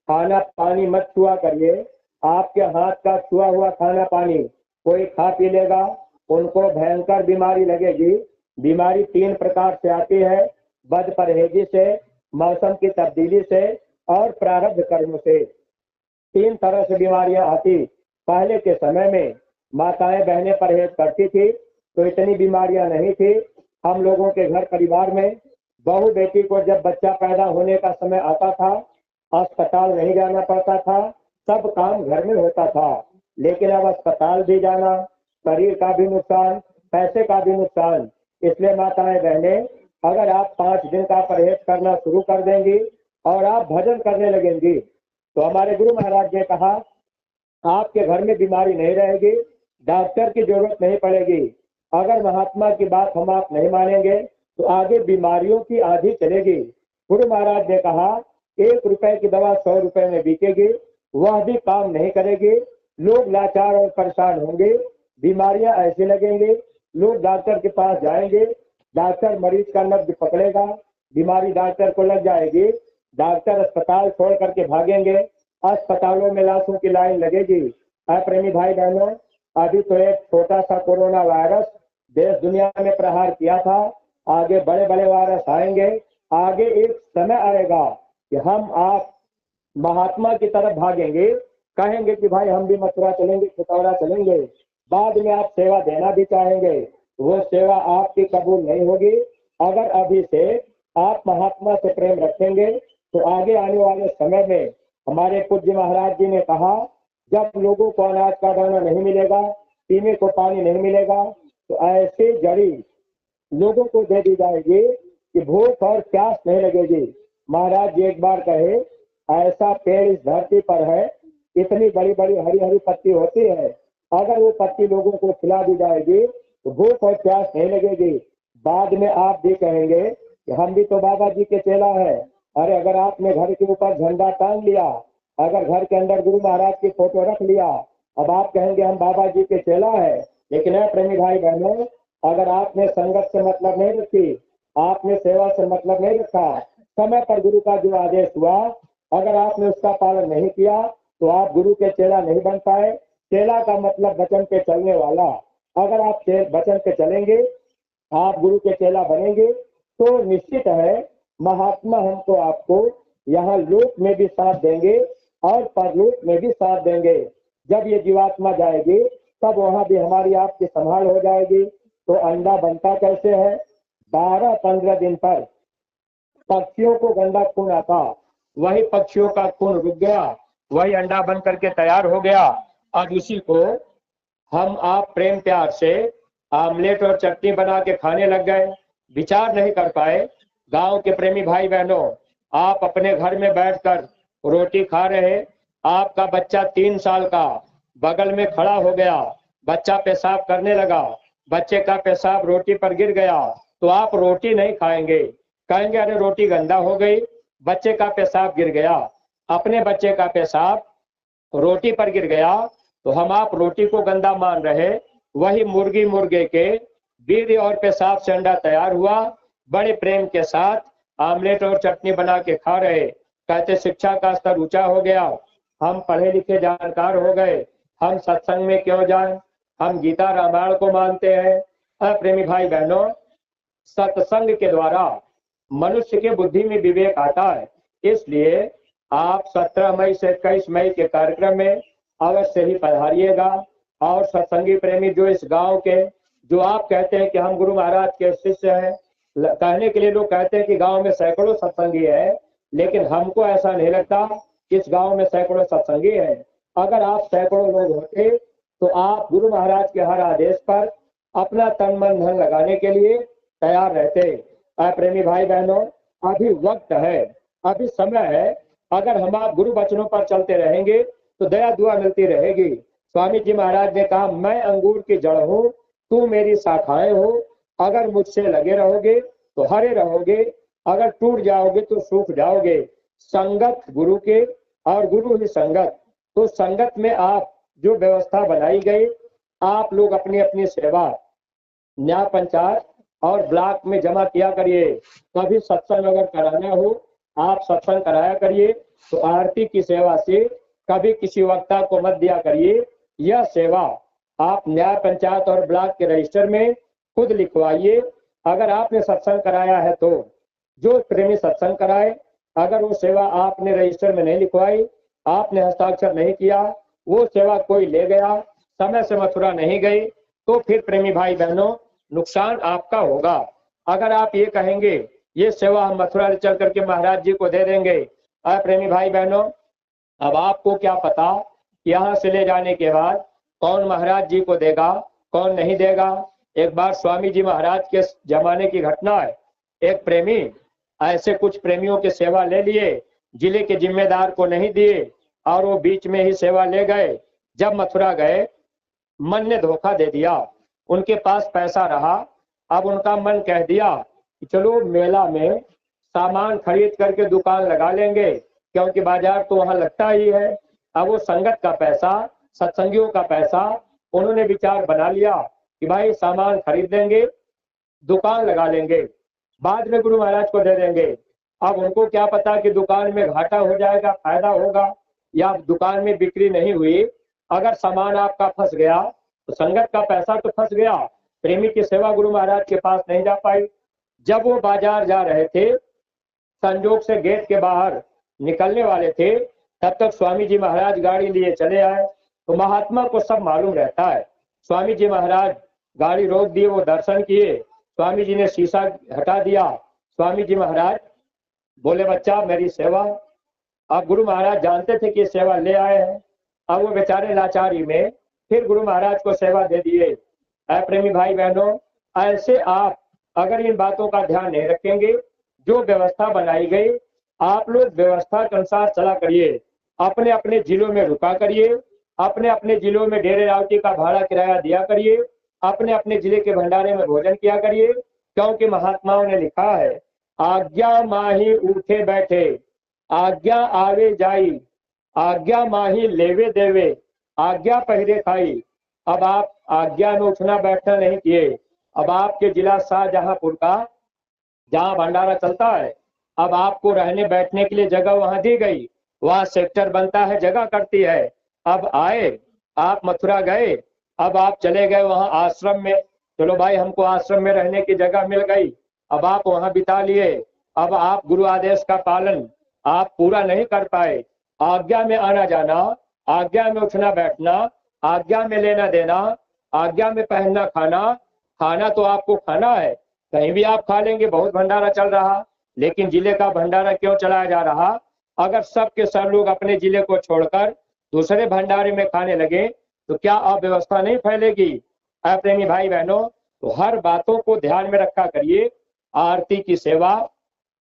खाना पानी मत छुआ करिए। आपके हाथ का छुआ हुआ खाना पानी कोई खा पी लेगा, उनको भयंकर बीमारी लगेगी। बीमारी 3 प्रकार से आती है, बद परहेजी से, मौसम की तब्दीली से और प्रारब्ध कर्म से। 3 तरह से बीमारियां आती। पहले के समय में माताएं बहनें परहेज करती थी तो इतनी बीमारियां नहीं थी। हम लोगों के घर परिवार में बहू बेटी को जब बच्चा पैदा होने का समय आता था, अस्पताल नहीं जाना पड़ता था, सब काम घर में होता था। लेकिन अब अस्पताल भी जाना, शरीर का भी नुकसान, पैसे का भी नुकसान। इसलिए माताएं बहनें, अगर आप 5 दिन का परहेज करना शुरू कर देंगी और आप भजन करने लगेंगी तो हमारे गुरु महाराज ने कहा, आपके घर में बीमारी नहीं रहेगी, डॉक्टर की जरूरत नहीं पड़ेगी। अगर महात्मा की बात हम आप नहीं मानेंगे तो आगे बीमारियों की आंधी चलेगी। गुरु महाराज ने कहा, 1 रुपए की दवा 100 रुपए में बिकेगी, वह भी काम नहीं करेगी। लोग लाचार और परेशान होंगे, बीमारियां ऐसी लगेंगी, लोग डॉक्टर के पास जाएंगे, डॉक्टर मरीज का नब्ज पकड़ेगा, बीमारी डॉक्टर को लग जाएगी, डॉक्टर अस्पताल छोड़ करके भागेंगे, अस्पतालों में लाशों की लाइन लगेगी। प्रेमी भाई बहनों, अभी तो एक छोटा सा कोरोना वायरस देश दुनिया में प्रहार किया था, आगे बड़े बड़े वायरस आएंगे। आगे एक समय आएगा कि हम आप महात्मा की तरफ भागेंगे, कहेंगे कि भाई हम भी मथुरा चलेंगे, चितौरा चलेंगे। बाद में आप सेवा देना भी चाहेंगे, वो सेवा आपकी कबूल नहीं होगी। अगर अभी से आप महात्मा से प्रेम रखेंगे तो आगे आने वाले समय में हमारे पूज्य महाराज जी ने कहा, जब लोगों को अनाज का दाना नहीं मिलेगा, पीने को पानी नहीं मिलेगा, तो ऐसी जड़ी लोगों को दे दी जाएगी कि भूख और प्यास नहीं लगेगी। महाराज जी एक बार कहे, ऐसा पेड़ इस धरती पर है, इतनी बड़ी बड़ी हरी हरी पत्ती होती है, अगर वो पत्ती लोगों को खिला दी जाएगी तो भूख और प्यास नहीं लगेगी। बाद में आप भी कहेंगे कि हम भी तो बाबा जी के चेला है। अरे अगर आपने घर के ऊपर झंडा टांग लिया, अगर घर के अंदर गुरु महाराज की फोटो रख लिया, अब आप कहेंगे हम बाबा जी के चेला है। लेकिन प्रेमी भाई बहनों, अगर आपने संगत से मतलब नहीं रखी, आपने सेवा से मतलब नहीं रखा, समय पर गुरु का जो आदेश हुआ अगर आपने उसका पालन नहीं किया तो आप गुरु के चेला नहीं बन पाए। चेला का मतलब वचन पे चलने वाला। अगर आप वचन पे चलेंगे, आप गुरु के चेला बनेंगे, तो निश्चित है महात्मा हमको आपको यहाँ लोक में भी साथ देंगे और परलोक में भी साथ देंगे। जब ये जीवात्मा जाएगी तब वहां भी हमारी आपकी संभाल हो जाएगी। तो अंडा बनता कैसे है? 12-15 दिन पर पक्षियों को गंदा खून आता, वही पक्षियों का खून रुक गया, वही अंडा बन करके तैयार हो गया। अब उसी को हम आप प्रेम प्यार से आमलेट और चटनी बना के खाने लग गए, विचार नहीं कर पाए। गांव के प्रेमी भाई बहनों, आप अपने घर में बैठकर रोटी खा रहे, आपका बच्चा 3 साल का बगल में खड़ा हो गया, बच्चा पेशाब करने लगा, बच्चे का पेशाब रोटी पर गिर गया, तो आप रोटी नहीं खाएंगे, कहेंगे अरे रोटी गंदा हो गई, बच्चे का पेशाब गिर गया। अपने बच्चे का पेशाब रोटी पर गिर गया तो हम आप रोटी को गंदा मान रहे, वही मुर्गी मुर्गे के वीर्य और पेशाब से अंडा तैयार हुआ, बड़े प्रेम के साथ आमलेट और चटनी बना के खा रहे। कहते शिक्षा का स्तर ऊंचा हो गया, हम पढ़े लिखे जानकार हो गए, हम सत्संग में क्यों जाएं, हम गीता रामायण को मानते हैं। प्रेमी भाई बहनों, सत्संग के द्वारा मनुष्य के बुद्धि में विवेक आता है। इसलिए आप 17 मई से 21 मई के कार्यक्रम में अवश्य ही पधारिएगा। और सत्संगी प्रेमी जो इस गांव के जो आप कहते हैं कि हम गुरु महाराज के शिष्य हैं, कहने के लिए लोग कहते हैं कि गांव में सैकड़ों सत्संगी है, लेकिन हमको ऐसा नहीं लगता कि इस गांव में सैकड़ों सत्संगी है। अगर आप सैकड़ों लोग होते तो आप गुरु महाराज के हर आदेश पर अपना तन मन धन लगाने के लिए तैयार रहते। प्रेमी भाई बहनों, अभी वक्त है, अभी समय है। अगर हम आप गुरु वचनों पर चलते रहेंगे तो दया दुआ मिलती रहेगी। स्वामी जी महाराज ने कहा, मैं अंगूर की जड़ हूँ, तू मेरी शाखाएं हो। अगर मुझसे लगे रहोगे तो हरे रहोगे, अगर टूट जाओगे तो सूख जाओगे। संगत गुरु के और गुरु ही संगत। तो संगत में आप जो व्यवस्था बनाई गई, आप लोग अपनी अपनी सेवा न्याय पंचायत और ब्लॉक में जमा किया करिए। कभी सत्संग अगर कराना हो, आप सत्संग कराया करिए। तो आरती की सेवा से कभी किसी वक्ता को मत दिया करिए। यह सेवा आप न्याय पंचायत और ब्लॉक के रजिस्टर में खुद लिखवाइए। अगर आपने सत्संग कराया है तो जो प्रेमी सत्संग कराए, अगर वो सेवा आपने रजिस्टर में नहीं लिखवाई, आपने हस्ताक्षर नहीं किया, वो सेवा कोई ले गया, समय से मथुरा नहीं गई, तो फिर प्रेमी भाई बहनों नुकसान आपका होगा। अगर आप ये कहेंगे ये सेवा हम मथुरा ले चल करके महाराज जी को दे देंगे, प्रेमी भाई बहनों, अब आपको क्या पता यहाँ से ले जाने के बाद कौन महाराज जी को देगा, कौन नहीं देगा। एक बार स्वामी जी महाराज के जमाने की घटना है। एक प्रेमी ऐसे कुछ प्रेमियों की सेवा ले लिए, जिले के जिम्मेदार को नहीं दिए और वो बीच में ही सेवा ले गए। जब मथुरा गए, मन ने धोखा दे दिया। उनके पास पैसा रहा, अब उनका मन कह दिया कि चलो मेला में सामान खरीद करके दुकान लगा लेंगे, क्योंकि बाजार तो वहां लगता ही है। अब वो संगत का पैसा, सत्संगियों का पैसा, उन्होंने विचार बना लिया कि भाई सामान खरीद देंगे, दुकान लगा लेंगे, बाद में गुरु महाराज को दे देंगे। अब उनको क्या पता कि दुकान में घाटा हो जाएगा, फायदा होगा, या दुकान में बिक्री नहीं हुई। अगर सामान आपका फंस गया तो संगत का पैसा तो फंस गया, प्रेमी की सेवा गुरु महाराज के पास नहीं जा पाई। जब वो बाजार जा रहे थे, संजोग से गेट के बाहर निकलने वाले थे, तब तक स्वामी जी महाराज गाड़ी लिए चले आए। तो महात्मा को सब मालूम रहता है। स्वामी जी महाराज गाड़ी रोक दिए, वो दर्शन किए, स्वामी जी ने शीशा हटा दिया। स्वामी जी महाराज बोले, बच्चा मेरी सेवा। अब गुरु महाराज जानते थे कि सेवा ले आए हैं। अब वो बेचारे लाचारी में फिर गुरु महाराज को सेवा दे दिए। प्रेमी भाई बहनों, ऐसे आप अगर इन बातों का ध्यान नहीं रखेंगे, जो व्यवस्था बनाई गई, आप लोग व्यवस्था के अनुसार चला करिए। अपने अपने जिलों में रुका करिए, अपने अपने जिलों में डेरे रावटी का भाड़ा किराया दिया करिए, अपने अपने जिले के भंडारे में भोजन किया करिए। क्योंकि महात्माओं ने लिखा है, आज्ञा माही उठे बैठे, आज्ञा आवे जाई, आज्ञा माही लेवे देवे, आज्ञा पहरे खाई। अब आप आज्ञा में उठना बैठना नहीं किए। अब आपके जिला शाहजहांपुर का जहाँ भंडारा चलता है, अब आपको रहने बैठने के लिए जगह वहां दी गई, वहां सेक्टर बनता है, जगह करती है। अब आए, आप मथुरा गए, अब आप चले गए वहां आश्रम में, चलो भाई हमको आश्रम में रहने की जगह मिल गई, अब आप वहां बिता लिए। अब आप गुरु आदेश का पालन आप पूरा नहीं कर पाए। आज्ञा में आना जाना, आज्ञा में उठना बैठना, आज्ञा में लेना देना, आज्ञा में पहनना खाना, खाना तो आपको खाना है, कहीं भी आप खा लेंगे, बहुत भंडारा चल रहा, लेकिन जिले का भंडारा क्यों चलाया जा रहा? अगर सब के सब लोग अपने जिले को छोड़कर दूसरे भंडारे में खाने लगे तो क्या अव्यवस्था नहीं फैलेगी? प्रेमी भाई बहनों, तो हर बातों को ध्यान में रखा करिए। आरती की सेवा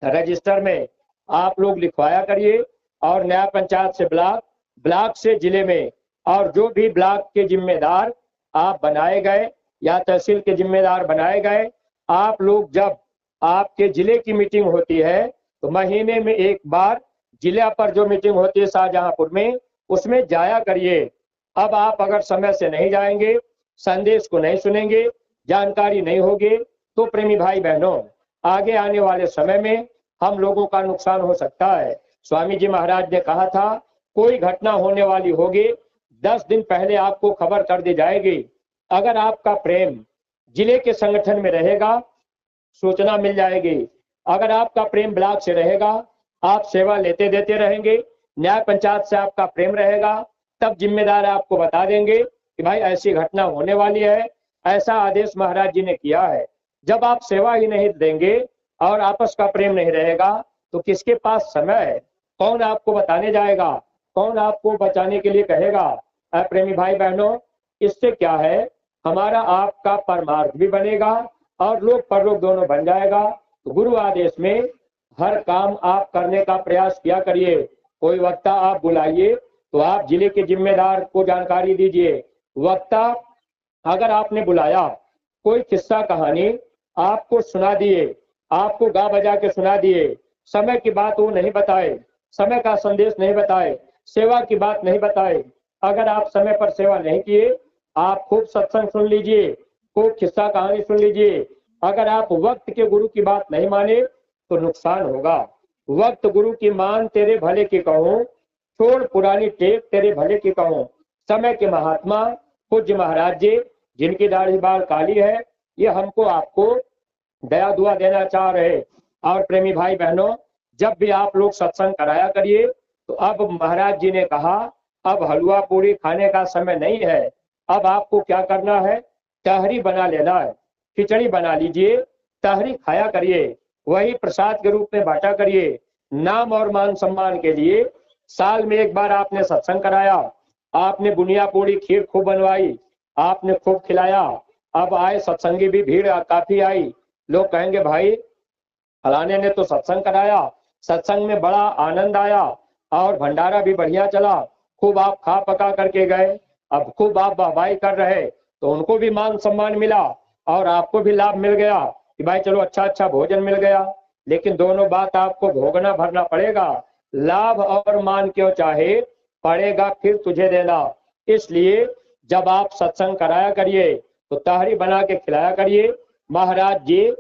रजिस्टर में आप लोग लिखवाया करिए, और न्याय पंचायत से ब्लॉक, ब्लॉक से जिले में, और जो भी ब्लॉक के जिम्मेदार आप बनाए गए या तहसील के जिम्मेदार बनाए गए, आप लोग जब आपके जिले की मीटिंग होती है तो महीने में एक बार जिला पर जो मीटिंग होती है शाहजहांपुर में, उसमें जाया करिए। अब आप अगर समय से नहीं जाएंगे, संदेश को नहीं सुनेंगे, जानकारी नहीं होगी, तो प्रेमी भाई बहनों, आगे आने वाले समय में हम लोगों का नुकसान हो सकता है। स्वामी जी महाराज ने कहा था, कोई घटना होने वाली होगी 10 दिन पहले आपको खबर कर दी जाएगी। अगर आपका प्रेम जिले के संगठन में रहेगा, सूचना मिल जाएगी। अगर आपका प्रेम ब्लॉक से रहेगा, आप सेवा लेते देते रहेंगे। न्याय पंचायत से आपका प्रेम रहेगा, तब जिम्मेदार आपको बता देंगे कि भाई ऐसी घटना होने वाली है, ऐसा आदेश महाराज जी ने किया है। जब आप सेवा ही नहीं देंगे और आपस का प्रेम नहीं रहेगा तो किसके पास समय है? कौन आपको बताने जाएगा? कौन आपको बचाने के लिए कहेगा? प्रेमी भाई बहनों, इससे क्या है, हमारा आपका परमार्थ भी बनेगा और लोक परलोक दोनों बन जाएगा। तो गुरु आदेश में हर काम आप करने का प्रयास किया करिए। कोई वक्ता आप बुलाइए तो आप जिले के जिम्मेदार को जानकारी दीजिए। वक्ता अगर आपने बुलाया, कोई किस्सा कहानी आपको सुना दिए, आपको गा बजा के सुना दिए, समय की बात वो नहीं बताए, समय का संदेश नहीं बताए, सेवा की बात नहीं बताए, अगर आप समय पर सेवा नहीं किए, आप खूब सत्संग सुन लीजिए, खूब किस्सा कहानी सुन लीजिए, अगर आप वक्त के गुरु की बात नहीं माने तो नुकसान होगा। वक्त गुरु की मान तेरे भले की कहूं, छोड़ पुरानी टेक तेरे भले की कहूं। समय के महात्मा पूज्य महाराज जी, जिनकी दाढ़ी बाल काली है, ये हमको आपको दया दुआ देना चाह रहे। और प्रेमी भाई बहनों, जब भी आप लोग सत्संग कराया करिए तो अब महाराज जी ने कहा अब हलवा पूरी खाने का समय नहीं है। अब आपको क्या करना है, तहरी बना लेना है, खिचड़ी बना लीजिए, तहरी खाया करिए, वही प्रसाद के रूप में बांटा करिए। नाम और मान सम्मान के लिए साल में एक बार आपने सत्संग कराया, आपने बुनिया पूरी खीर खूब बनवाई, आपने खूब खिलाया। अब आए सत्संगी भी भीड़ काफी आई, लोग कहेंगे भाई फलाने ने तो सत्संग कराया, सत्संग में बड़ा आनंद आया और भंडारा भी बढ़िया चला, खूब आप खा पका करके गए, अब खूब आप वाहवाही कर रहे, तो उनको भी मान सम्मान मिला और आपको भी लाभ मिल गया कि भाई चलो अच्छा अच्छा भोजन मिल गया। लेकिन दोनों बात आपको भोगना भरना पड़ेगा। लाभ और मान क्यों चाहे, पड़ेगा फिर तुझे देना। इसलिए जब आप सत्संग कराया करिए तो तहरी बना के खिलाया करिए। महाराज जी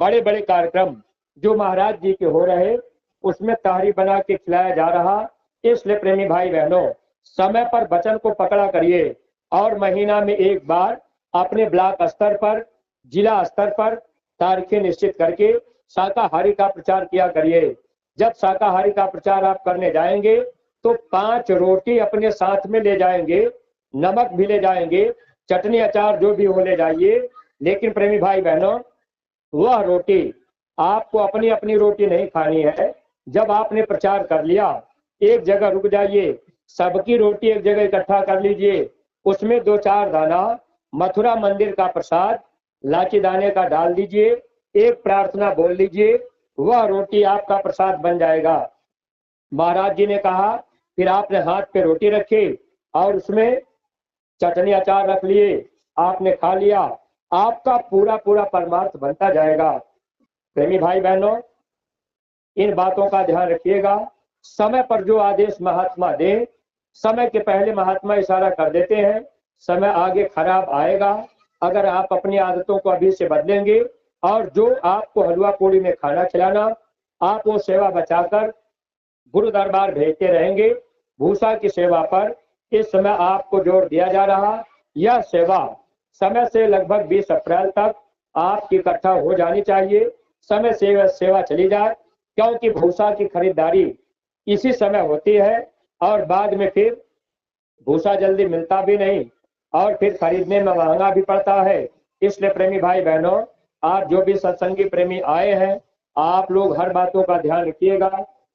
बड़े बड़े कार्यक्रम जो महाराज जी के हो रहे उसमें तहरी बना के खिलाया जा रहा। इसलिए प्रेमी भाई बहनों, समय पर वचन को पकड़ा करिए और महीना में एक बार अपने ब्लॉक स्तर पर, जिला स्तर पर तारीखें निश्चित करके शाकाहारी का प्रचार किया करिए। जब शाकाहारी का प्रचार आप करने जाएंगे तो 5 रोटी अपने साथ में ले जाएंगे, नमक भी ले जाएंगे, चटनी अचार जो भी हो ले जाइए। लेकिन प्रेमी भाई बहनों, वह रोटी आपको अपनी अपनी रोटी नहीं खानी है। जब आपने प्रचार कर लिया, एक जगह रुक जाइए, सबकी रोटी एक जगह इकट्ठा कर लीजिए, उसमें 2-4 दाना मथुरा मंदिर का प्रसाद लाची दाने का डाल दीजिए, एक प्रार्थना बोल लीजिए, वह रोटी आपका प्रसाद बन जाएगा। महाराज जी ने कहा फिर आपने हाथ पे रोटी रखी और उसमें चटनी अचार रख लिए, आपने खा लिया, आपका पूरा पूरा परमार्थ बनता जाएगा। प्रेमी भाई बहनों, इन बातों का ध्यान रखिएगा। समय पर जो आदेश महात्मा दे, समय के पहले महात्मा इशारा कर देते हैं, समय आगे खराब आएगा। अगर आप अपनी आदतों को अभी से बदलेंगे और जो आपको हलवा पूड़ी में खाना खिलाना, आप वो सेवा बचाकर गुरु दरबार भेजते रहेंगे। भूसा की सेवा पर इस समय आपको जोर दिया जा रहा। यह सेवा समय से लगभग 20 अप्रैल तक आपकी इकट्ठा हो जानी चाहिए। समय से सेवा चली जाए, क्योंकि भूसा की खरीदारी इसी समय होती है और बाद में फिर भूसा जल्दी मिलता भी नहीं और फिर खरीदने में महंगा भी पड़ता है। इसलिए प्रेमी भाई बहनों, आप जो भी सत्संगी प्रेमी आए हैं, आप लोग हर बातों का ध्यान रखिएगा।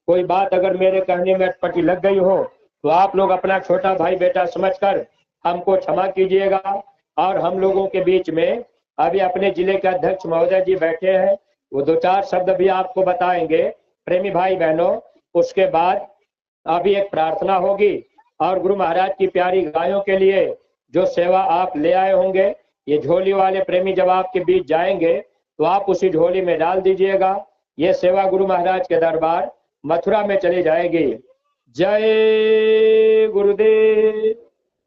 कोई बात अगर मेरे कहने में अटपटी लग गई हो तो आप लोग अपना छोटा भाई बेटा समझकर हमको क्षमा कीजिएगा। और हम लोगों के बीच में अभी अपने जिले के अध्यक्ष महोदय जी बैठे हैं, वो 2-4 शब्द भी आपको बताएंगे। प्रेमी भाई बहनों, उसके बाद अभी एक प्रार्थना होगी और गुरु महाराज की प्यारी गायों के लिए जो सेवा आप ले आए होंगे, ये झोली वाले प्रेमी जब आपके बीच जाएंगे तो आप उसी झोली में डाल दीजिएगा। ये सेवा गुरु महाराज के दरबार मथुरा में चली जाएगी। जय